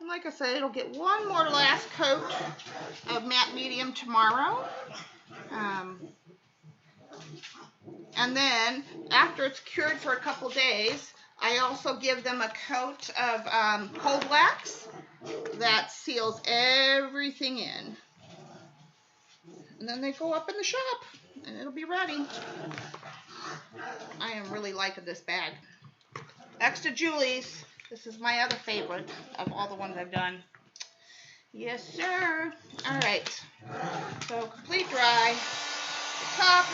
And like I said, it'll get one more last coat of matte medium tomorrow. And then after it's cured for a couple days, I also give them a coat of cold wax that seals everything in. And then they go up in the shop and it'll be ready. I am really liking this bag. Next to Julie's, this is my other favorite of all the ones I've done. Yes, sir. All right. So complete dry. The top.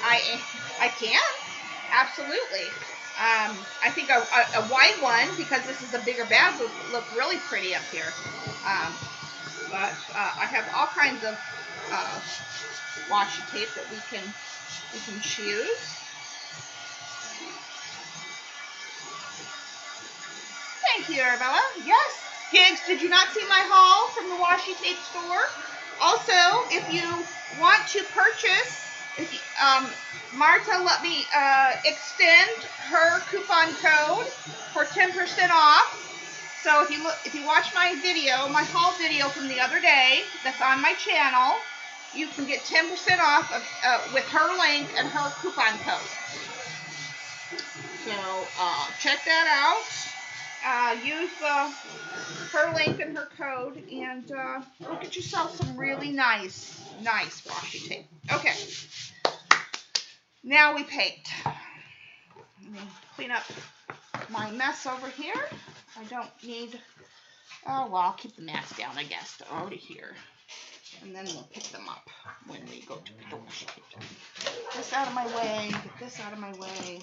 I can. Absolutely. I think a wide one, because this is a bigger bag, would look really pretty up here. But I have all kinds of washi tape that we can choose. Thank you, Arabella. Yes. Gigs, did you not see my haul from the washi tape store? Also, if you want to purchase, Marta let me extend her coupon code for 10% off. So if you watch my video, my haul video from the other day, that's on my channel, you can get 10% off with her link and her coupon code. So check that out. Use her link and her code, and go get yourself some really nice washi tape. Okay. Now we paint. Let me clean up my mess over here. I don't need, oh, well, I'll keep the mats down, I guess. They're already here. And then we'll pick them up when we go to pick the washi tape. Get this out of my way. Get this out of my way.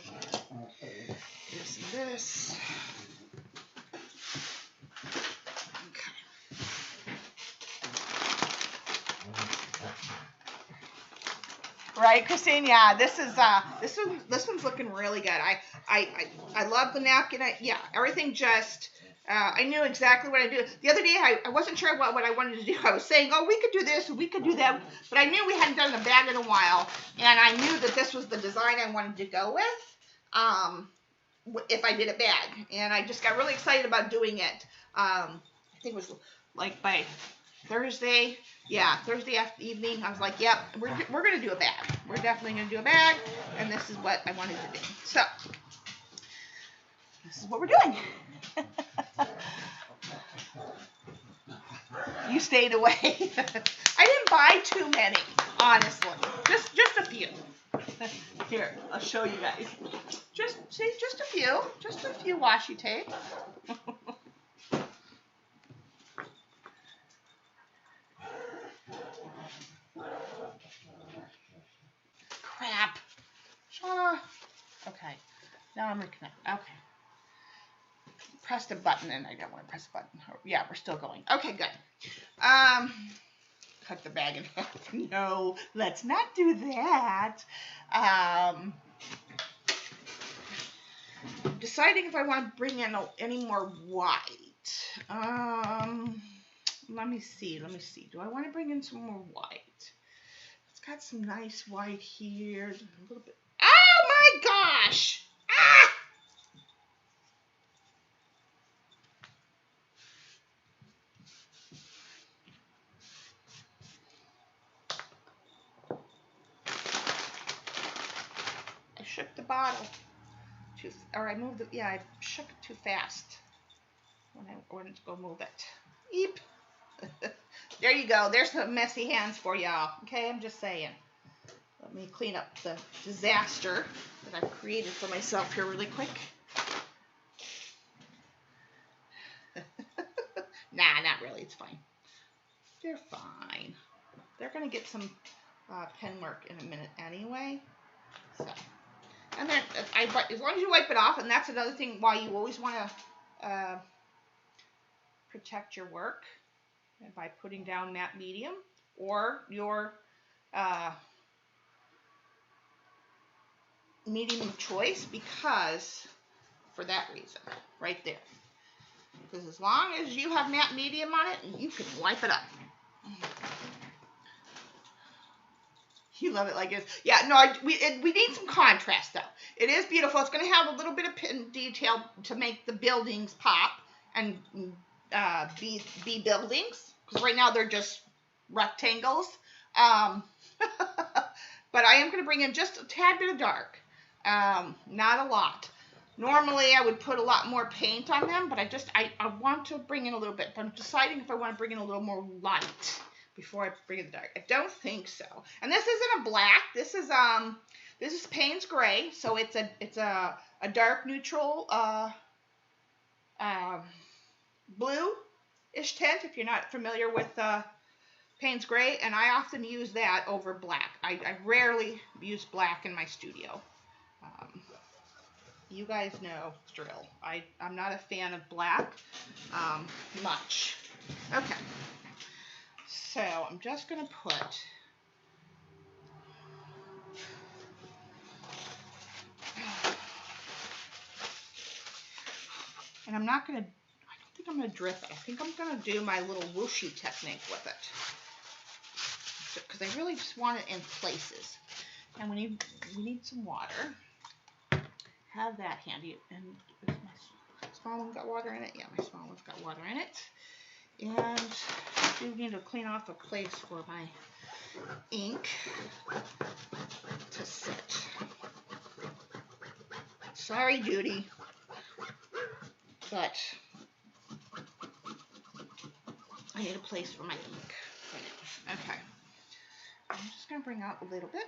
This and this. Right, Christine? Yeah, this one's looking really good. I love the napkin. Everything just I knew exactly what I do. The other day I wasn't sure what I wanted to do. I was saying, oh, we could do this and we could do that, but I knew we hadn't done a bag in a while, and I knew that this was the design I wanted to go with. If I did a bag, and I just got really excited about doing it. I think it was like by Thursday. Yeah, Thursday evening, I was like, yep, we're going to do a bag. We're definitely going to do a bag, and this is what I wanted to do. So, this is what we're doing. You stayed away. I didn't buy too many, honestly. Just a few. Here, I'll show you guys. Just a few washi tape. Crap. Shauna. Okay. Now I'm reconnecting. Okay. Pressed a button and I don't want to press a button. Yeah, we're still going. Okay, good. Cut the bag in half. No, let's not do that. Deciding if I want to bring in any more white. Let me see. Do I want to bring in some more white? It's got some nice white here. A little bit. Oh my gosh! Ah! I shook the bottle I shook it too fast when I went to go move it. Eep. There you go. There's some messy hands for y'all. Okay, I'm just saying. Let me clean up the disaster that I've created for myself here really quick. Nah, not really. It's fine. They're fine. They're going to get some pen mark in a minute anyway. So, and then as long as you wipe it off, and that's another thing why you always want to protect your work by putting down matte medium or your medium of choice, because for that reason, right there. Because as long as you have matte medium on it, you can wipe it up. You love it like this. Yeah, no, we need some contrast, though. It is beautiful. It's going to have a little bit of pin detail to make the buildings pop and be buildings. Because right now they're just rectangles. But I am going to bring in just a tad bit of dark. Not a lot. Normally I would put a lot more paint on them, but I want to bring in a little bit. But I'm deciding if I want to bring in a little more light before I bring in the dark. I don't think so. And this isn't a black. This is Payne's gray. So it's a dark neutral blue-ish tint. If you're not familiar with Payne's gray, and I often use that over black. I rarely use black in my studio. You guys know the drill. I'm not a fan of black much. Okay. So I'm just going to put and I'm not going to, I don't think I'm going to drip it. I think I'm going to do my little whooshy technique with it. Because I really just want it in places. And we need some water. Have that handy. And is my small one got water in it? Yeah, my small one's got water in it. And I do need to clean off a place for my ink to sit. Sorry, Judy, but I need a place for my ink. Okay. I'm just going to bring out a little bit.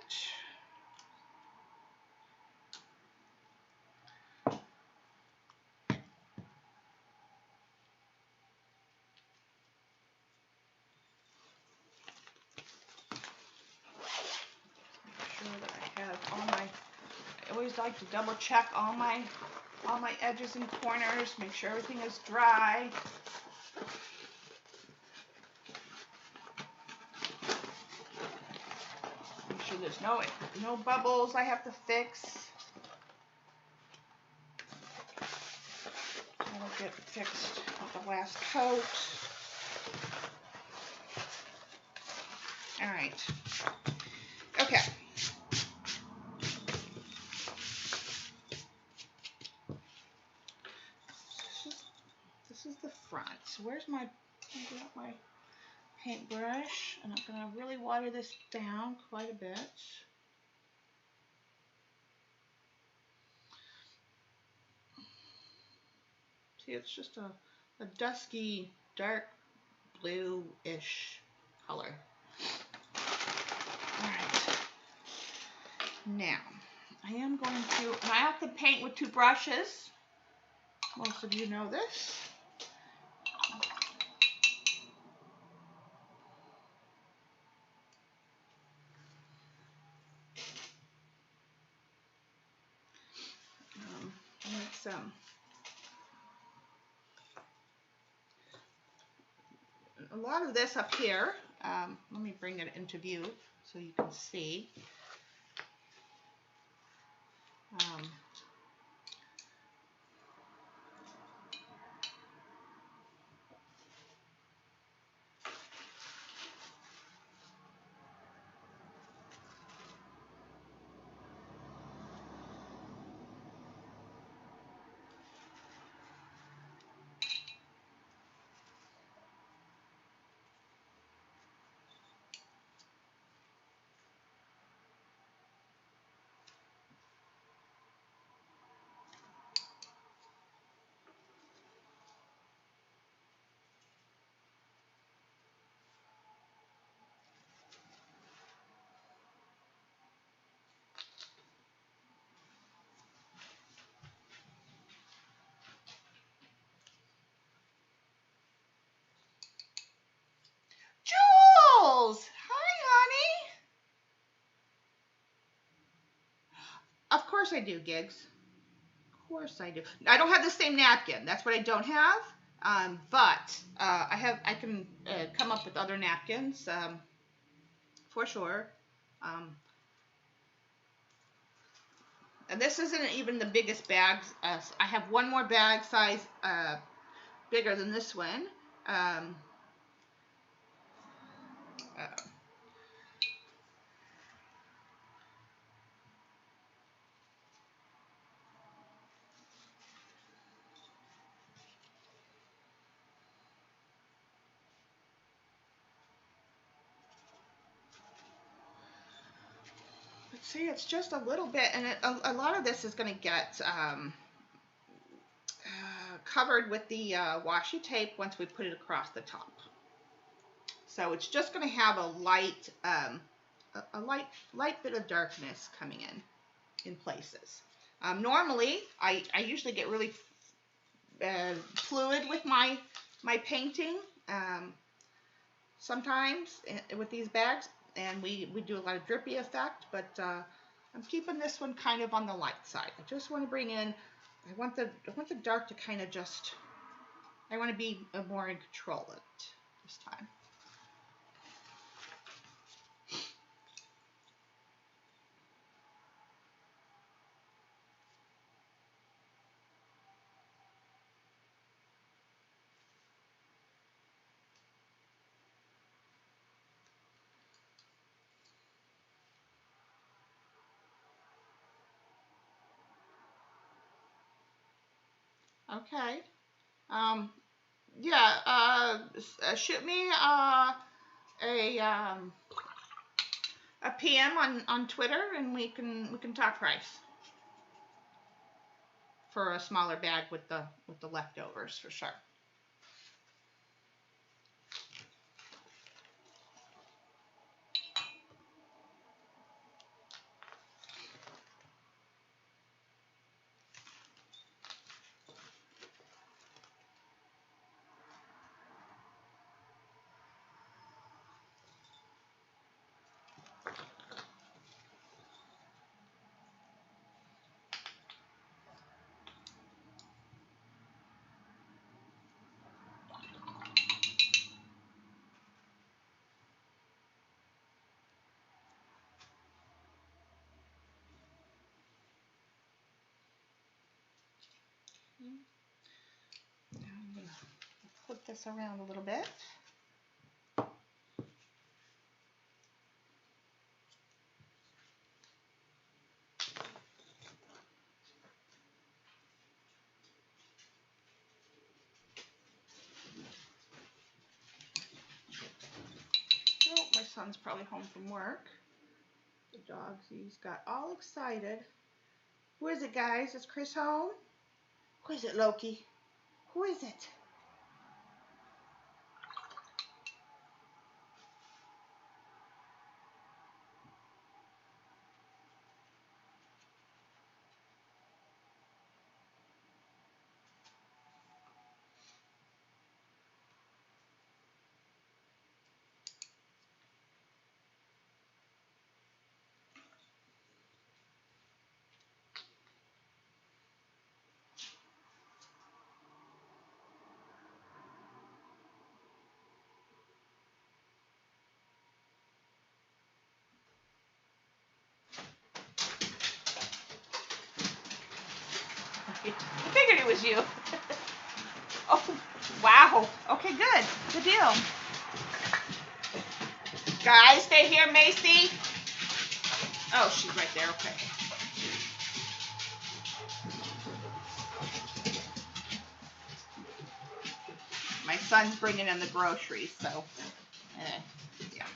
I always like to double check all my edges and corners, make sure everything is dry. Make sure there's no bubbles I have to fix. That'll get fixed with the last coat. All right. Okay. This is the front. So where's my paintbrush? And I'm going to really water this down quite a bit. See, it's just a dusky, dark blue-ish color. All right. Now, I have to paint with two brushes. Most of you know this. A lot of this up here. Let me bring it into view so you can see. Jules! Hi, honey. Of course I do, Gigs. Of course I do. I don't have the same napkin. That's what I don't have. But I can come up with other napkins for sure. And this isn't even the biggest bag. I have one more bag size bigger than this one. See, it's just a little bit, and a lot of this is going to get covered with the washi tape once we put it across the top. So it's just going to have a light, light bit of darkness coming in places. Normally, I usually get really fluid with my painting. Sometimes with these bags, and we do a lot of drippy effect, but I'm keeping this one kind of on the light side. I just want to bring in, I want the dark to kind of just, I want to be more in control of it this time. Okay. Yeah. Shoot me a PM on Twitter, and we can talk price for a smaller bag with the leftovers for sure. Now I'm going to flip this around a little bit. Oh, my son's probably home from work. The dog, he's got all excited. Who is it, guys? Is Chris home? Who is it, Loki? Who is it? I figured it was you. Oh, wow. Okay, good. Good deal. Guys, stay here, Macy. Oh, she's right there. Okay. My son's bringing in the groceries, so yeah.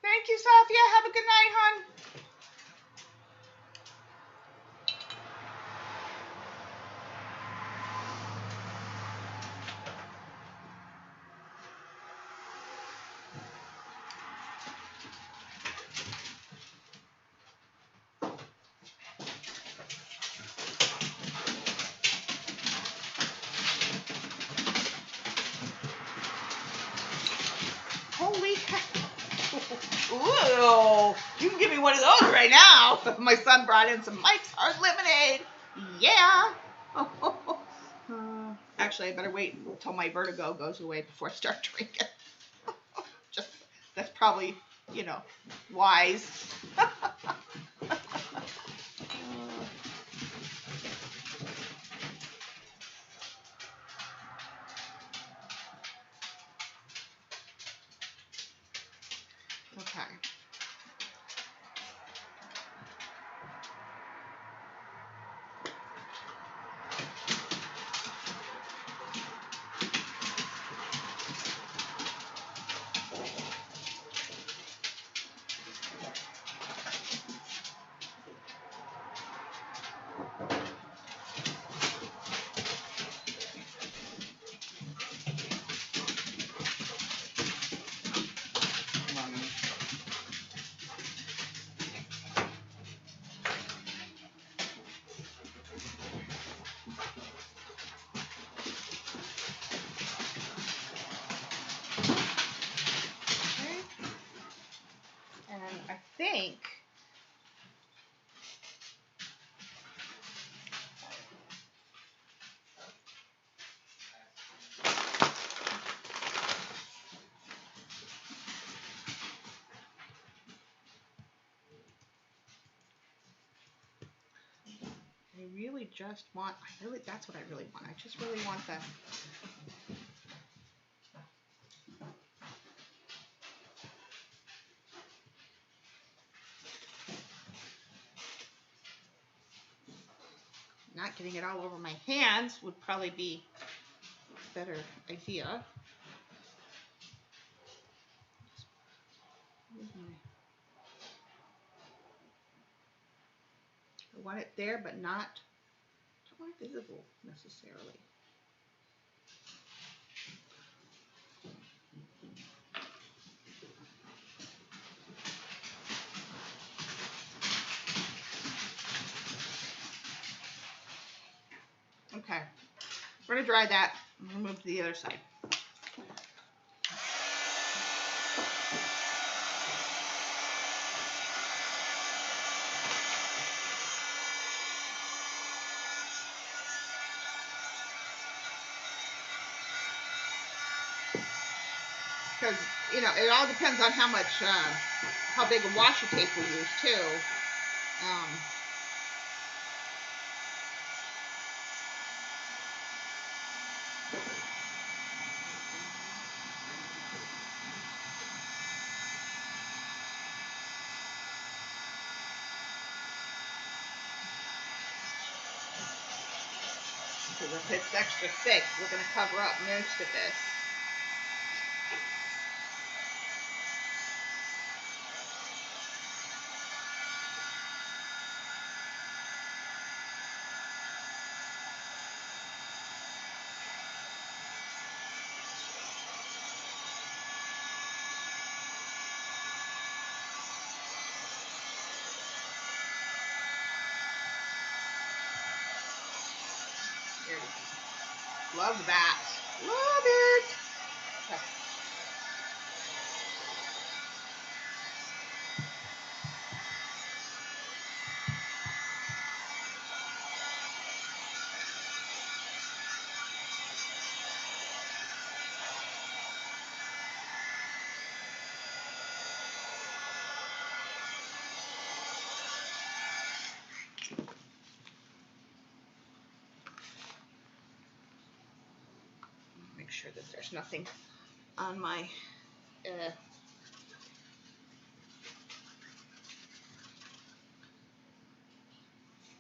Thank you, Sophia. Have a good night, hon. Holy cow. Ooh, you can give me one of those right now. My son brought in some Mike's Hard Lemonade. Yeah. Actually, I better wait until my vertigo goes away before I start drinking. Just, that's probably, wise. Okay. And I think I really just want, that's what I really want. I just really want the, not getting it all over my hands would probably be a better idea. I want it there, but not, I don't want it visible necessarily. Okay, we're gonna dry that. I'm gonna move to the other side. Because, you know, it all depends on how much, how big a washi tape we use too. Because if it's extra thick, we're going to cover up most of this. Love that. Love it. Okay. Make sure that there's nothing on my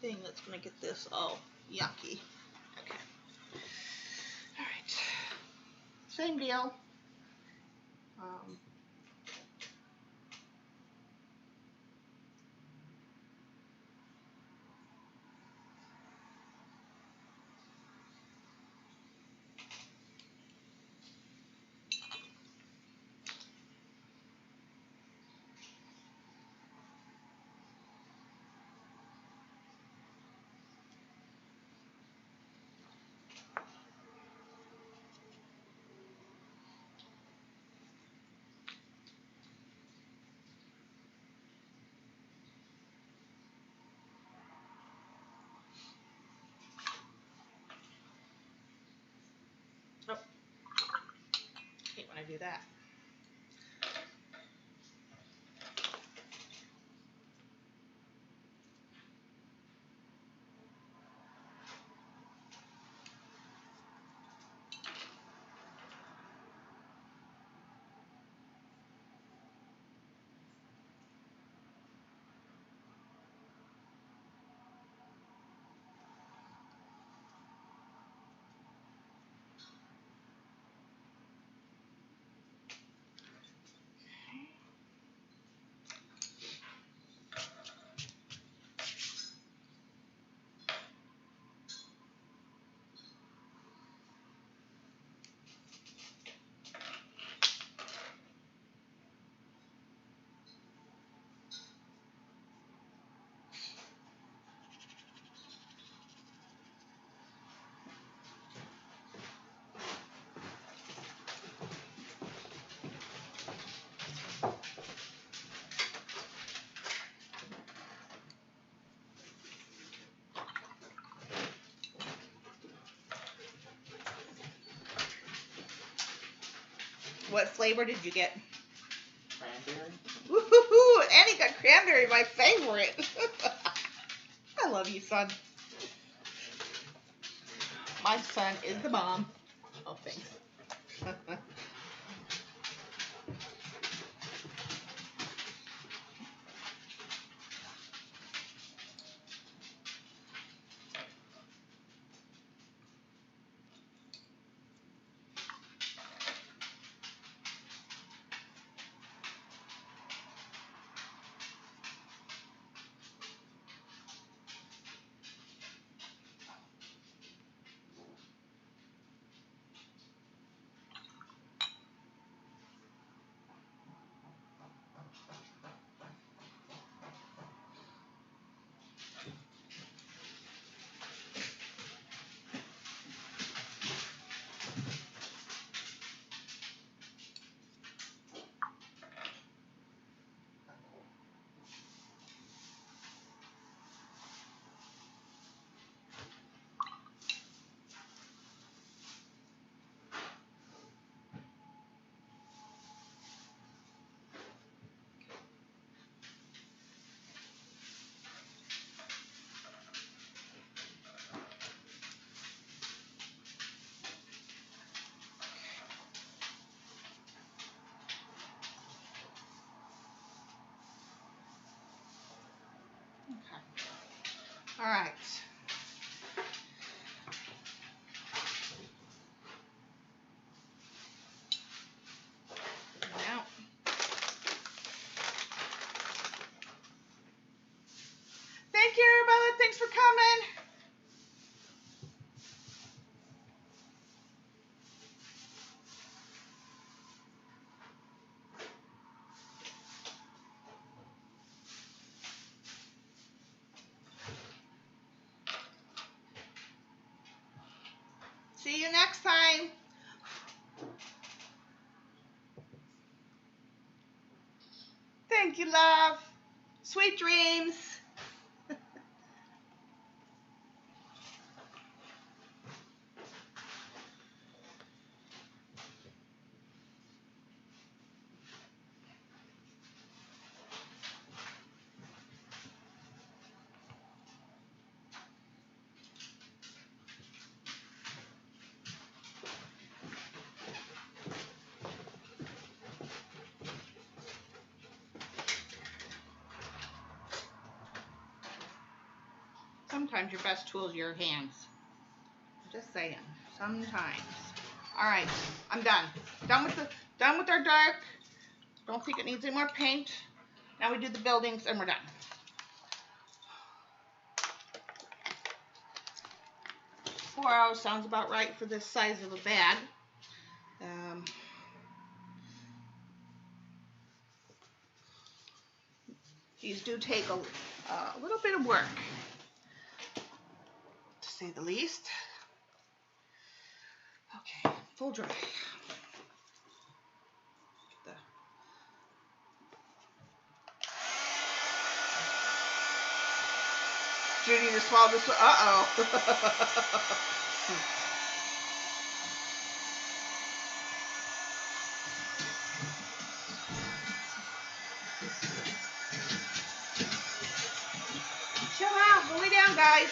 thing that's going to get this all yucky. Okay. All right. Same deal. Oh, hate when I do that. What flavor did you get? Cranberry. Woohoo! Annie got cranberry, my favorite. I love you, son. My son is the bomb. Oh, thanks. All right. Now, thank you, Arabella. Thanks for coming. See you next time. Thank you, love. Sweet dreams. Sometimes your best tool is your hands. Just saying. Sometimes. All right, I'm done. Done with our dark. Don't think it needs any more paint. Now we do the buildings and we're done. 4 hours sounds about right for this size of a bag. These do take a little bit of work, to say the least. Okay, full dry. Do you need to swallow this one? Uh-oh. Chill out. Go lay down, guys.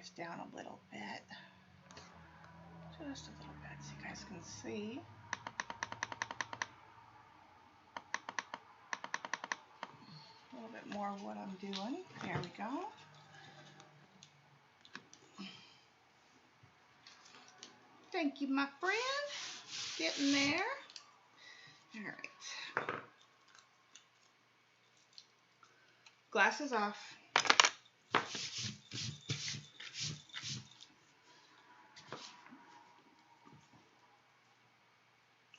this down a little bit. Just a little bit so you guys can see. A little bit more of what I'm doing. There we go. Thank you, my friend. Getting there. All right. Glasses off.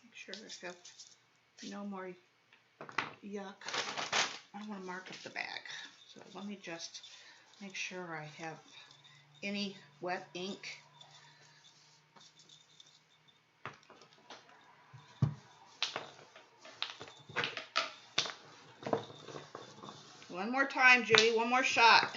Make sure I have no more yuck. I don't want to mark up the bag. So let me just make sure I have any wet ink. One more time, Judy. One more shot.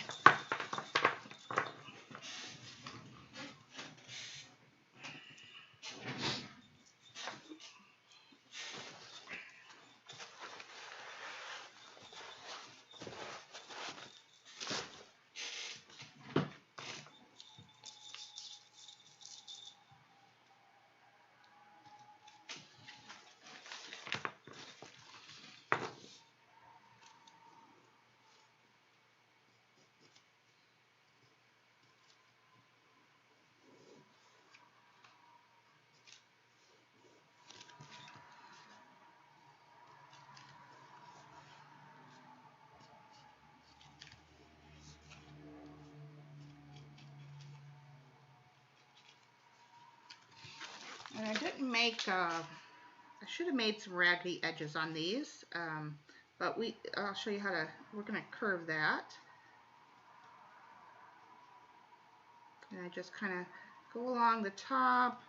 And I didn't make, I should have made some raggedy edges on these, but I'll show you how to, we're going to curve that. And I just kind of go along the top.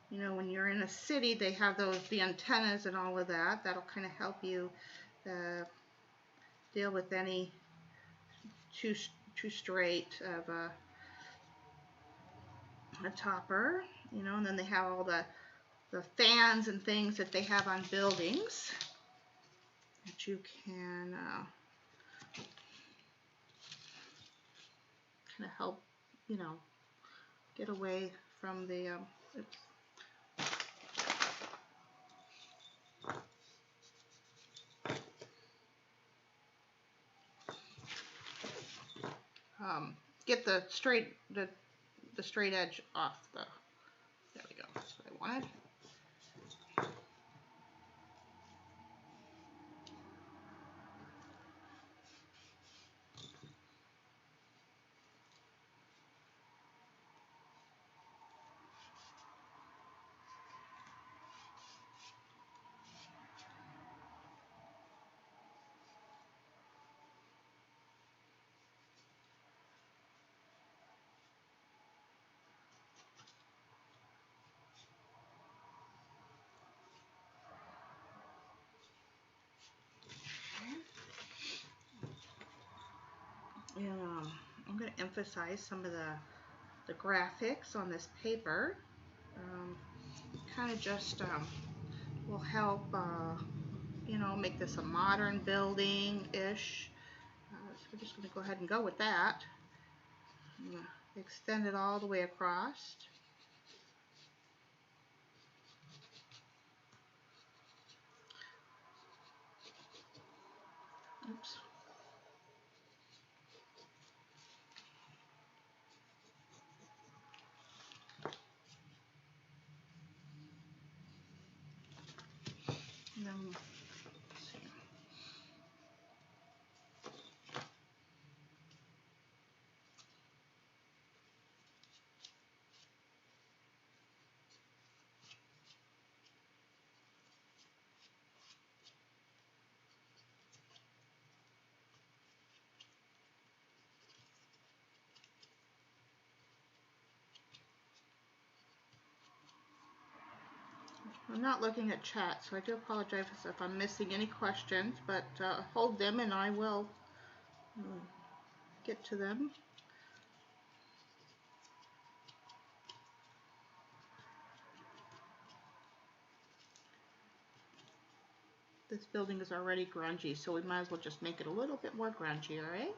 You know, when you're in a city, they have the antennas and all of that. That'll kind of help you deal with any too straight of a topper. You know, and then they have all the fans and things that they have on buildings that you can kind of help, you know, get away from the get the straight edge off the. There we go. That's what I wanted. And I'm going to emphasize some of the graphics on this paper. Kind of just will help, you know, make this a modern building-ish. So we're just going to go ahead and go with that. I'm going to extend it all the way across. Oops. And then, let's see. I'm not looking at chat, so I do apologize if I'm missing any questions, but hold them and I will get to them. This building is already grungy, so we might as well just make it a little bit more grungy, all right?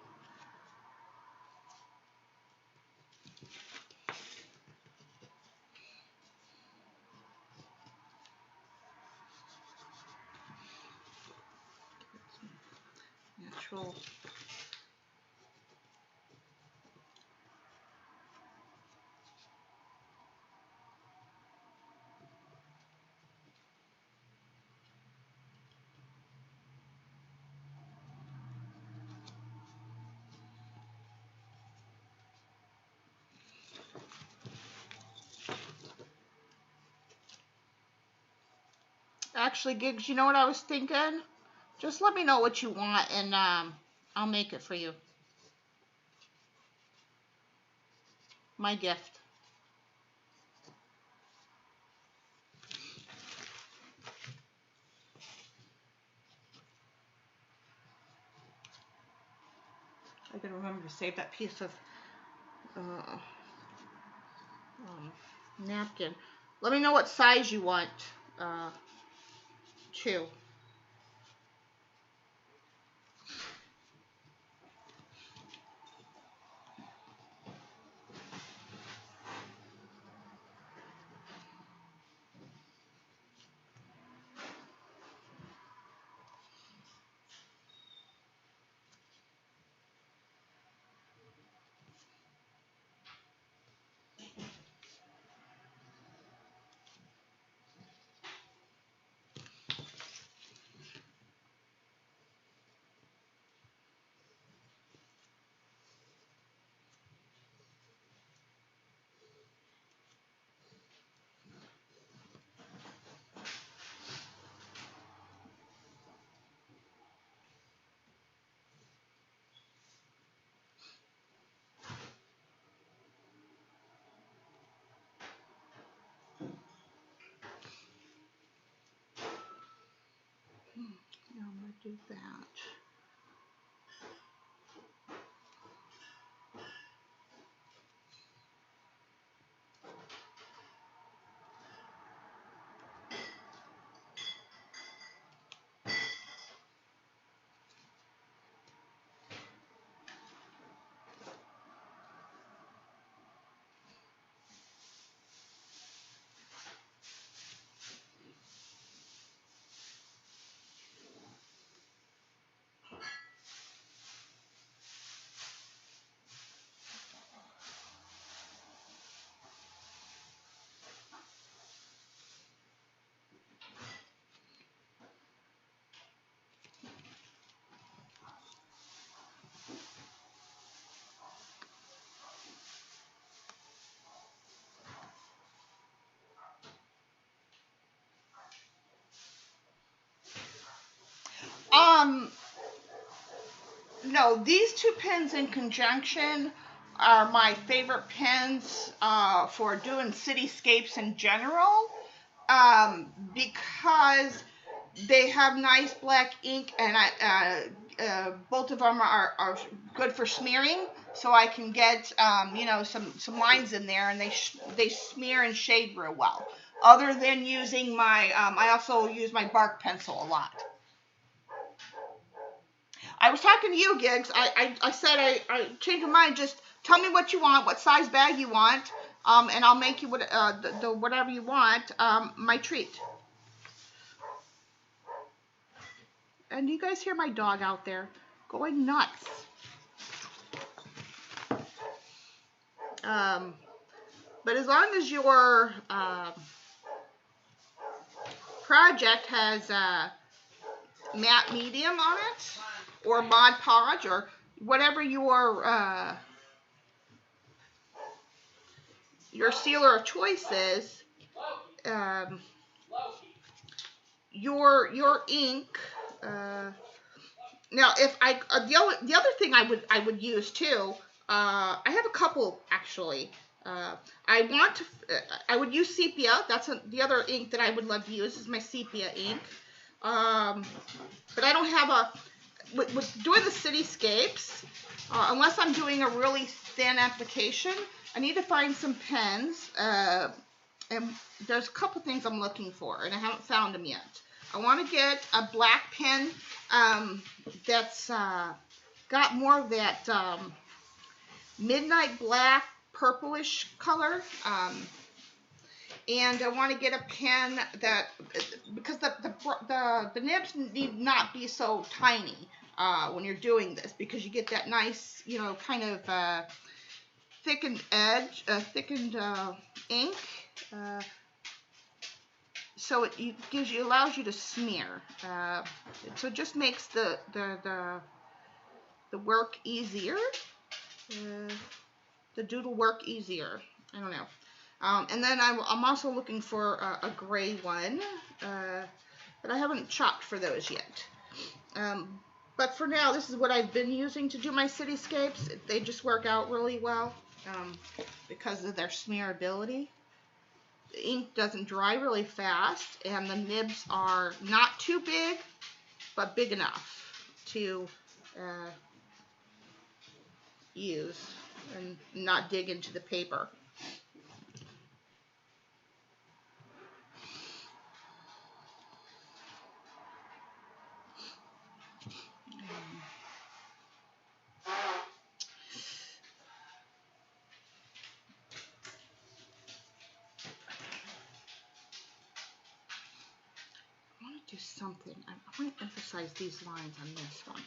actual. Actually, Gigs, you know what I was thinking? Just let me know what you want, and I'll make it for you. My gift. I gotta remember to save that piece of napkin. Let me know what size you want, too. Yeah, I'm gonna do that. No, these two pens in conjunction are my favorite pens for doing cityscapes in general, because they have nice black ink, and both of them are good for smearing, so I can get some lines in there, and they smear and shade real well. Other than using my, I also use my bark pencil a lot. I was talking to you, Gigs. I said I changed my mind. Just tell me what you want, what size bag you want, and I'll make you whatever you want, my treat. And you guys hear my dog out there going nuts. But as long as your project has matte medium on it, or Mod Podge, or whatever your sealer of choice is, your ink. Now, if the other thing I would use too. I have a couple actually. I would use sepia. That's the other ink that I would love to use is my sepia ink. But I don't have with doing the cityscapes, unless I'm doing a really thin application, I need to find some pens, and there's a couple things I'm looking for, and I haven't found them yet. I want to get a black pen that's got more of that midnight black, purplish color, and I want to get a pen that, because the nibs need not be so tiny. when you're doing this, because you get that nice, you know, kind of thickened edge, thickened ink. So it allows you to smear. So it just makes the work easier, the doodle work easier. I don't know. And then I'm also looking for a gray one, but I haven't chopped for those yet. But for now, this is what I've been using to do my cityscapes. They just work out really well because of their smearability. The ink doesn't dry really fast, and the nibs are not too big, but big enough to use and not dig into the paper. I want to do something. I want to emphasize these lines on this one.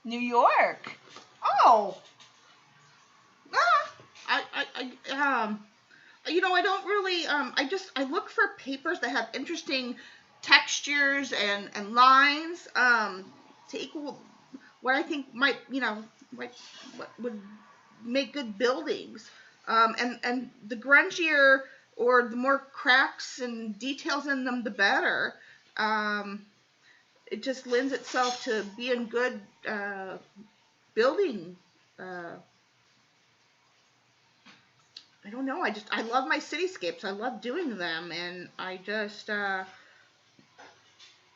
New York. Oh. I don't really, I look for papers that have interesting textures and lines, to equal what I think might, what would make good buildings. And the grungier or the more cracks and details in them, the better. It just lends itself to being good, building, I don't know. I love my cityscapes. I love doing them, and I just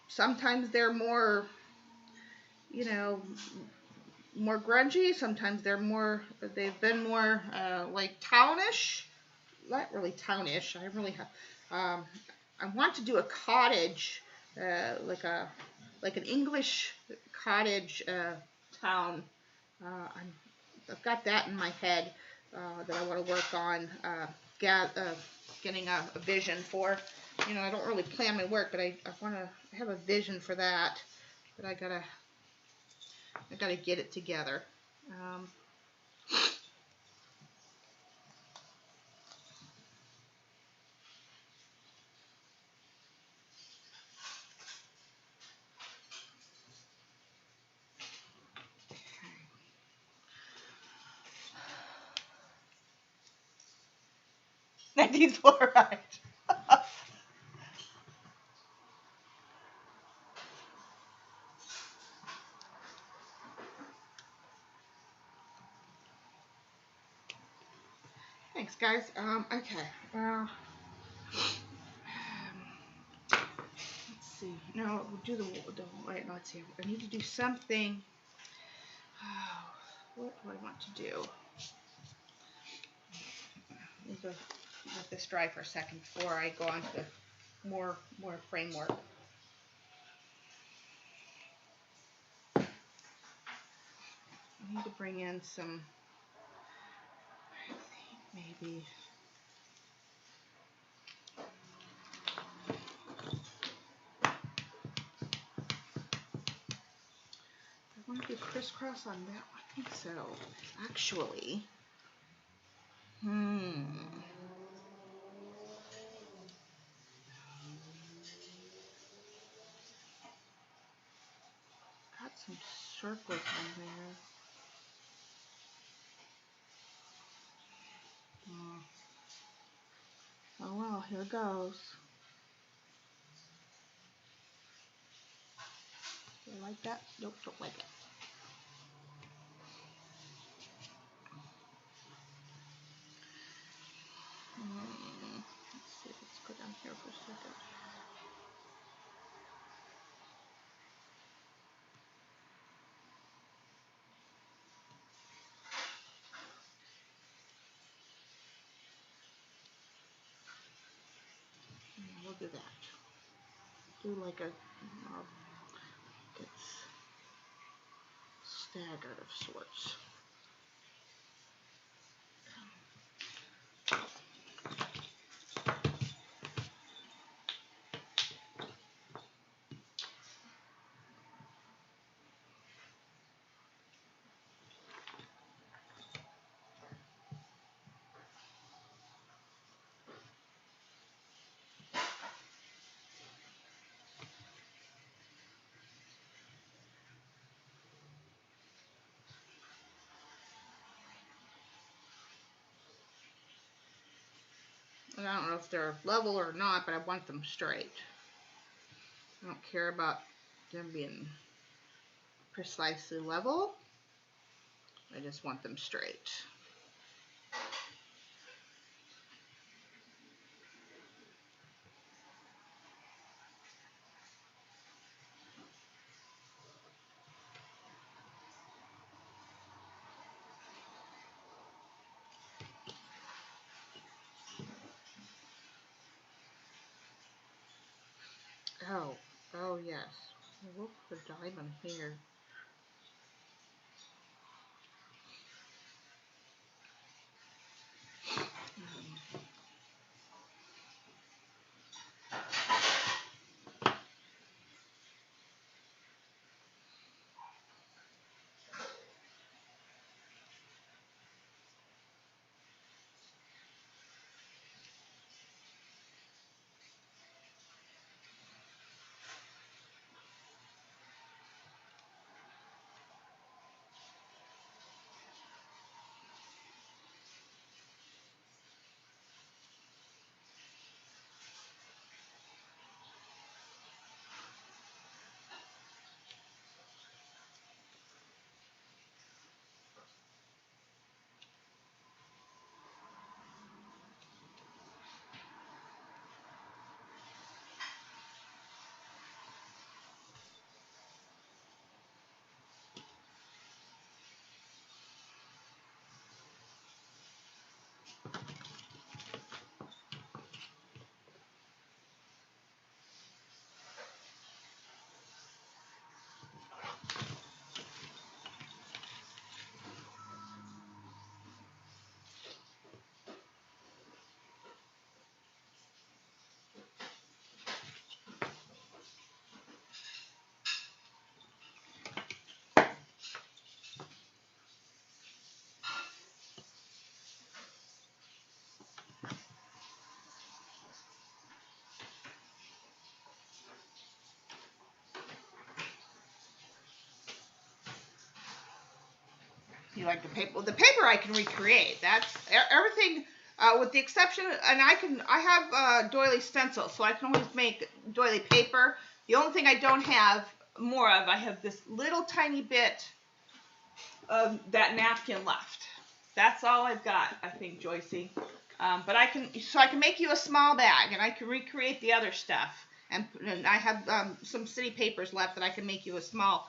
sometimes they're more, you know, more grungy. Sometimes they've been more like townish. Not really townish. I really have. I want to do a cottage, like an English cottage town. I've got that in my head that I want to work on getting a vision for. I don't really plan my work, but I have a vision for that. But I gotta get it together. Nadine's fluoride. Thanks, guys. Okay. Let's see. No, we'll do the wait. Let's see. I need to do something. What do I want to do? Let me let this dry for a second before I go on to more framework. I need to bring in some, I think maybe, I want to do crisscross on that one. I think so. Actually, got some circles on there. Oh well, here goes. Do I like that? Nope, don't like it. Let's see, let's go down here for a second. Yeah, we'll do that. Do like it's staggered of sorts. And I don't know if they're level or not, but I want them straight. I don't care about them being precisely level. I just want them straight. Oh yes. Look for diamond here. You like the paper? Well, the paper I can recreate. That's everything, with the exception, and I have doily stencil, so I can always make doily paper. The only thing I don't have more of, I have this little tiny bit of that napkin left. That's all I've got, I think, Joycey. But I can make you a small bag, and I can recreate the other stuff. And I have some city papers left that I can make you a small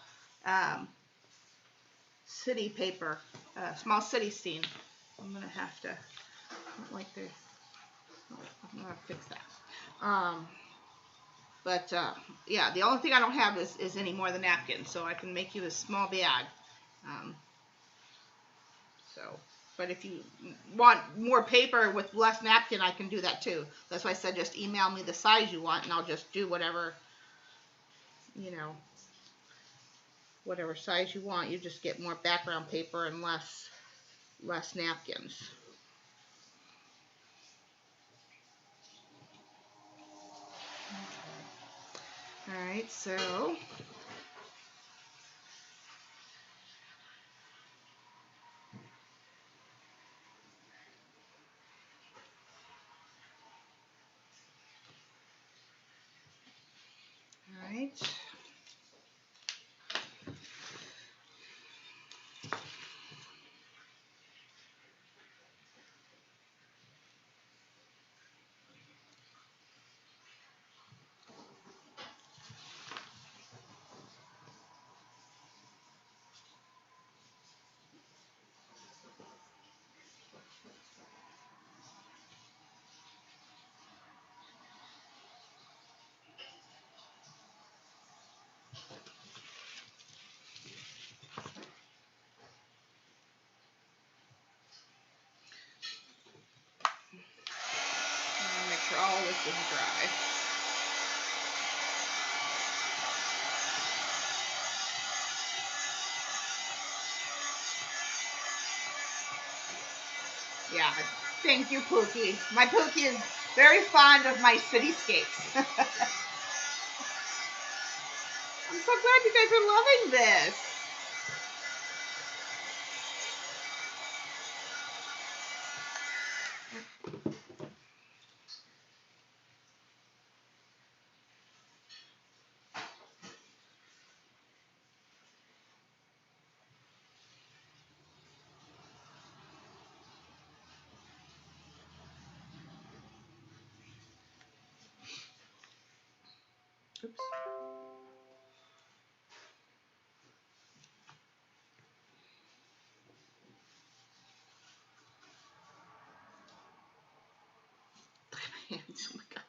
city paper, small city scene. I'm gonna have to, I'm gonna fix that. But yeah, the only thing I don't have is any more of the napkins, so I can make you a small bag. So, but if you want more paper with less napkin, I can do that too. That's why I said just email me the size you want, and I'll just do whatever, whatever size you want. You just get more background paper and less napkins. All right, so all right. Make sure all this is dry. Yeah, thank you, Pookie. My Pookie is very fond of my cityscapes. I'm so glad you guys are loving this. Oops. Look at my hands. Oh my God.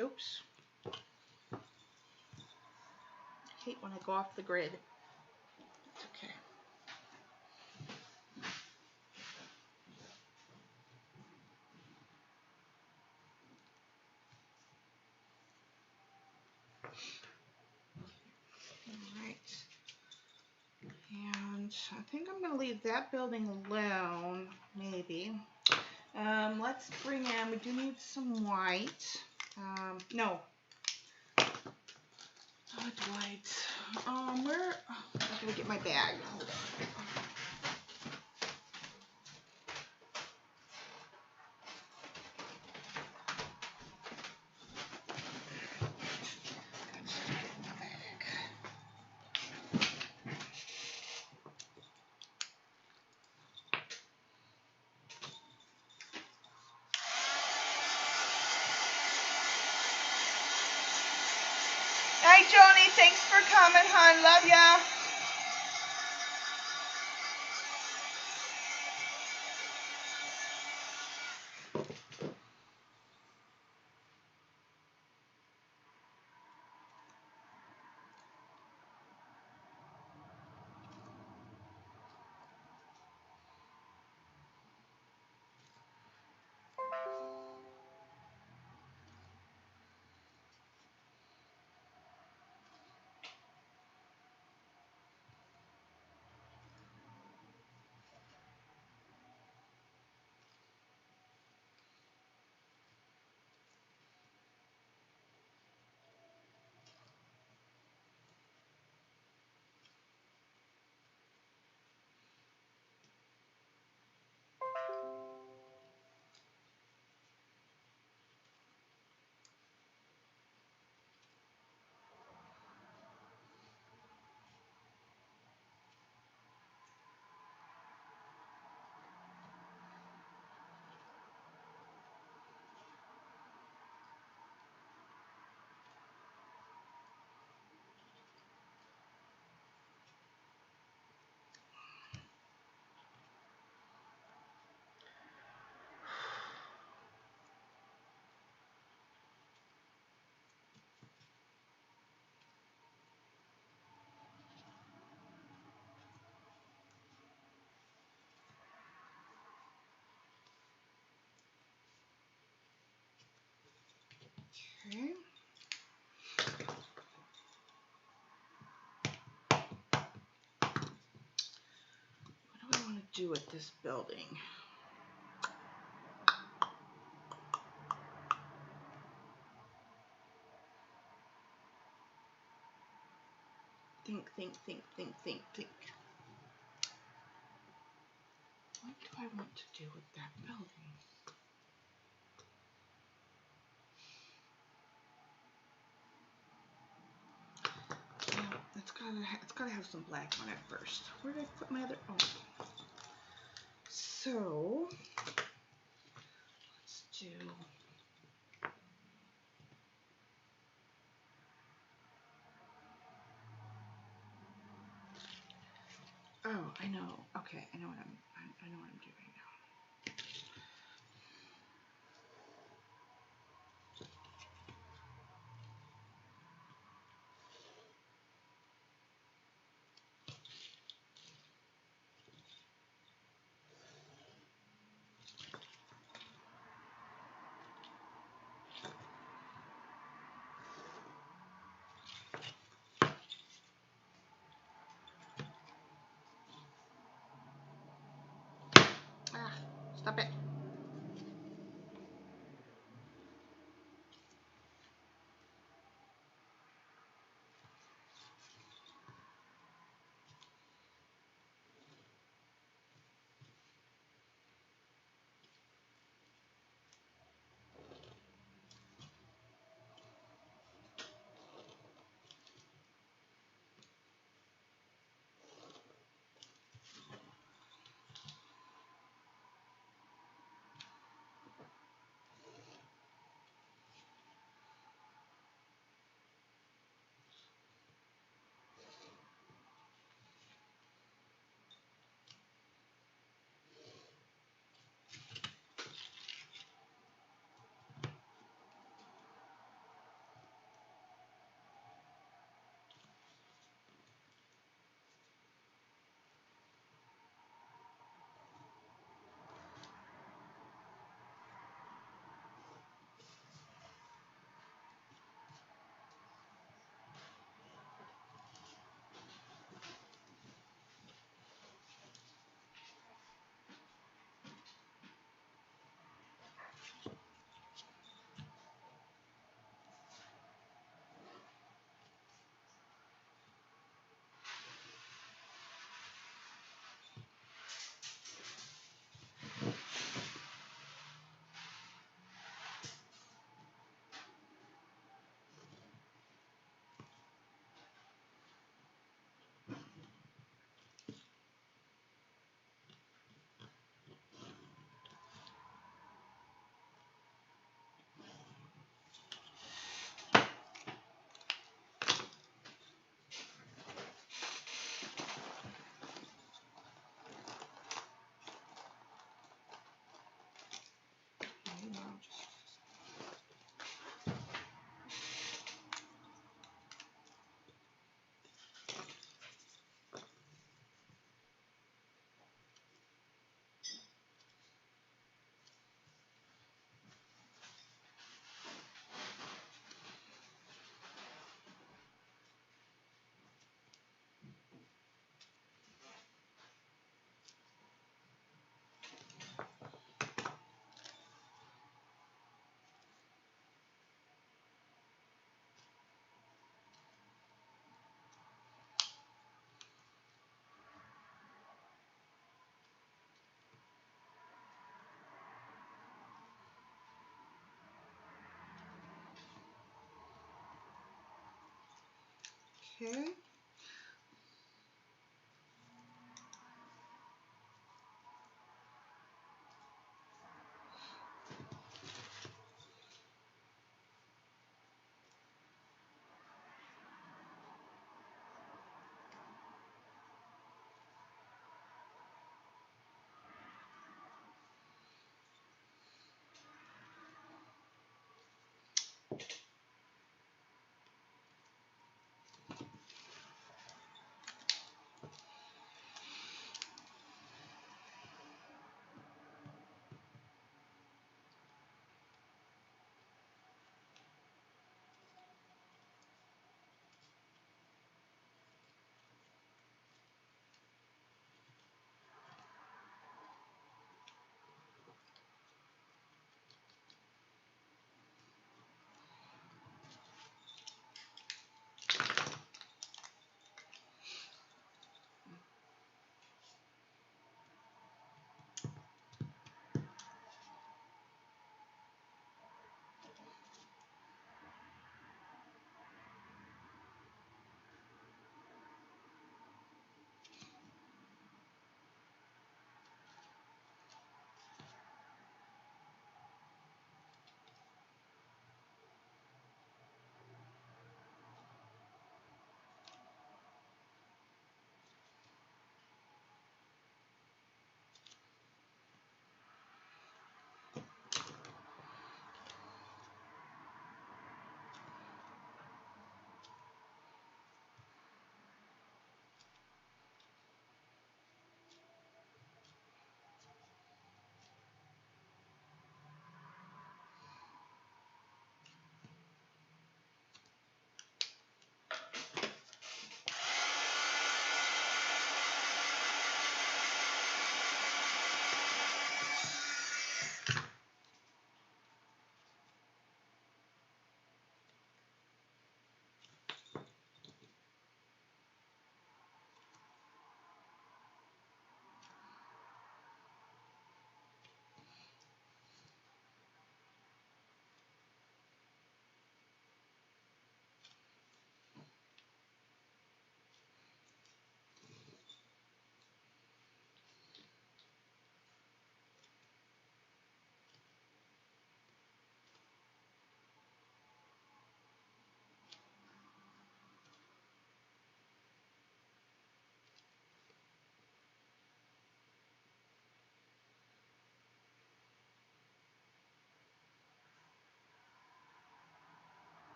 Oops. I hate when I go off the grid. It's okay. All right. And I think I'm going to leave that building alone, maybe. Let's bring in, we do need some white. No. Not white. Where, I gotta get my bag. Hold on. Hi, Joni. Thanks for coming, hon. Love ya. Okay. What do I want to do with this building? Think. What do I want to do with that building? Well, it's gotta have some black on it first. Where did I put my other? Oh. So let's do. Oh, I know. Okay, I know what I'm doing now. Ah. Okay.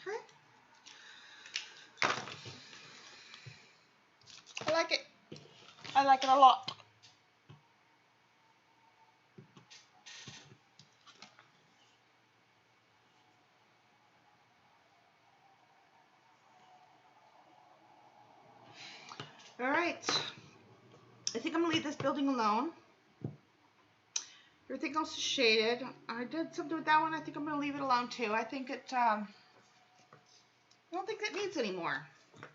Okay. I like it. I like it a lot. All right. I think I'm gonna leave this building alone. Everything else is shaded. I did something with that one. I think I'm gonna leave it alone too. I think it. I don't think it needs any more. I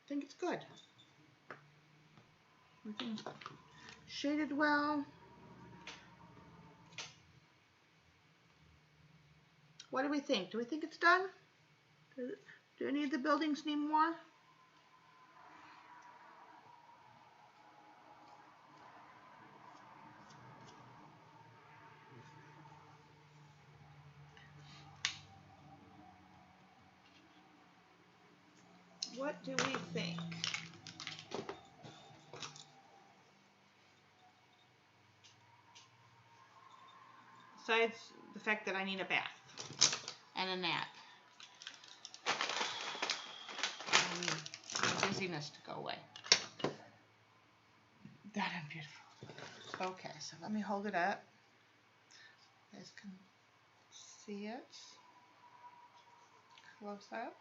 think it's good. Everything shaded well. What do we think? Do we think it's done? Do any of the buildings need more? What do we think? Besides the fact that I need a bath and a nap. And dizziness to go away. That is beautiful. Okay, so let me hold it up. You guys can see it. Close up.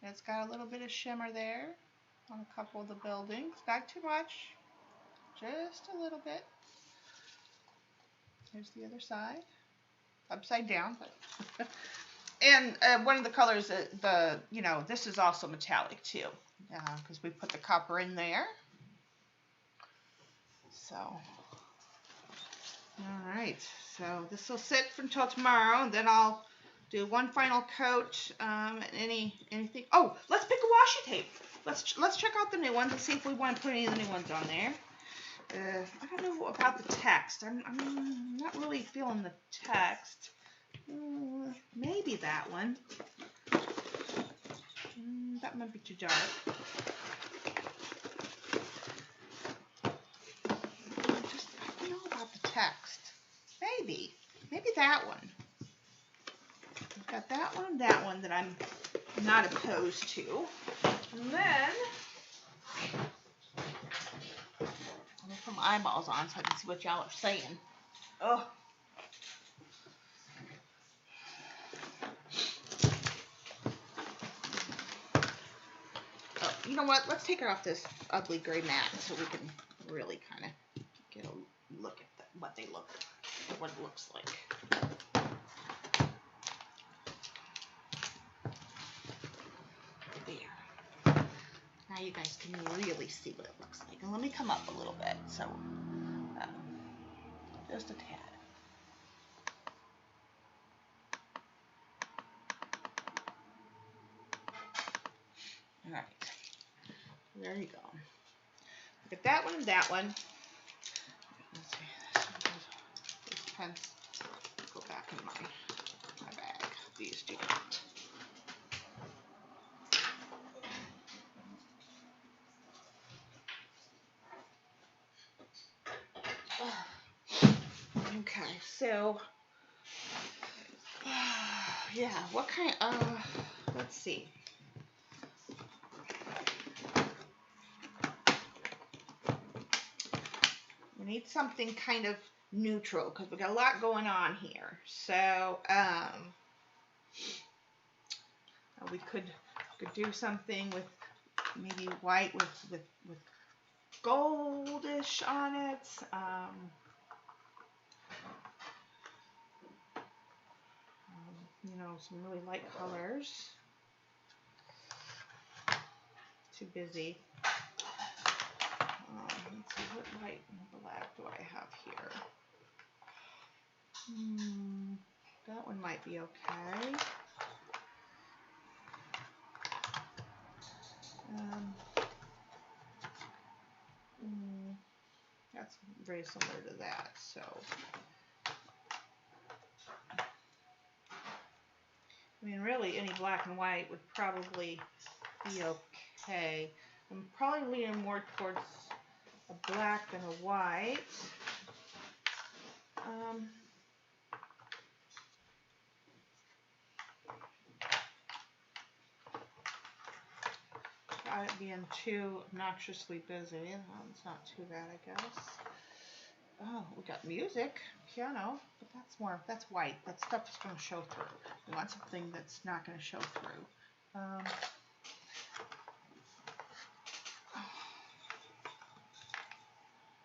It's got a little bit of shimmer there on a couple of the buildings. Not too much. Just a little bit. Here's the other side. Upside down, but and one of the colors, this is also metallic too, because we put the copper in there. So, all right. So this will sit until tomorrow, and then I'll do one final coat. Anything. Oh, let's pick a washi tape. Let's check out the new ones and see if we want to put any of the new ones on there. I don't know about the text. I'm not really feeling the text. Maybe that one. That might be too dark. I don't know about the text. Maybe that one. We've got that one that I'm not opposed to. And then I'm gonna put my eyeballs on so I can see what y'all are saying. Oh. You know what? Let's take off this ugly gray mat so we can really kind of get a look at what they look like, what it looks like. There. Now you guys can really see what it looks like. And let me come up a little bit. So, just a tad. All right. There you go. Look at that one and that one. Let's see. These pens go back in my bag. These do not. Okay, so yeah, what kind? Let's see. We need something kind of neutral because we got a lot going on here. So we could do something with maybe white with goldish on it. You know, some really light colors. Too busy. Let's see, what white and black do I have here? That one might be okay. That's very similar to that, so. I mean, really, any black and white would probably be okay. I'm probably leaning more towards a black than a white. Without it being too obnoxiously busy. It's not too bad, I guess. Oh, we got music, piano, but that's white. That stuff is going to show through. We want something that's not going to show through.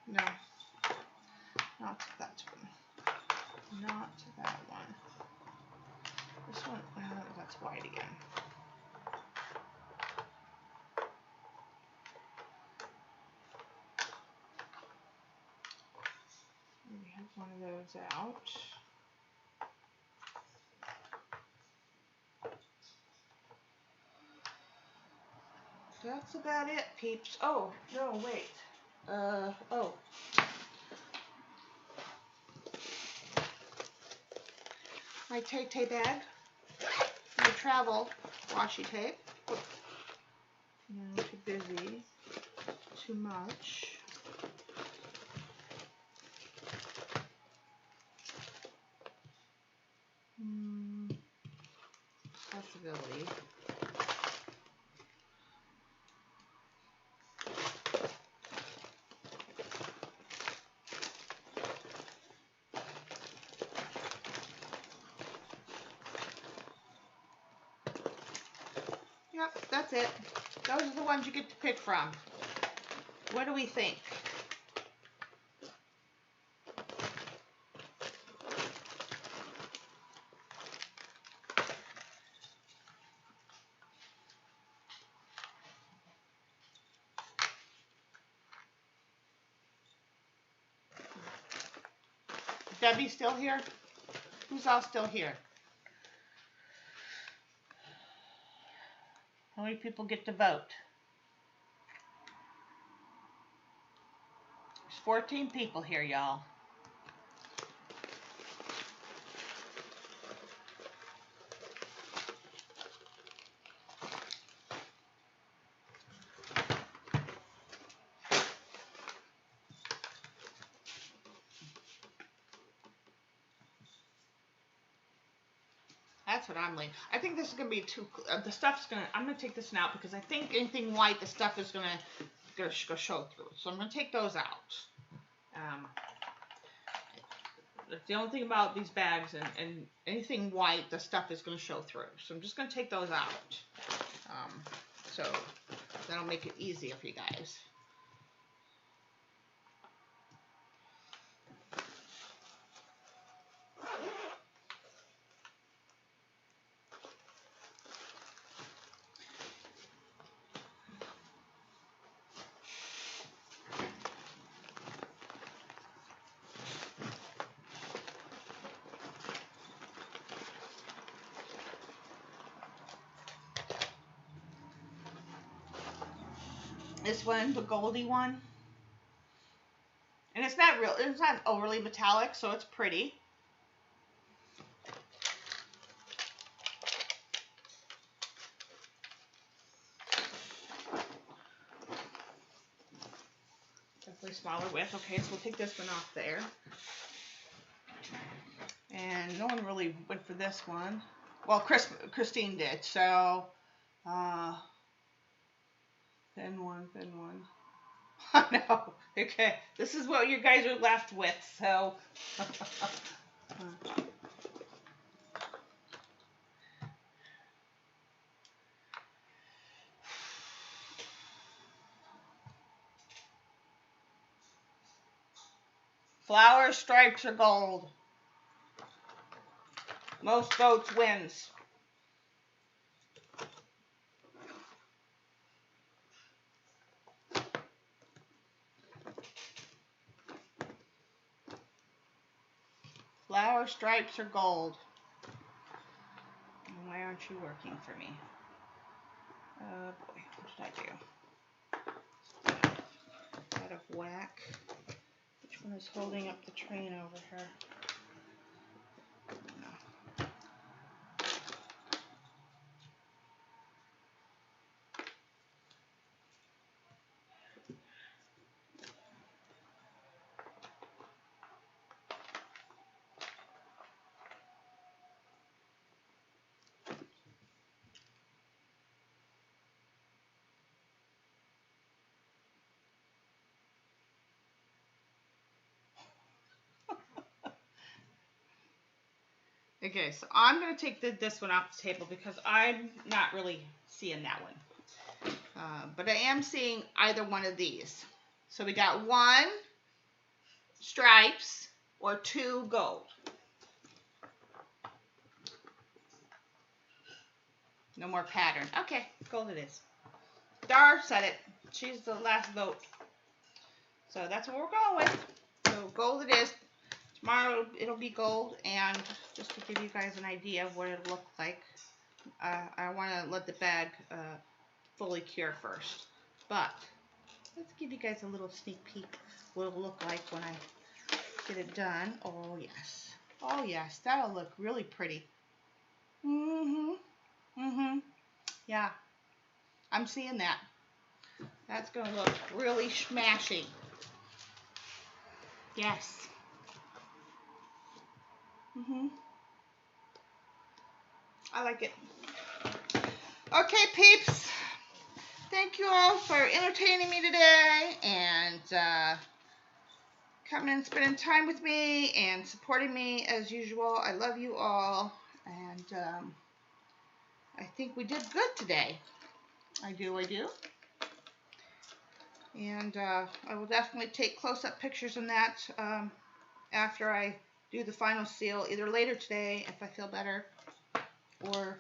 No, not that one. Not that one. This one, that's white again. We have one of those out. That's about it, peeps. Oh, no, wait. Oh. My Tay bag. My travel washi tape. No, too busy. Too much. Possibility. Yep, that's it. Those are the ones you get to pick from. What do we think? Debbie still here? Who's all still here? How many people get to vote? There's 14 people here, y'all. That's what I'm leaning. I think this is gonna be too. The stuff's gonna. I'm gonna take this one out because I think anything white, the stuff is gonna go show through. So I'm gonna take those out. That's the only thing about these bags and anything white, the stuff is gonna show through. So I'm just gonna take those out. So that'll make it easier for you guys. This one, the goldy one. And it's not real, it's not overly metallic, so it's pretty. Definitely smaller width. Okay, so we'll take this one off there. And no one really went for this one. Well, Christine did, so thin one. No. Okay, this is what you guys are left with, so. Flower, stripes, or gold. Most votes wins. Flower, stripes, or gold. And why aren't you working for me? Oh boy, what did I do? Out of whack. Which one is holding up the train over her? No. Okay, so I'm going to take this one off the table because I'm not really seeing that one. But I am seeing either one of these. So we got 1 stripes or 2 gold. No more pattern. Okay, gold it is. Dar said it. She's the last vote. So that's what we're going with. So gold it is. Tomorrow it'll be gold, and just to give you guys an idea of what it'll look like, I want to let the bag fully cure first. But let's give you guys a little sneak peek what it'll look like when I get it done. Oh yes. Oh yes, that'll look really pretty. Yeah, I'm seeing that. That's going to look really smashing. Yes. I like it. Okay, peeps. Thank you all for entertaining me today and coming and spending time with me and supporting me as usual. I love you all, and I think we did good today. I do. And I will definitely take close-up pictures on that after I do the final seal, either later today if I feel better or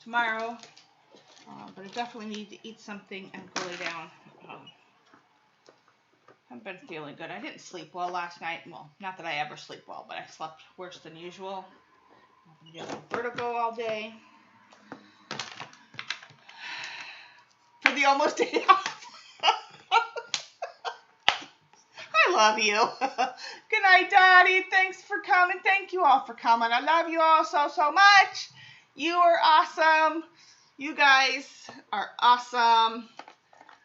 tomorrow. But I definitely need to eat something and go lay down. I've been feeling good. I didn't sleep well last night. Well, not that I ever sleep well, but I slept worse than usual. I've been getting vertigo all day. For the almost day off. I love you. Good night, Daddy. Thanks for coming. Thank you all for coming. I love you all so, so much. You are awesome. You guys are awesome.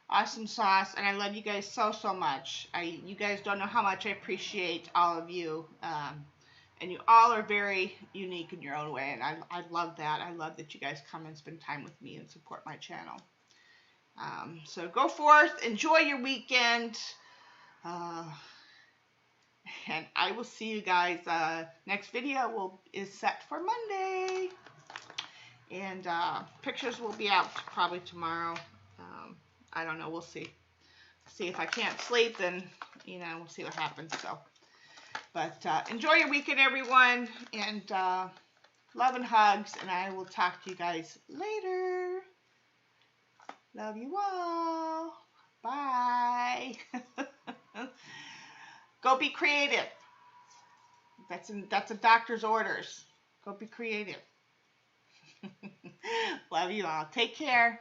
Awesome sauce. And I love you guys so, so much. You guys don't know how much I appreciate all of you. And you all are very unique in your own way. And I love that. I love that you guys come and spend time with me and support my channel. So go forth. Enjoy your weekend. And I will see you guys. Next video is set for Monday. And pictures will be out probably tomorrow. I don't know. We'll see. See if I can't sleep, then, you know, we'll see what happens. So, but enjoy your weekend, everyone. And love and hugs. And I will talk to you guys later. Love you all. Bye. Go be creative. That's a doctor's orders. Go be creative. Love you all. Take care.